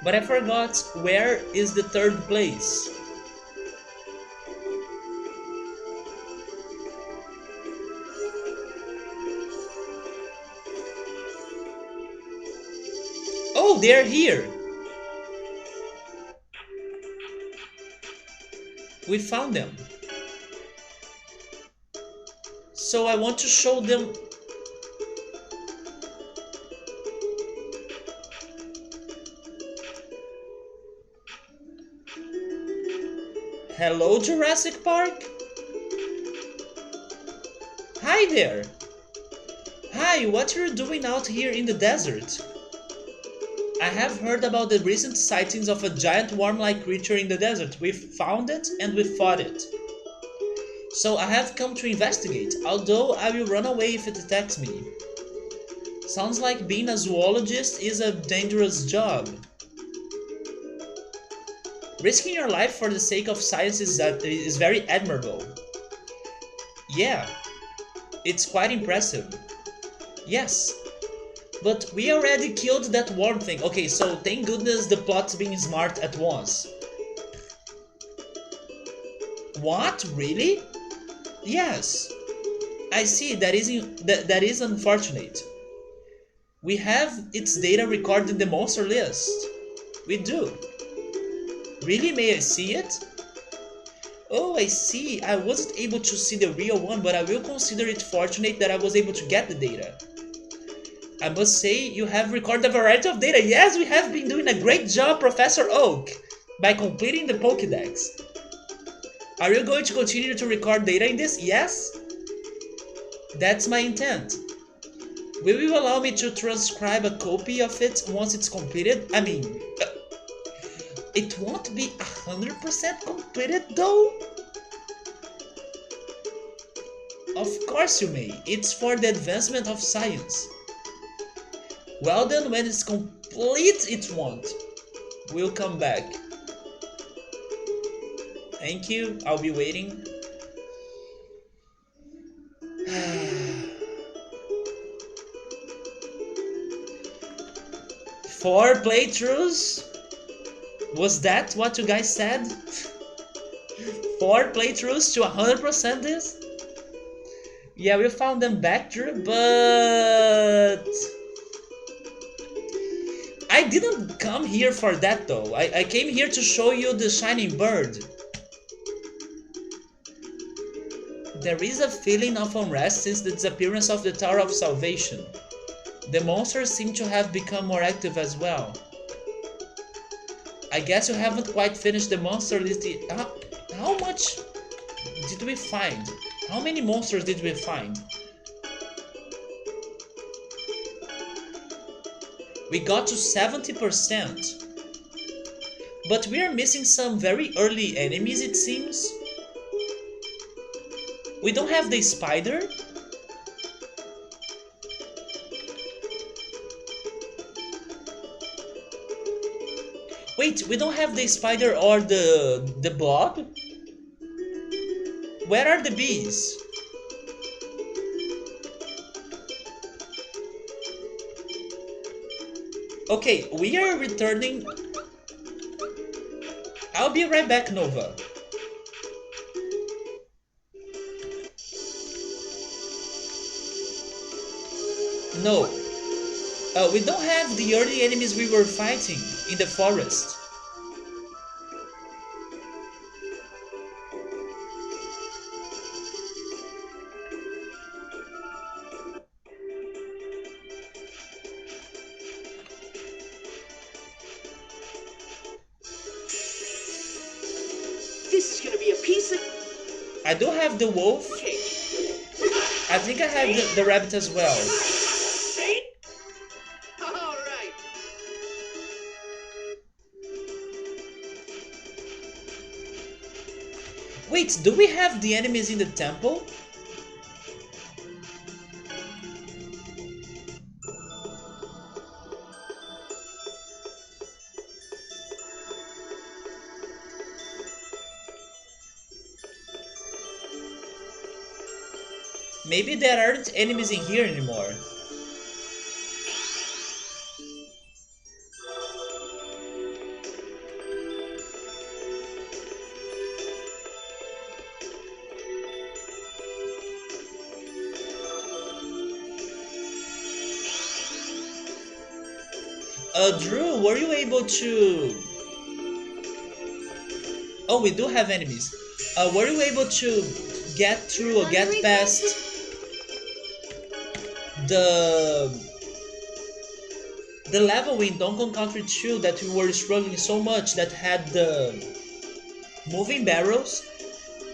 But I forgot where is the 3rd place. Oh, they're here. We found them. So I want to show them. Hello, Jurassic Park? Hi there! Hi, what are you doing out here in the desert? I have heard about the recent sightings of a giant worm-like creature in the desert. We found it and we fought it. So I have come to investigate, although I will run away if it attacks me. Sounds like being a zoologist is a dangerous job. Risking your life for the sake of science is very admirable. Yeah, it's quite impressive. Yes, but we already killed that worm thing. Okay, so thank goodness the plot's being smart at once. What? Really? Yes. I see, that is unfortunate. We have its data recorded in the monster list. We do. Really? May I see it? Oh, I see. I wasn't able to see the real one, but I will consider it fortunate that I was able to get the data. I must say, you have recorded a variety of data. Yes, we have been doing a great job, Professor Oak, by completing the Pokédex. Are you going to continue to record data in this? Yes? That's my intent. Will you allow me to transcribe a copy of it once it's completed? I mean, it won't be 100% completed though? Of course you may. It's for the advancement of science. Well then, when it's complete it won't. We'll come back. Thank you, I'll be waiting. 4 playthroughs? Was that what you guys said? 4 playthroughs to 100% this? Yeah, we found them back, Drew, but I didn't come here for that though. I came here to show you the shining bird. There is a feeling of unrest since the disappearance of the Tower of Salvation. The monsters seem to have become more active as well. I guess you haven't quite finished the monster list. How much did we find? How many monsters did we find? We got to 70%. But we are missing some very early enemies, it seems. We don't have the spider. Wait, we don't have the spider or the blob? Where are the bees? Okay, we are returning. I'll be right back, Nova. No, we don't have the early enemies we were fighting in the forest. This is gonna be a piece of I do have the wolf. cake. I think I have the rabbit as well. All right. Wait, do we have the enemies in the temple? Maybe there aren't enemies in here anymore. Drew, were you able to... Oh, we do have enemies. Were you able to get through or get past the level in Donkey Kong Country 2 that we were struggling so much that had the moving barrels?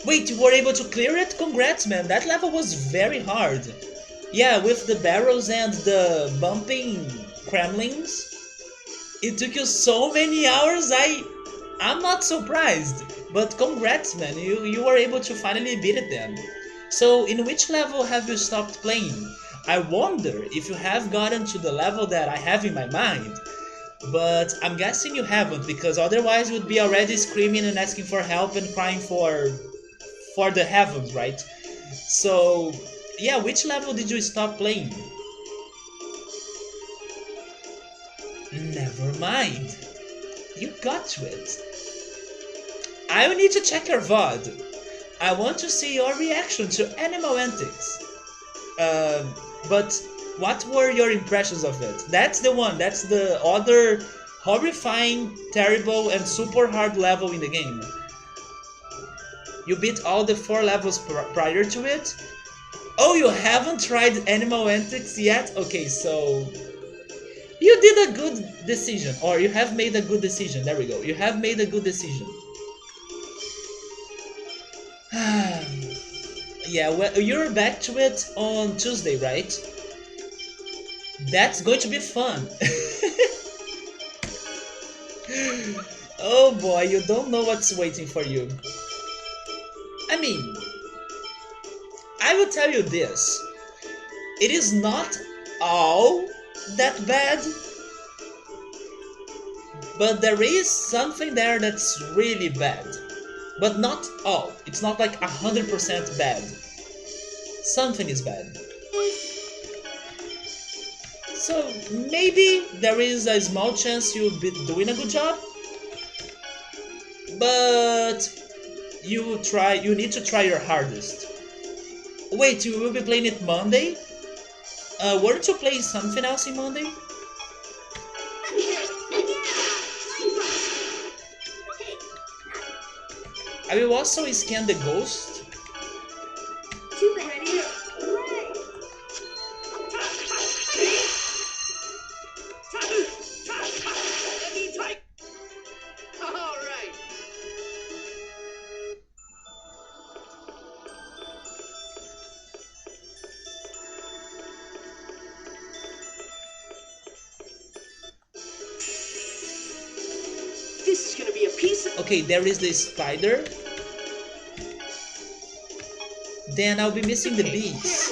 Wait, you were able to clear it? Congrats, man. That level was very hard. Yeah, with the barrels and the bumping Kremlings. It took you so many hours. I'm not surprised. But congrats, man. You were able to finally beat it then. So, in which level have you stopped playing? I wonder if you have gotten to the level that I have in my mind. But I'm guessing you haven't, because otherwise you would be already screaming and asking for help and crying for the heavens, right? So, yeah, which level did you stop playing? Never mind. You got to it. I will need to check your VOD. I want to see your reaction to Animal Antics. But what were your impressions of it? That's the one. That's the other horrifying, terrible, and super hard level in the game. You beat all the 4 levels prior to it? Oh, you haven't tried Animal Antics yet? Okay, so... You did a good decision, or you have made a good decision. There we go. You have made a good decision. Yeah, well, you're back to it on Tuesday, right? That's going to be fun. Oh boy, you don't know what's waiting for you. I mean, I will tell you this. It is not all that bad, but there is something there that's really bad. But not all. It's not like 100% bad. Something is bad. So maybe there is a small chance you'll be doing a good job, but you need to try your hardest. Wait, you will be playing it Monday? Weren't you playing something else in Monday? I will also scan the ghost. Too bad. All right. This is gonna be a Okay, there is the spider. Then I'll be missing the bees.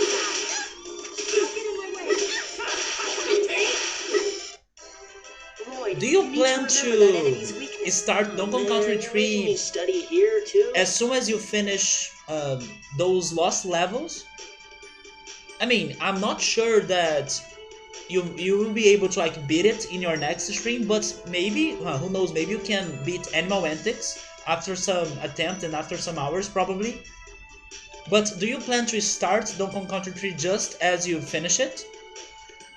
Do you plan to start Donkey Kong Country 3 study here too? as soon as you finish those lost levels? I mean, I'm not sure that you will be able to like beat it in your next stream, but maybe, who knows, maybe you can beat Animal Antics after some attempt and after some hours probably. But do you plan to start Donkey Kong Country 3 just as you finish it?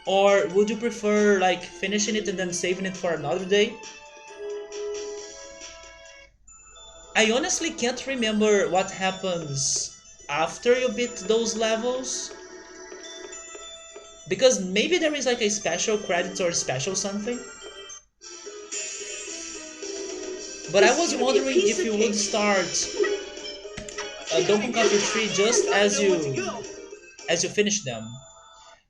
Or would you prefer like finishing it and then saving it for another day? I honestly can't remember what happens after you beat those levels. Because maybe there is like a special credit or special something. But I was wondering if you would start Donkey Kong Country 3 just as you finish them.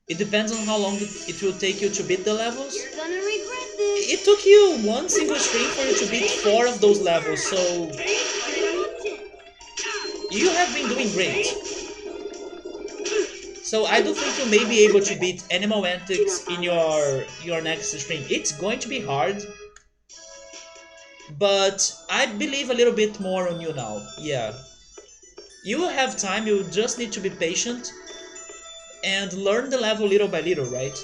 It depends on how long it will take you to beat the levels. You're gonna regret this. It took you one single stream for you to beat 4 of those levels, so you have been doing great. So I do think you may be able to beat Animal Antics in your next stream. It's going to be hard, but I believe a little bit more on you now. Yeah. You will have time, you just need to be patient and learn the level little by little, right?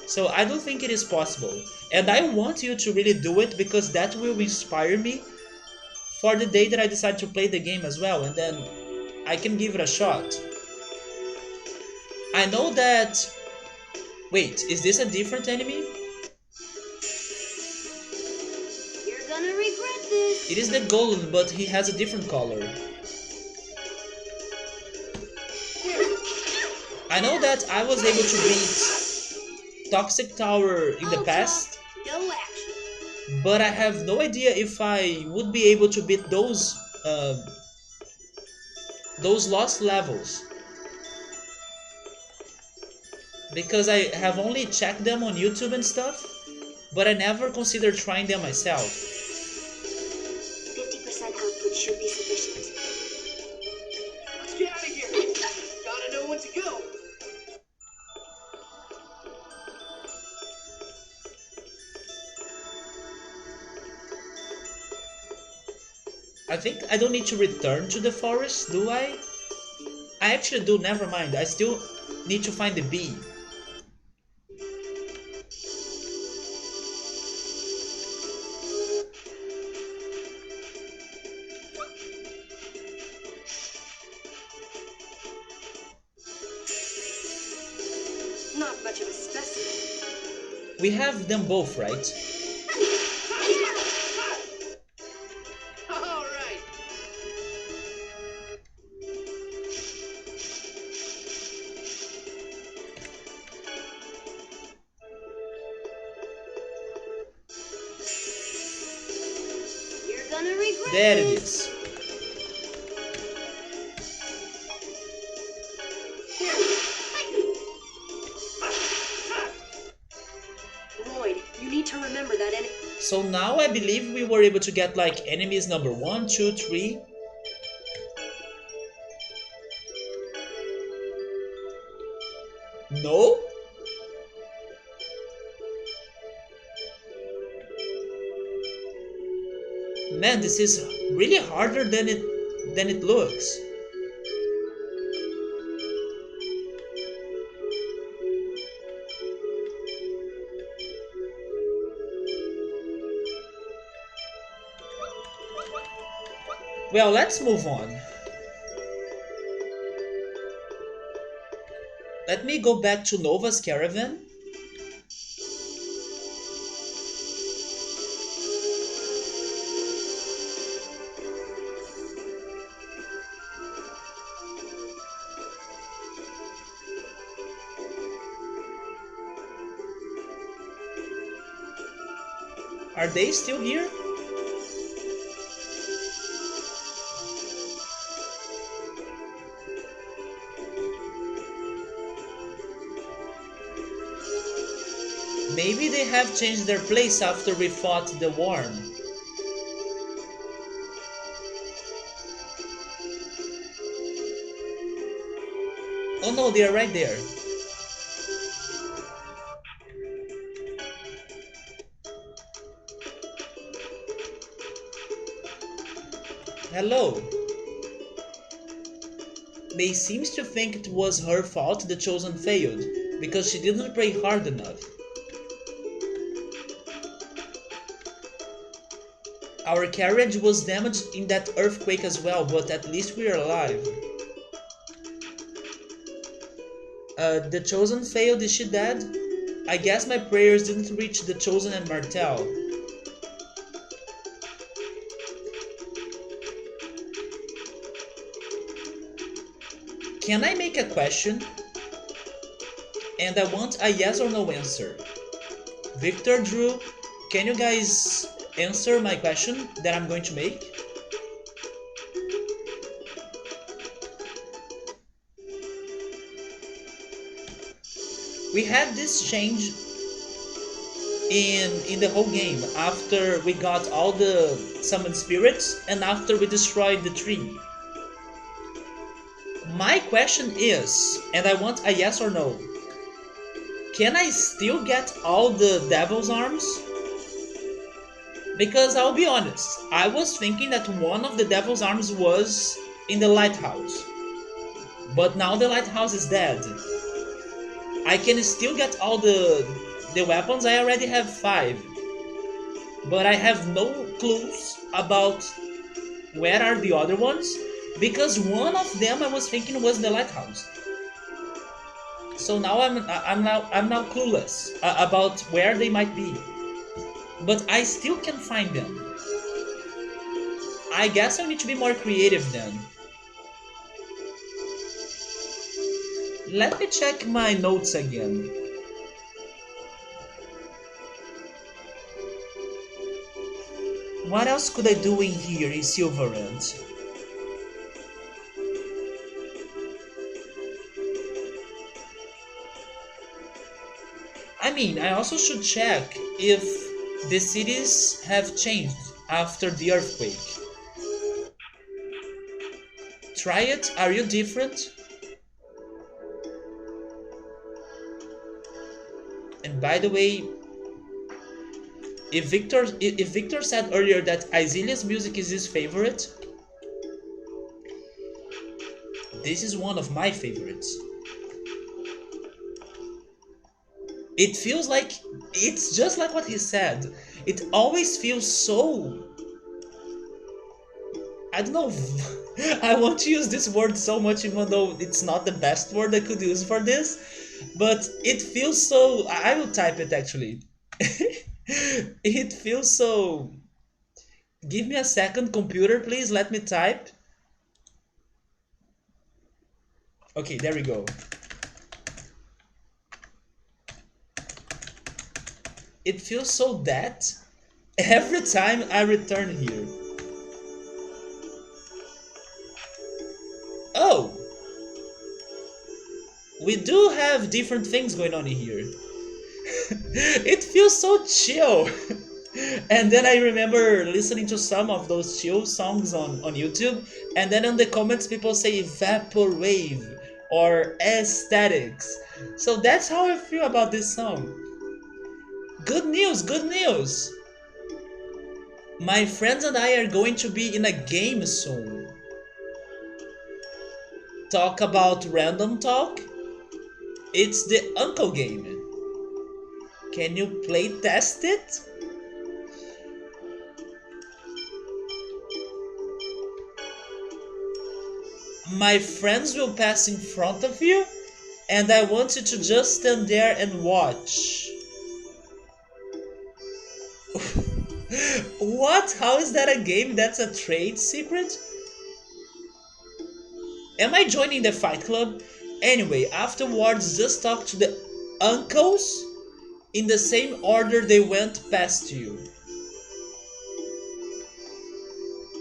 So I do think it is possible. And I want you to really do it because that will inspire me for the day that I decide to play the game as well, and then I can give it a shot. I know that... Wait, is this a different enemy? You're gonna regret this. It is the golem, but he has a different color. I know that I was able to beat Toxic Tower in the past, No action. but I have no idea if I would be able to beat those lost levels. Because I have only checked them on YouTube and stuff, but I never considered trying them myself. 50% output should be sufficient. Let's get out of here. Gotta know when to go. I think I don't need to return to the forest, do I? I actually do, never mind. I still need to find the bee. Not much of a specimen. We have them both, right? All right. You're gonna regret There it this. is. Lloyd, you need to remember that any... So now I believe we were able to get like enemies number 1, 2, 3. No? Man, this is really harder than it looks. Well, let's move on. Let me go back to Nova's caravan. Are they still here? Maybe they have changed their place after we fought the worm. Oh no, they are right there. Hello. They seems to think it was her fault the chosen failed, because she didn't pray hard enough. Our carriage was damaged in that earthquake as well, but at least we are alive. The chosen failed, is she dead? I guess my prayers didn't reach the chosen and Martel. Can I make a question? And I want a yes or no answer. Victor, Drew, can you guys answer my question that I'm going to make? We had this change in the whole game after we got all the summoned spirits and after we destroyed the tree. My question is, and I want a yes or no, can I still get all the devil's arms? Because I'll be honest, I was thinking that one of the devil's arms was in the lighthouse. But now the lighthouse is dead. I can still get all the weapons. I already have 5. But I have no clues about where are the other ones, because one of them I was thinking was the lighthouse. So now I'm now clueless about where they might be. But I still can find them. I guess I need to be more creative then. Let me check my notes again. What else could I do in here in Silverant? I mean, I also should check if the cities have changed after the earthquake. Try it, are you different? And by the way, if Victor said earlier that Isilia's music is his favorite, this is one of my favorites. It feels like, it's just like what he said. It always feels so, I don't know, I want to use this word so much even though it's not the best word I could use for this, but it feels so, I will type it actually. It feels so, give me a second, computer please, let me type. Okay, there we go. It feels so that every time I return here. Oh! We do have different things going on in here. It feels so chill. And then I remember listening to some of those chill songs on YouTube, and then in the comments people say vaporwave or aesthetics. So that's how I feel about this song. Good news, good news! My friends and I are going to be in a game soon. Talk about random talk? It's the Uncle game. Can you play test it? My friends will pass in front of you, and I want you to just stand there and watch. What? How is that a game? That's a trade secret? Am I joining the fight club? Anyway, afterwards just talk to the uncles in the same order they went past you.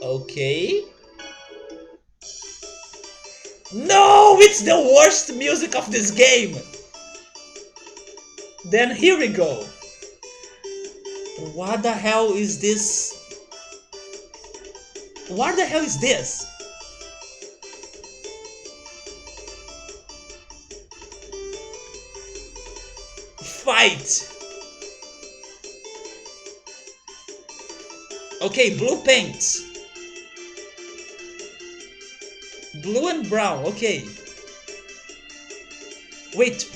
Okay. No! It's the worst music of this game! Then here we go. What the hell is this? What the hell is this? fight. Okay, blue paint. Blue and brown, okay. Wait.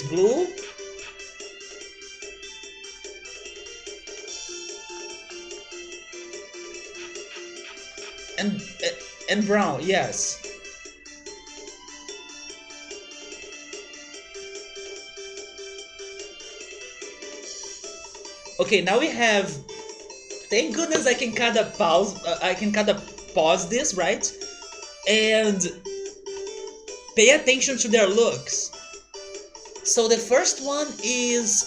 Blue. And and brown, yes. Okay, now we have. Thank goodness I can kind of pause. I can kind of pause this, right? And pay attention to their looks. So the first one is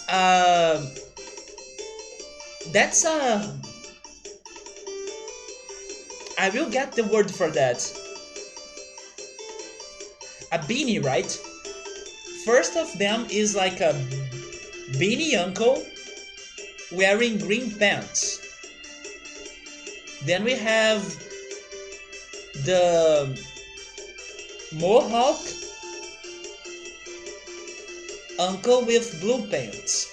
that's I will get the word for that. A beanie, right? First of them is like a beanie uncle wearing green pants. Then we have the mohawk uncle with blue pants.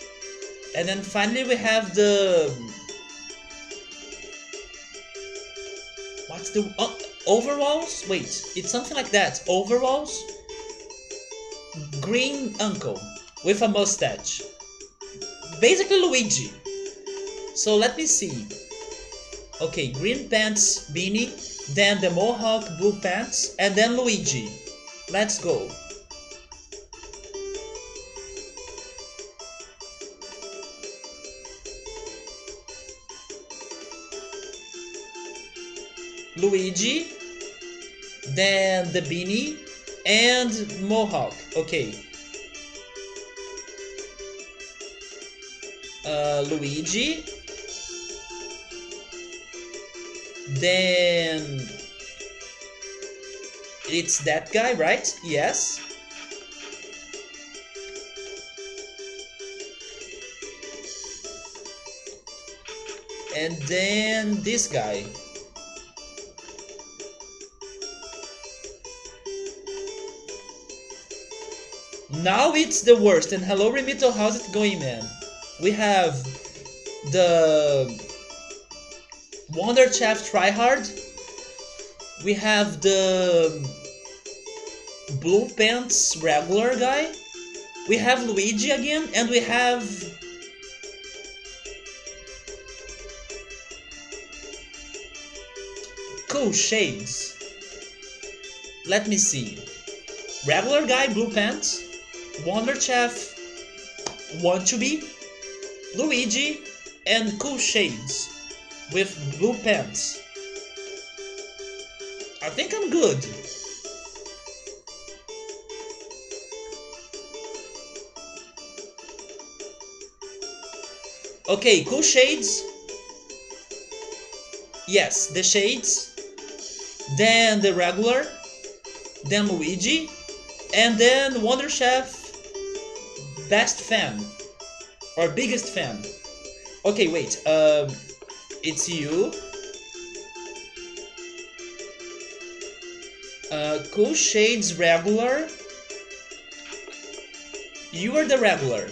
And then finally we have the... What's the... overalls? Wait, it's something like that. Overalls? Green uncle with a mustache. Basically Luigi. So let me see. Okay, green pants, beanie, then the mohawk, blue pants, and then Luigi. Let's go. Luigi, then the beanie, and mohawk. Okay. Luigi. Then it's that guy, right? Yes. And then this guy. Now it's the worst. And hello Remito, how's it going, man? We have the Wonder Chef Tryhard. We have the Blue Pants regular guy. We have Luigi again, and we have Cool Shades. Let me see. Regular guy, blue pants. Wonder Chef, want to be. Luigi, and Cool Shades with blue pants. I think I'm good. Okay, Cool Shades. Yes, the Shades. Then the regular. Then Luigi. And then Wonder Chef best fan. Or biggest fan. Okay, wait. It's you. Cool Shades regular. You are the regular.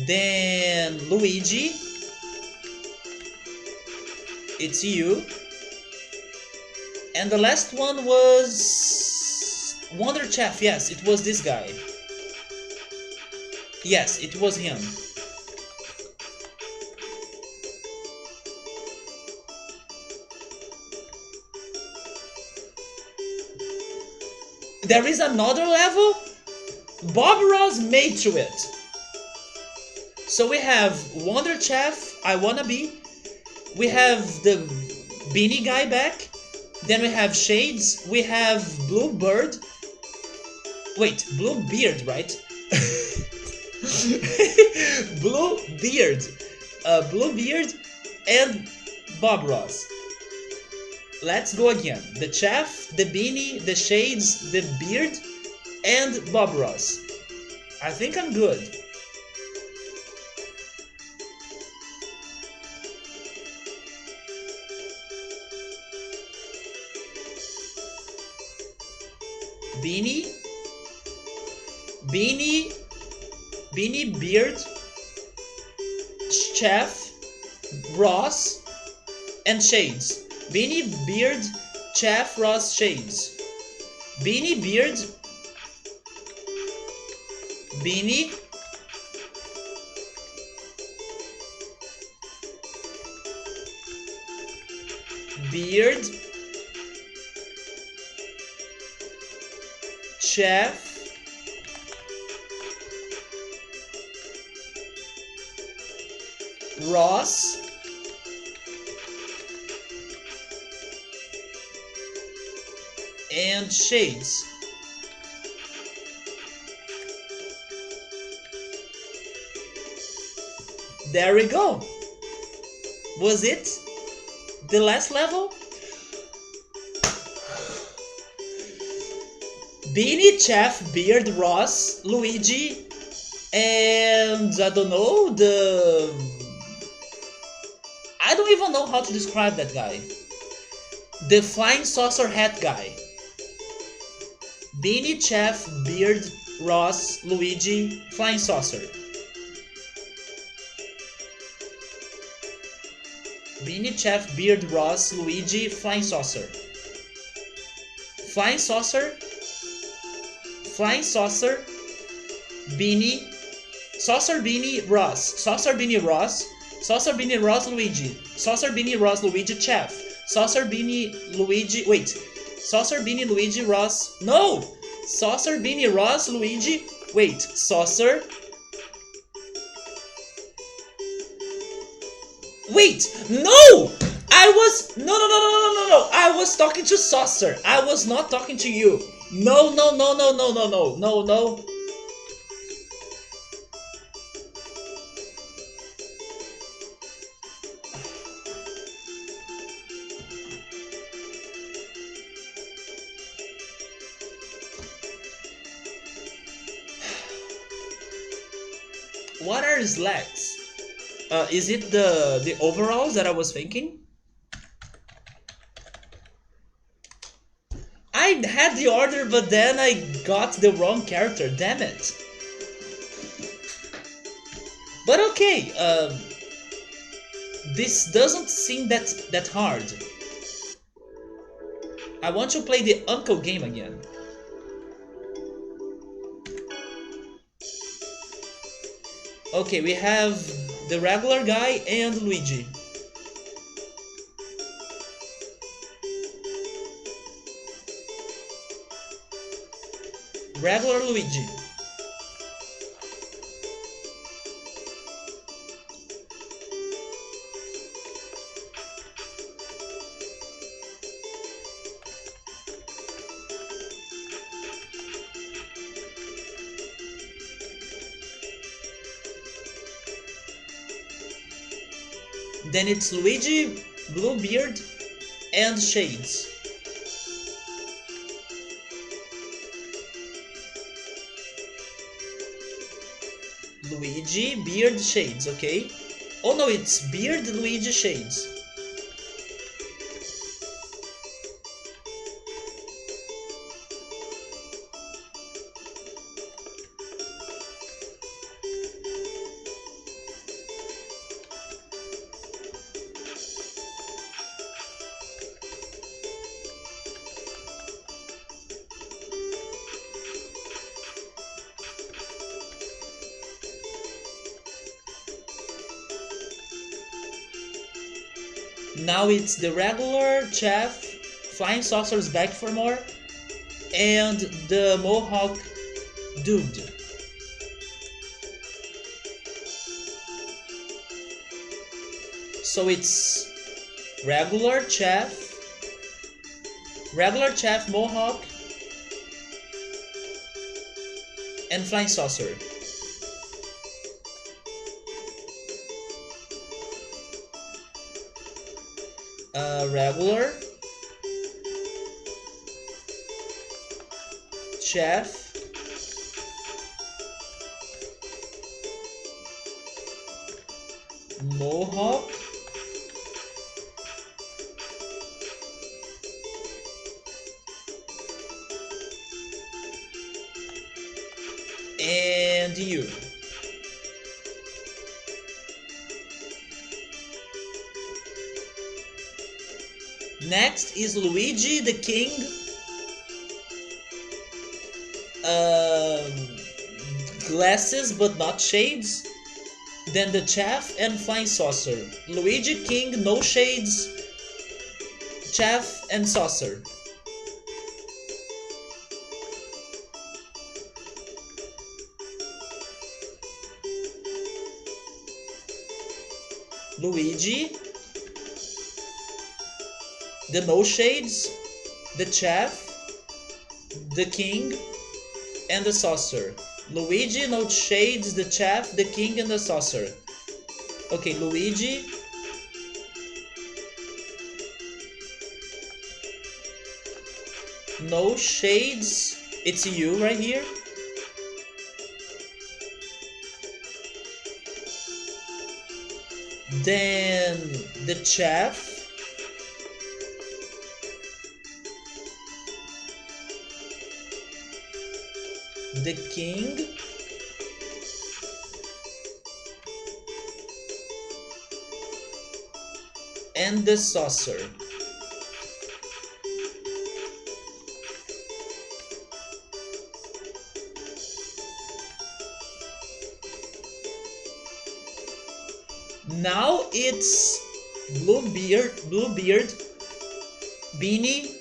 Then Luigi. It's you. And the last one was Wonder Chef. Yes, it was this guy. Yes, it was him. There is another level? Bob Ross made to it. So we have Wonder Chef, I Wanna Be. We have the Beanie Guy back. Then we have Shades. We have Blue Bird. Wait, Blue Beard, right? Blue Beard. Blue Beard and Bob Ross. Let's go again. The Chef, the Beanie, the Shades, the Beard, and Bob Ross. I think I'm good. Beanie, Beanie, Beard, Chef, Ross, and Shades. Beanie, Beard, Chef, Ross, Shades. Beanie, Beard, Beanie, Beard, Chef, Ross, and Shades. There we go. Was it the last level? Beanie, Chef, Beard, Ross, Luigi, and I don't know, I don't even know how to describe that guy. The flying saucer hat guy. Beanie, Chef, Beard, Ross, Luigi, flying saucer. Beanie, Chef, Beard, Ross, Luigi, flying saucer. Flying saucer. Flying saucer. Beanie. Saucer, Beanie, Ross. Saucer, Beanie, Ross. Saucer, Beanie, Ross, Luigi. Saucer, Beanie, Ross, Luigi, Chef. Saucer, Beanie, Luigi. Wait. Saucer, Beanie, Luigi, Ross. No! Saucer, Beanie, Ross, Luigi. Wait. Saucer. Wait! No! I was. No. I was talking to Saucer. I was not talking to you. No. What are his legs? Is it the overalls that I was thinking? I had the order, but then I got the wrong character. Damn it! But okay, this doesn't seem that hard. I want to play the Uncle game again. Okay, we have the regular guy and Luigi. Regular Luigi. Then it's Luigi, Bluebeard, and Shades. Luigi, Beard, Shades, okay? Oh no, it's Beard, Luigi, Shades. Now it's the regular chef, flying saucers back for more, and the Mohawk dude. So it's regular chef, Mohawk, and flying saucer. Regular, chef, Mohawk, and you. Next is Luigi the King. Glasses but not shades. Then the Chaff and Flying Saucer. Luigi King, no shades, Chaff and Saucer. Luigi, the no shades, the Chaff, the King, and the Saucer. Luigi, no shades, the Chaff, the King, and the Saucer. Okay, Luigi. No shades. It's you right here. Then the Chaff. The King. And the Saucer. Now it's Bluebeard, Beanie,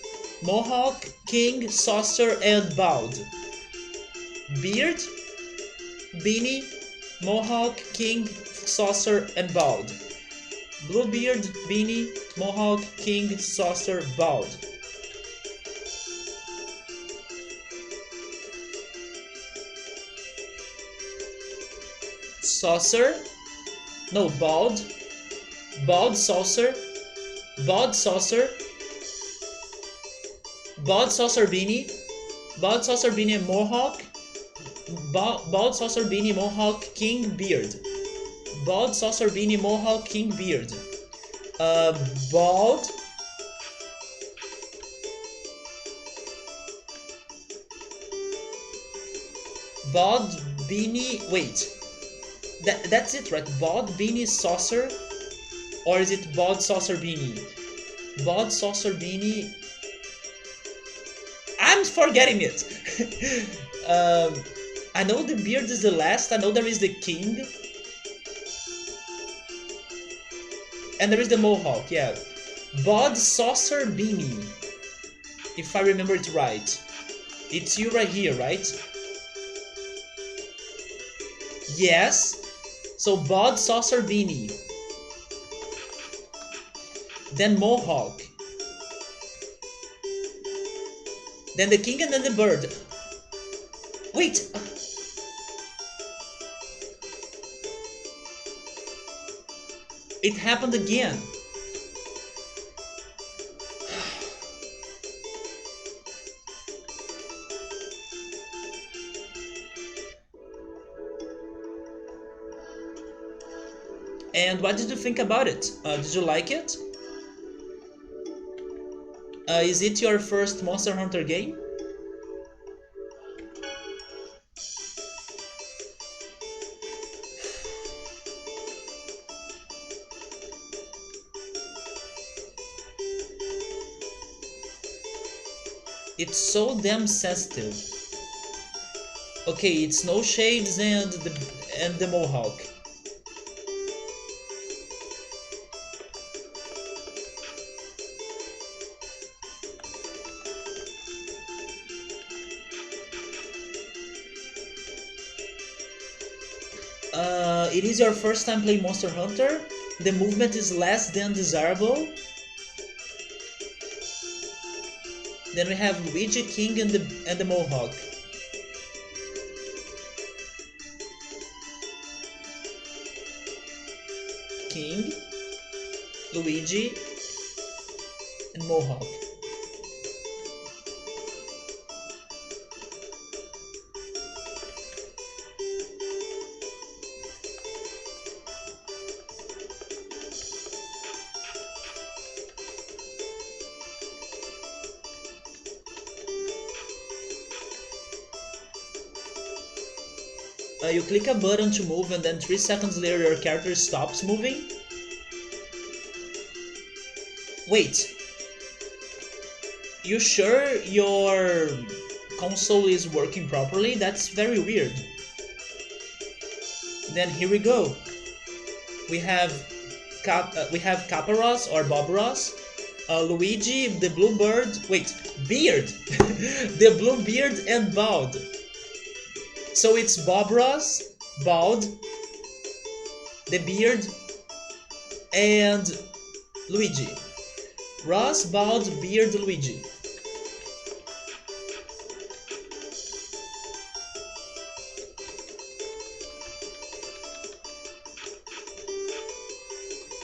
Mohawk, King, Saucer, and Bald. Beard, Beanie, Mohawk, King, Saucer, and Bald. Bluebeard, Beanie, Mohawk, King, Saucer, Bald. Saucer. No, Bald. Bald, Saucer. Bald, Saucer. Bald, Saucer, Beanie. Bald, Saucer, Beanie, Mohawk. Bald, Saucer, Beanie, Mohawk, King, Beard. Bald, Saucer, Beanie, Mohawk, King, Beard. Bald. Bald, Beanie, wait. That's it, right? Bald, Beanie, Saucer? Or is it Bald, Saucer, Beanie? Bald, Saucer, Beanie... I'm forgetting it! I know the beard is the last, I know there is the King. And there is the Mohawk, yeah. Bald, Saucer, Beanie. If I remember it right. It's you right here, right? Yes. So Bald, Saucer, Beanie. Then Mohawk. Then the King and then the Bird. Wait! It happened again. And what did you think about it? Did you like it? Is it your first Monster Hunter game? It's so damn sensitive. Okay, it's no shades and the Mohawk. It is your first time playing Monster Hunter. The movement is less than desirable. Then we have Luigi, King, and the Mohawk. King, Luigi, and Mohawk. You click a button to move and then 3 seconds later your character stops moving. Wait, You sure your console is working properly? That's very weird. Then here we go. We have Kappa Ross or Bob Ross, Luigi, the Bluebird. Wait, Beard, the Bluebeard and Bald. So it's Bob Ross, Bald, the Beard, and Luigi. Ross, Bald, Beard, Luigi.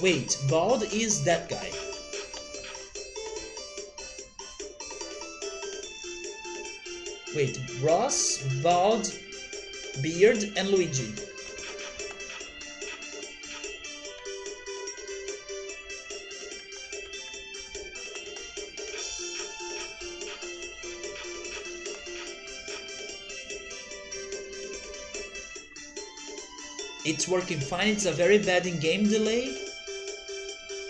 Wait, Bald is that guy. Wait, Ross, Bald, Beard, and Luigi. It's working fine, it's a very bad in-game delay.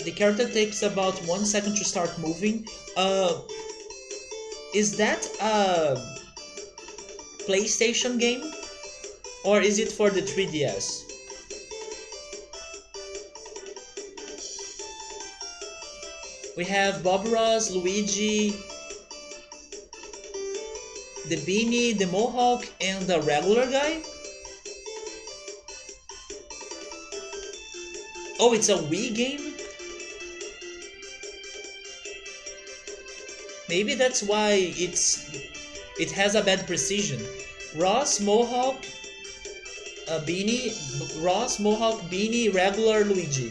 The character takes about 1 second to start moving. Is that a PlayStation game? Or is it for the 3DS? We have Bob Ross, Luigi, the Beanie, the Mohawk, and the regular guy? Oh, it's a Wii game? Maybe that's why it has a bad precision. Ross, Mohawk, Beanie, Ross, Mohawk, Beanie, regular Luigi.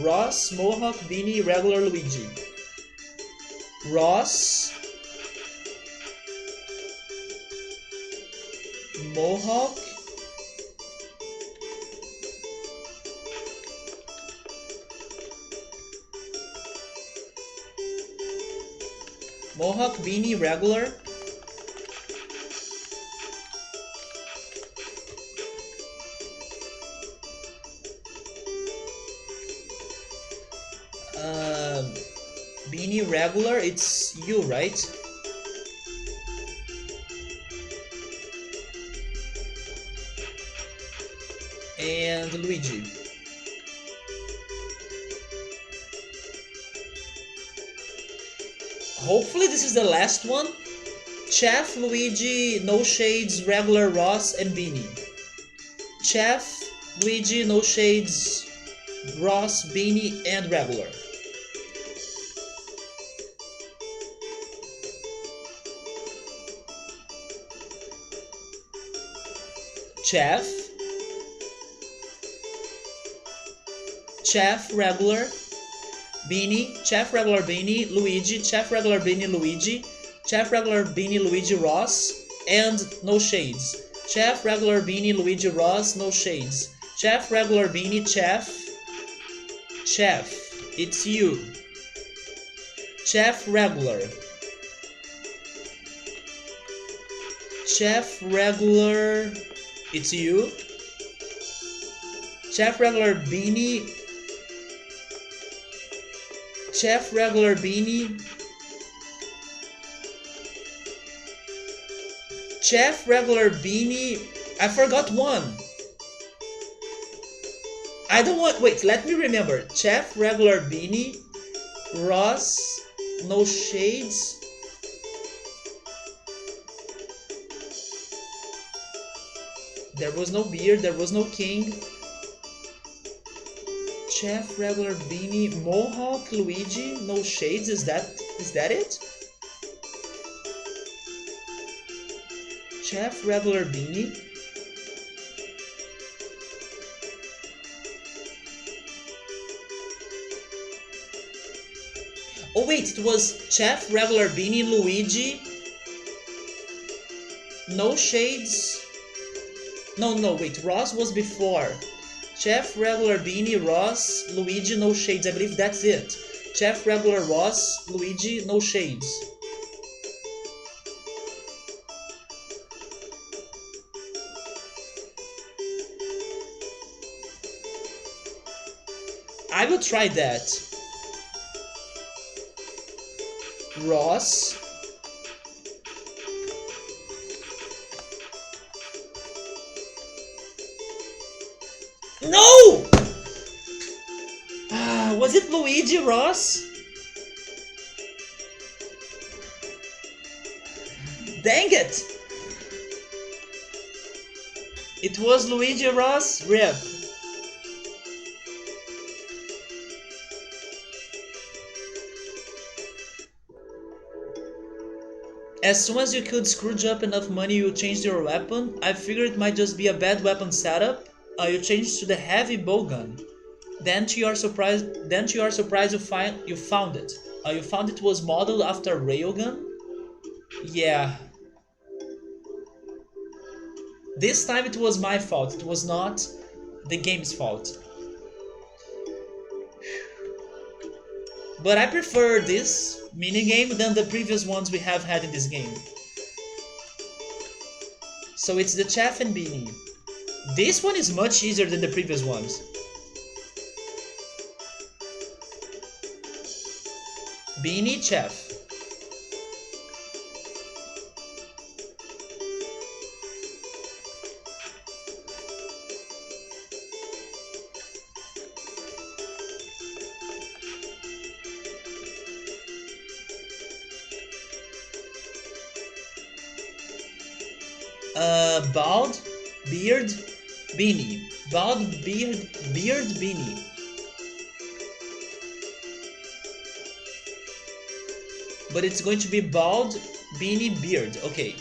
Ross, Mohawk, Beanie, regular Luigi. Ross, Mohawk, Mohawk, Beanie, regular. Beanie, regular, it's you, right? And Luigi. Hopefully this is the last one. Chef, Luigi, No Shades, regular, Ross, and Beanie. Chef, Luigi, No Shades, Ross, Beanie, and regular. Chef, Chef, regular, Beanie, Chef, regular, Beanie, Luigi, Chef, regular, Beanie, Luigi, Chef, regular, Beanie, Luigi, Ross, and No Shades. Chef, regular, Beanie, Luigi, Ross, No Shades. Chef, regular, Beanie, Chef, Chef, it's you. Chef, regular. Chef, regular, it's you. Chef, regular, Beanie. Chef, regular, Beanie. Chef, regular, Beanie. I forgot one. I don't want. Wait, let me remember. Chef, regular, Beanie. Ross, No Shades. There was no beard, there was no king. Chef, regular, Beanie, Mohawk, Luigi, No Shades, is that it? Chef, regular, Beanie. Oh wait, it was Chef, regular, Beanie, Luigi, No Shades. No, wait, Ross was before. Chef, regular, Beanie, Ross, Luigi, No Shades. I believe that's it. Chef, regular, Ross, Luigi, No Shades. I will try that. Ross. No! Was it Luigi Ross? Dang it! It was Luigi Ross? RIP. As soon as you could scrooge up enough money, you changed your weapon. I figured it might just be a bad weapon setup. You changed to the heavy bowgun. Then to your surprise, you found it. You found it was modeled after a railgun. Yeah. This time it was my fault. It was not the game's fault. But I prefer this minigame than the previous ones we have had in this game. So it's the Chef and Beanie. This one is much easier than the previous ones. Beanie, Chef. Bald, beard, beanie. Bald, beard, beanie. But it's going to be bald, beanie, beard. Okay.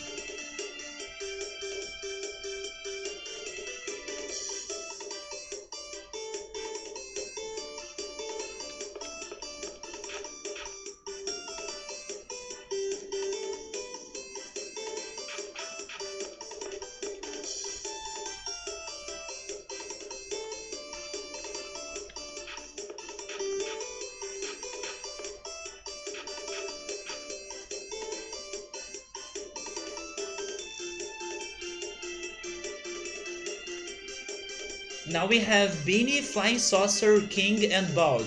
Now we have Beanie, Flying Saucer, King, and Bald.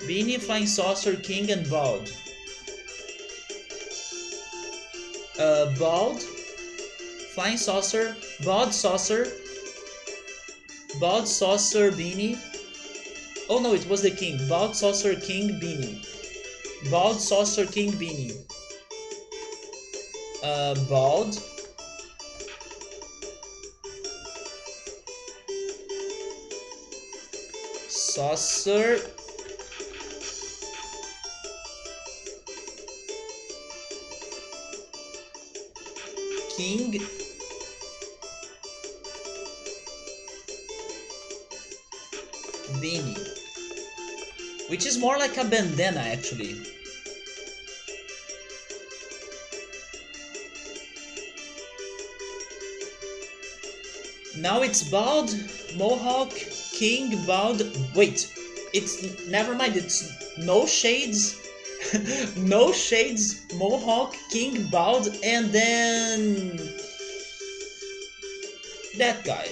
Beanie, Flying Saucer, King, and Bald. Bald, Flying Saucer, Bald Saucer, Beanie. Oh no, it was the King. Bald Saucer, King, Beanie. Bald Saucer, King, Beanie. Bald. Saucer, King, Beanie, which is more like a bandana actually. Now it's Bald, Mohawk, King, Bald. Wait, it's never mind. It's no shades, no shades, Mohawk, King, Bald, and then that guy.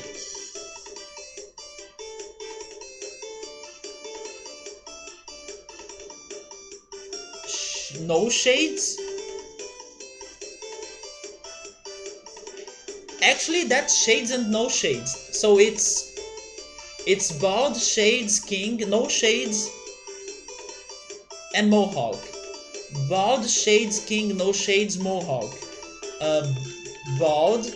No shades. Actually, that's shades and no shades. So it's Bald, Shades, King, no shades, and Mohawk. Bald, Shades, King, no shades, Mohawk. Bald,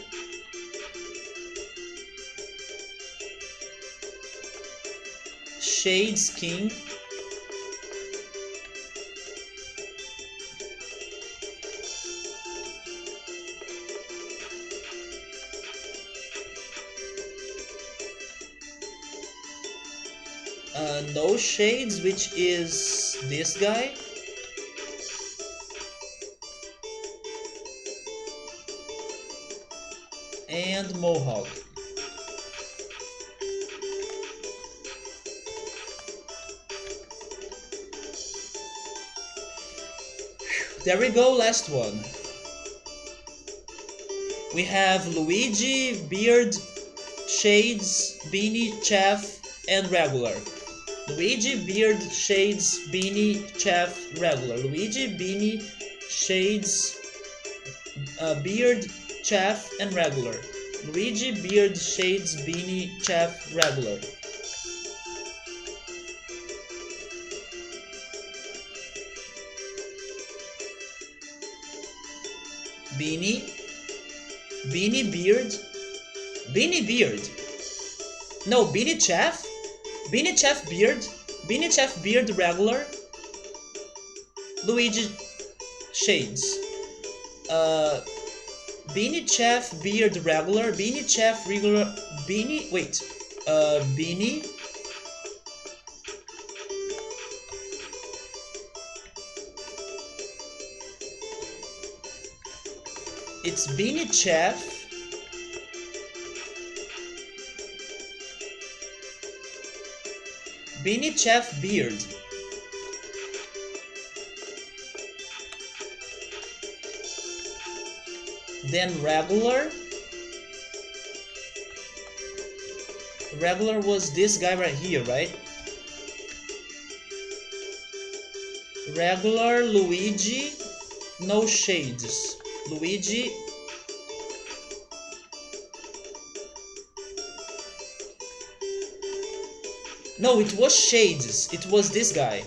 Shades, King, no shades, which is this guy. And Mohawk. There we go, last one. We have Luigi, Beard, Shades, Beanie, Chef, and Regular. Luigi, beard, shades, beanie, chef, regular. Luigi, beanie, shades, beard, chef, and regular. Luigi, beard, shades, beanie, chef, regular. Beanie, beanie, beard, beanie, beard. No, beanie, chef, beanie, chef, beard, beanie, chef, beard, regular. Luigi, shades. Uh, Beanie Chef Beard regular, Beanie Chef regular, Beanie, wait, Beanie, it's Beanie Chef, Beanie Chef Beard, then regular, regular was this guy right here, right? Regular Luigi, no shades. Luigi. No, it was shades. It was this guy.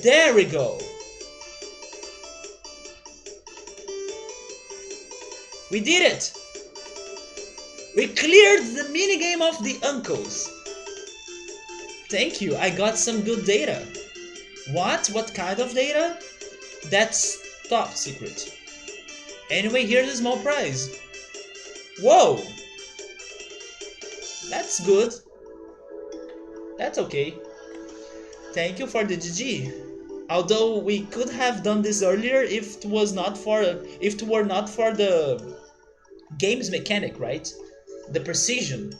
There we go. We did it. We cleared the minigame of the uncles. Thank you. I got some good data. What? What kind of data? That's top secret. Anyway, here's a small prize. Whoa! That's good. That's okay. Thank you for the GG. Although we could have done this earlier if it was not for the game's mechanic, right? The precision.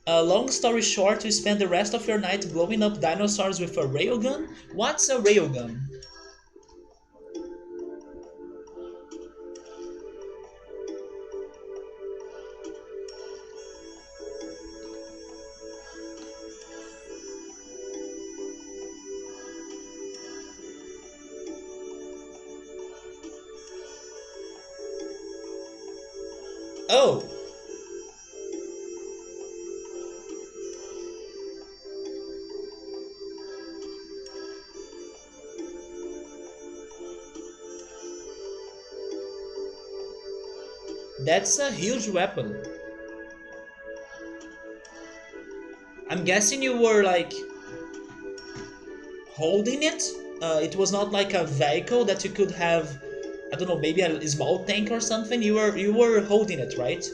Long story short, you spend the rest of your night blowing up dinosaurs with a railgun? What's a railgun? Oh! That's a huge weapon. I'm guessing you were like holding it. It was not like a vehicle that you could have, I don't know, maybe a small tank or something. You were holding it, right?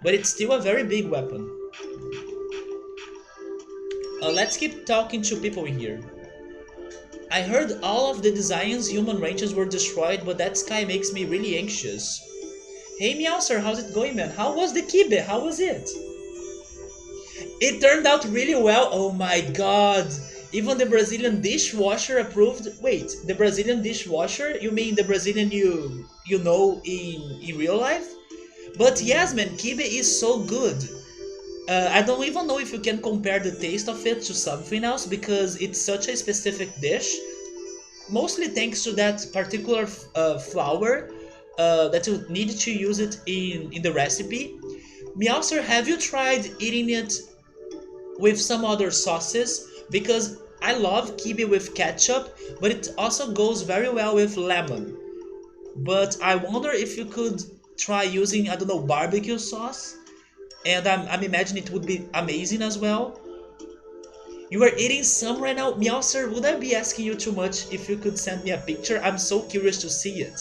But it's still a very big weapon. Let's keep talking to people here. I heard all of the designs human ranches were destroyed, but that sky makes me really anxious. Hey Meowser, how's it going, man? How was the kibe? How was it? It turned out really well. Oh my god. Even the Brazilian dishwasher approved. Wait, the Brazilian dishwasher? You mean the Brazilian you know in real life? But yes, man, kibe is so good. I don't even know if you can compare the taste of it to something else because it's such a specific dish. Mostly thanks to that particular flour that you need to use it in the recipe. Meowser, have you tried eating it with some other sauces? Because I love kibe with ketchup, but it also goes very well with lemon. But I wonder if you could try using, I don't know, barbecue sauce? And I'm imagining it would be amazing as well. You are eating some right now? Meowser, would I be asking you too much if you could send me a picture? I'm so curious to see it.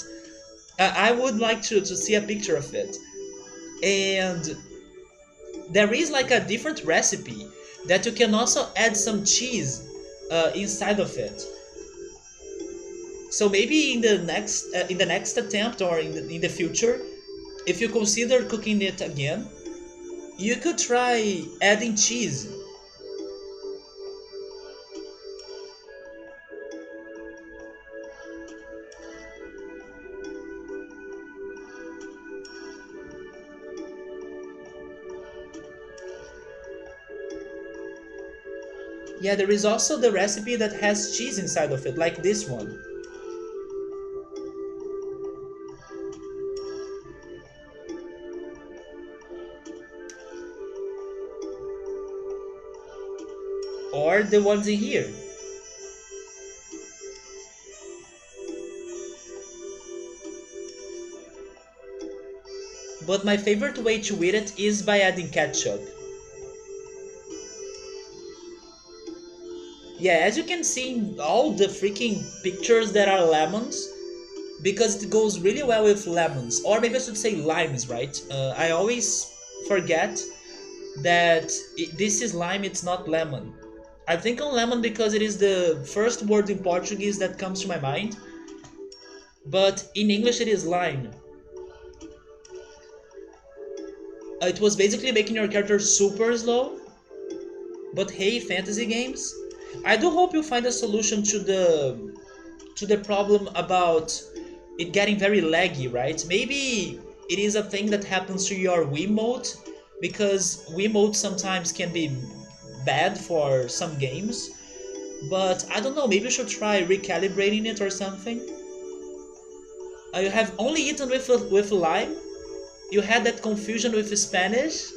I would like to see a picture of it. And there is like a different recipe that you can also add some cheese inside of it. So maybe in the next attempt or in the future, if you consider cooking it again, you could try adding cheese. Yeah, there is also the recipe that has cheese inside of it, like this one. Or the ones in here. But my favorite way to eat it is by adding ketchup. Yeah, as you can see in all the freaking pictures that are lemons, because it goes really well with lemons, or maybe I should say limes, right? I always forget that this is lime, it's not lemon. I think on lemon because it is the first word in Portuguese that comes to my mind, but in English it is lime. It was basically making your character super slow, but hey, fantasy games. I do hope you find a solution to the problem about it getting very laggy, right? Maybe it is a thing that happens to your Wiimote, because Wiimote sometimes can be bad for some games. But I don't know, maybe you should try recalibrating it or something. You have only eaten with lime. You had that confusion with Spanish.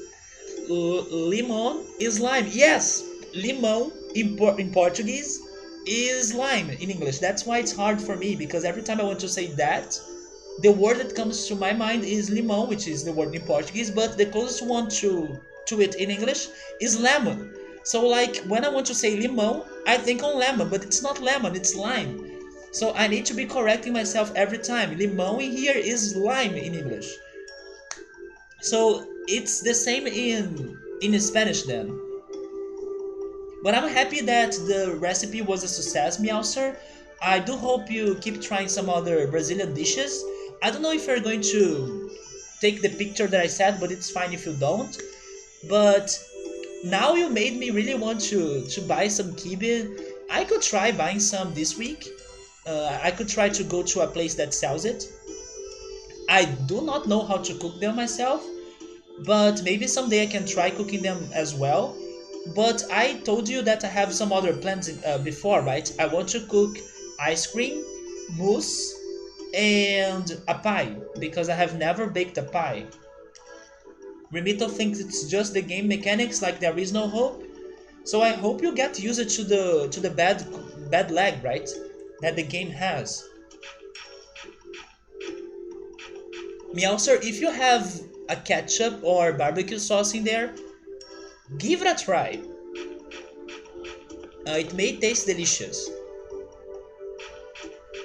Limon is lime. Yes, limão in Portuguese is lime in English. That's why it's hard for me, because every time I want to say that, the word that comes to my mind is limão, which is the word in Portuguese, but the closest one to it in English is lemon. So like when I want to say limão, I think on lemon, but it's not lemon, it's lime. So I need to be correcting myself every time. Limão in here is lime in English. So it's the same in Spanish then. But I'm happy that the recipe was a success, Meowser. I do hope you keep trying some other Brazilian dishes. I don't know if you're going to take the picture that I said, but it's fine if you don't. But now you made me really want to buy some kibe. I could try buying some this week. I could try to go to a place that sells it. I do not know how to cook them myself, but maybe someday I can try cooking them as well. But I told you that I have some other plans before, right? I want to cook ice cream, mousse, and a pie, because I have never baked a pie. Remito thinks it's just the game mechanics, like there is no hope. So I hope you get used to the bad lag, right? That the game has. Meowser, if you have a ketchup or barbecue sauce in there, give it a try. It may taste delicious.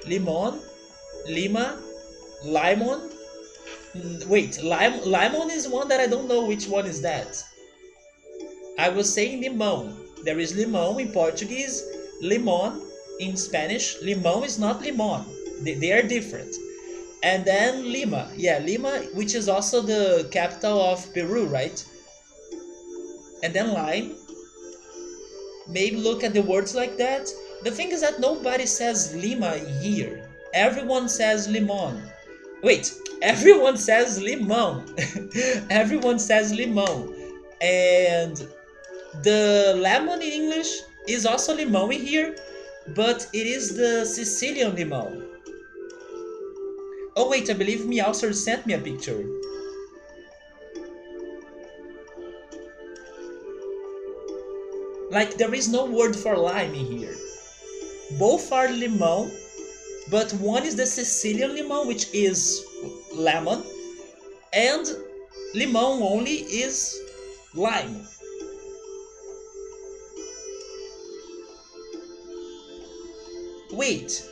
Limon, lima, limon. Wait, limon is one that I don't know which one is that. I was saying limão. There is limão in Portuguese, limón in Spanish. Limão is not limón. They are different. And then Lima. Yeah, Lima, which is also the capital of Peru, right? And then lime. Maybe look at the words like that. The thing is that nobody says Lima here. Everyone says limon. Wait, everyone says limão. Everyone says limão. And the lemon in English is also limão in here, but it is the Sicilian limão. Oh wait, I believe Meowser sent me a picture. Like there is no word for lime in here. Both are limão, but one is the Sicilian limão, which is lemon, and limão only is lime. Wait.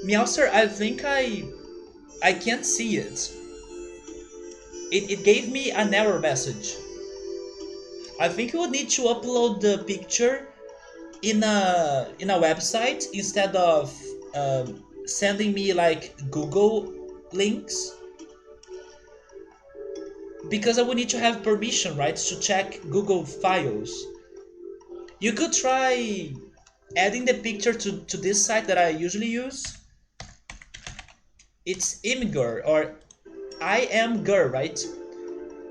Meowser, I think I can't see it. It gave me an error message. I think you would need to upload the picture in a website instead of sending me like Google links, because I would need to have permission, right, to check Google files. You could try adding the picture to this site that I usually use. It's Imgur or IMgur, right?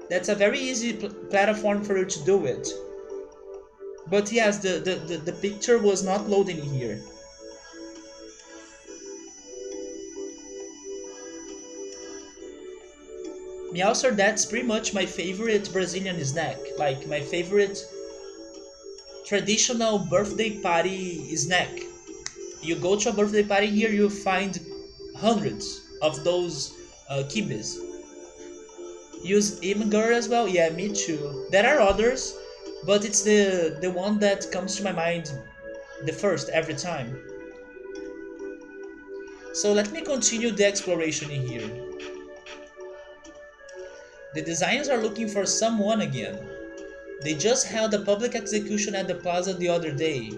That's a very easy platform for you to do it. But yes, the picture was not loading here. Meowser, that's pretty much my favorite Brazilian snack. Like my favorite traditional birthday party snack. You go to a birthday party here, you find hundreds of those kibes. Use imgur as well? Yeah, me too. There are others, but it's the one that comes to my mind the first every time. So let me continue the exploration in here. The designers are looking for someone again. They just held a public execution at the plaza the other day.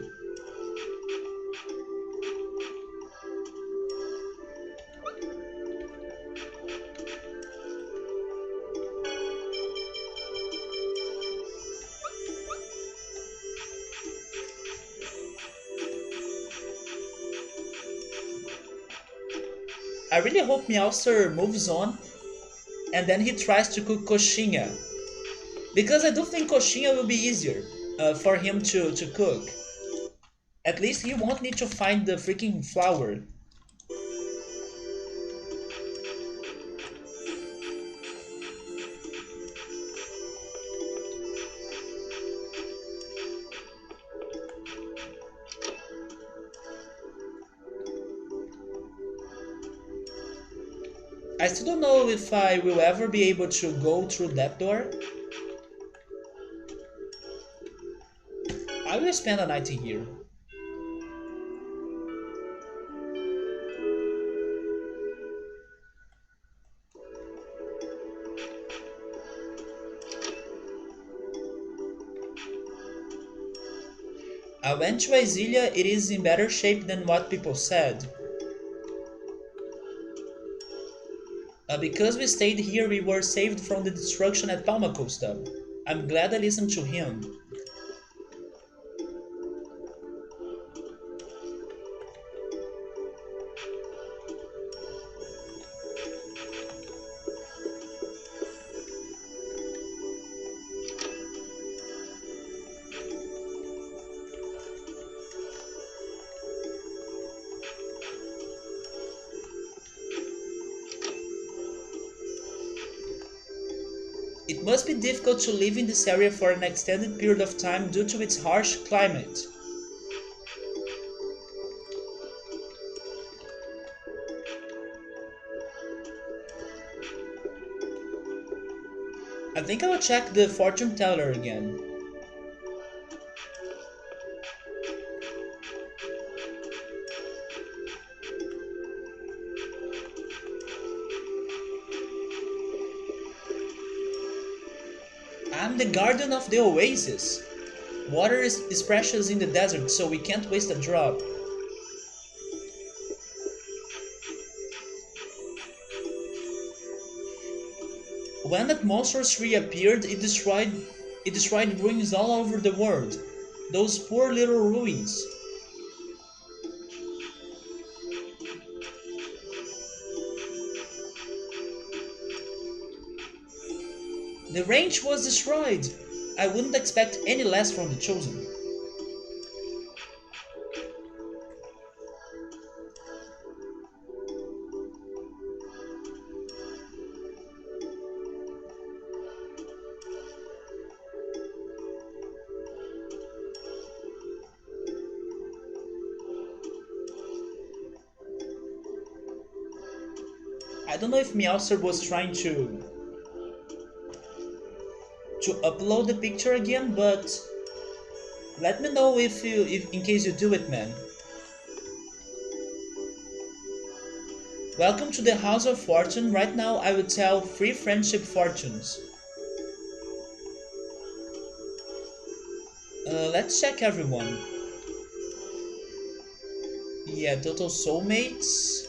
I really hope Meowster moves on and then he tries to cook coxinha. Because I do think coxinha will be easier for him to cook. At least he won't need to find the freaking flour. I still don't know if I will ever be able to go through that door. I will spend a night in here. I went to Isilia, it is in better shape than what people said. Because we stayed here, we were saved from the destruction at Palma Costa. I'm glad I listened to him. It must be difficult to live in this area for an extended period of time due to its harsh climate. I think I will check the fortune teller again. I'm the guardian of the oasis. Water is precious in the desert, so we can't waste a drop. When that monstrous tree appeared, it destroyed ruins all over the world. Those poor little ruins. The range was destroyed. I wouldn't expect any less from the Chosen. I don't know if Meowser was trying to upload the picture again, but let me know if in case you do it, man. Welcome to the House of Fortune. Right now I will tell 3 friendship fortunes. Let's check everyone. Yeah, total soulmates.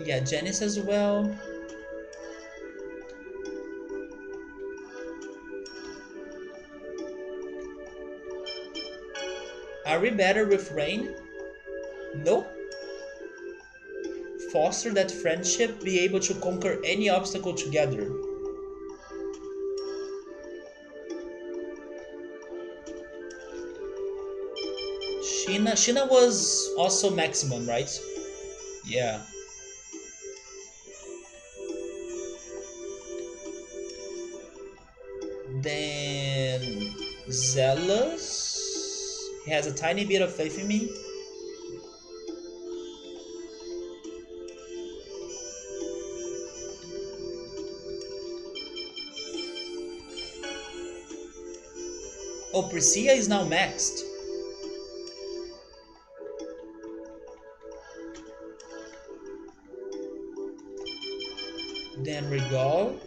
Yeah, Janice as well. Are we better with Rain? Nope. foster that friendship, be able to conquer any obstacle together. Sheena was also maximum, right? Yeah. Then Zealous. He has a tiny bit of faith in me. Oh, Priscilla is now maxed. Then Regal.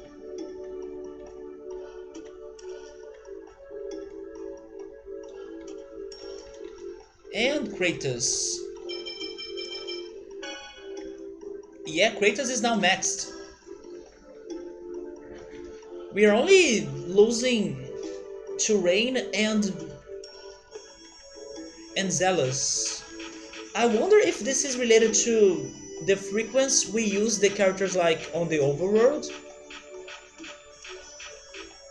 And Kratos. Yeah, Kratos is now maxed. We are only losing to Rain and Zealous. I wonder if this is related to the frequency we use the characters like on the overworld.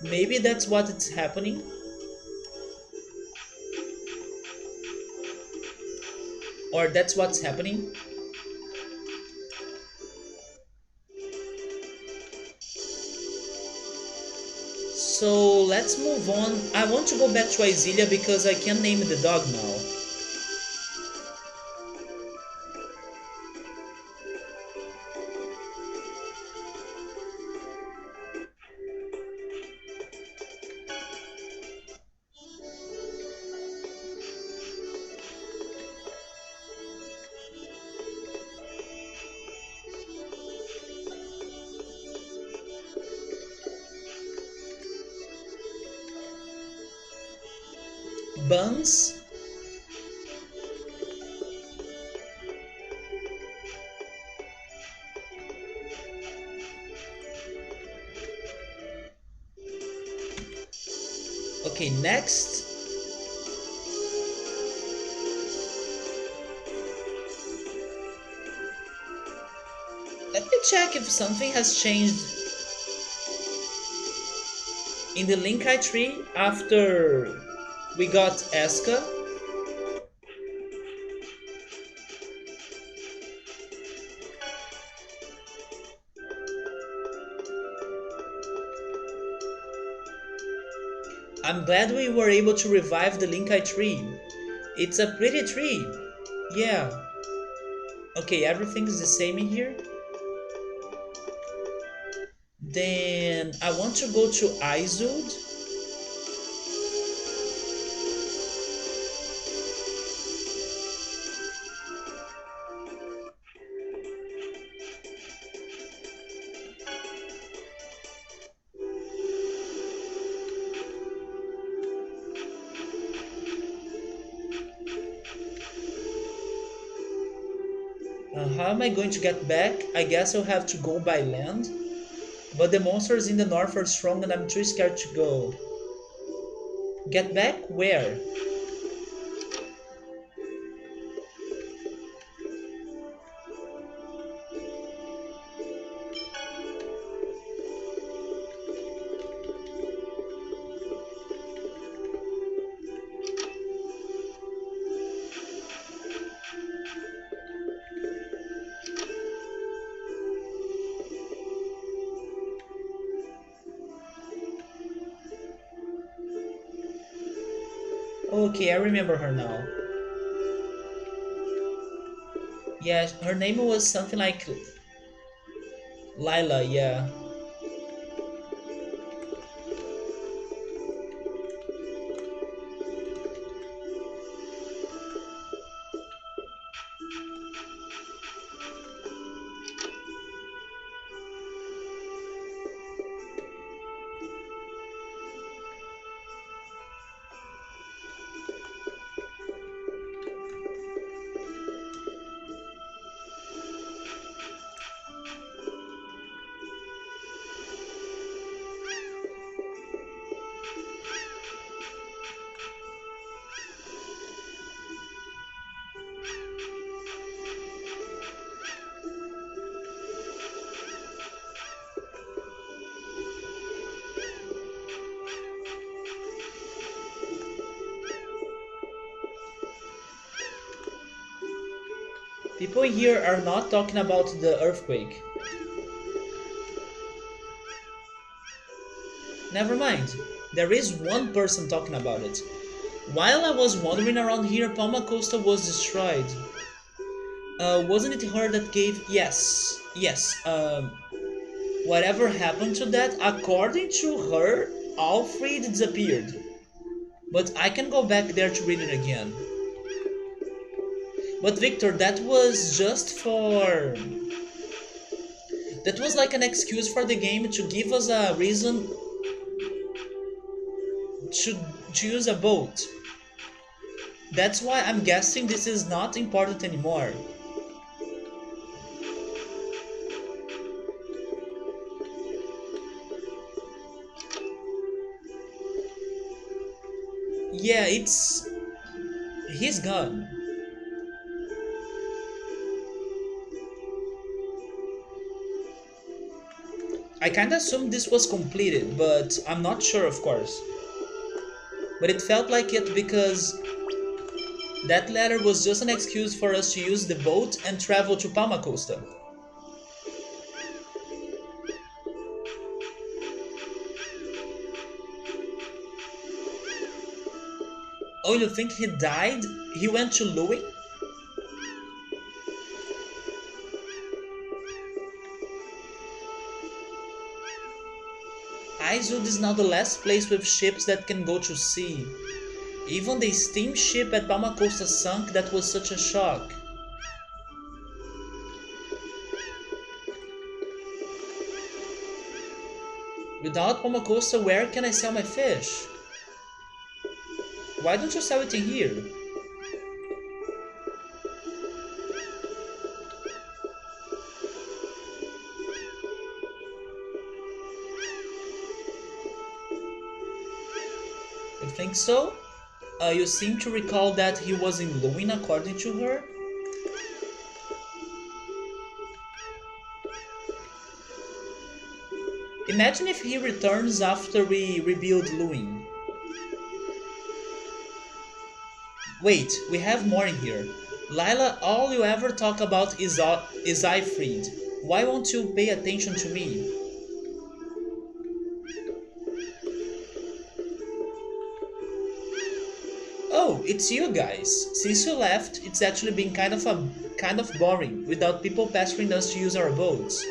Maybe that's what it's happening. Or that's what's happening. So let's move on. I want to go back to Isilia because I can name the dog now. Buns. Okay, next. Let me check if something has changed in the Linkai tree after we got Eska. I'm glad we were able to revive the Linkai tree. It's a pretty tree. Yeah. Okay, everything is the same in here. Then I want to go to Izud. How am I going to get back? I guess I'll have to go by land. But the monsters in the north are strong and I'm too scared to go. Get back? Where? Okay, I remember her now. Yeah, her name was something like Lila, yeah. People here are not talking about the earthquake. Never mind. There is one person talking about it. While I was wandering around here, Palma Costa was destroyed. Wasn't it her that gave... Yes, yes. Whatever happened to that, according to her, all three disappeared. But I can go back there to read it again. But Victor, that was just for... That was like an excuse for the game to give us a reason to, to use a boat. That's why I'm guessing this is not important anymore. Yeah, it's... He's gone. I kinda assumed this was completed, but I'm not sure, of course. But it felt like it because that letter was just an excuse for us to use the boat and travel to Palma Costa. Oh, you think he died? He went to Louis? Izud is now the last place with ships that can go to sea. Even the steamship at Palma Costa sunk. That was such a shock. Without Palma Costa, where can I sell my fish? Why don't you sell it in here? You think so? You seem to recall that he was in Lewin according to her? Imagine if he returns after we rebuild Lewin. Wait, we have more in here. Lila, all you ever talk about is Ifrid. Why won't you pay attention to me? Oh, it's you guys. Since you left, it's actually been kind of boring without people pestering us to use our boats.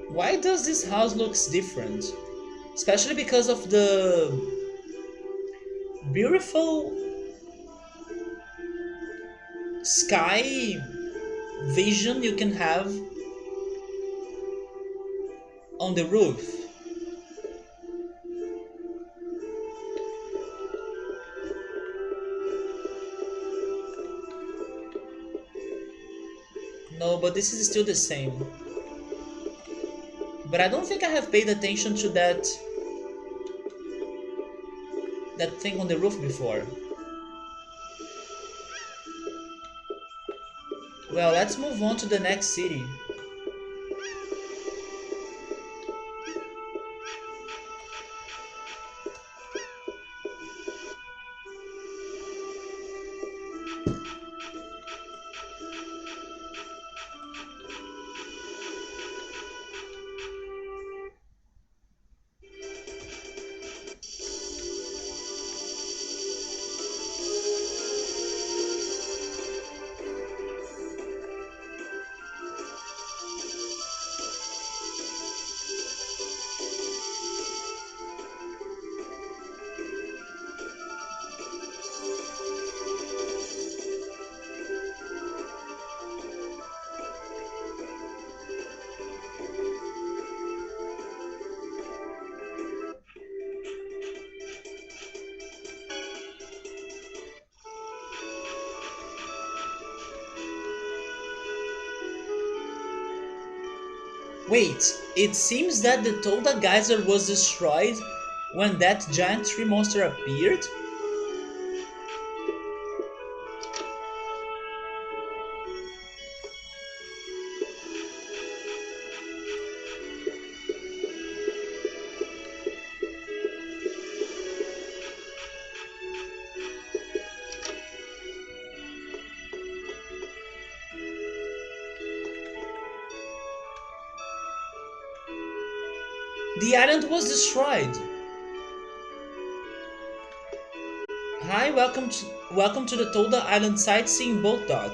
Why does this house looks different? Especially because of the beautiful sky vision you can have on the roof. No, but this is still the same. But I don't think I have paid attention to that thing on the roof before. Well, let's move on to the next city. Wait, it seems that the Toda Geyser was destroyed when that giant tree monster appeared? The island was destroyed. Hi, welcome to the Toda Island sightseeing boat dock.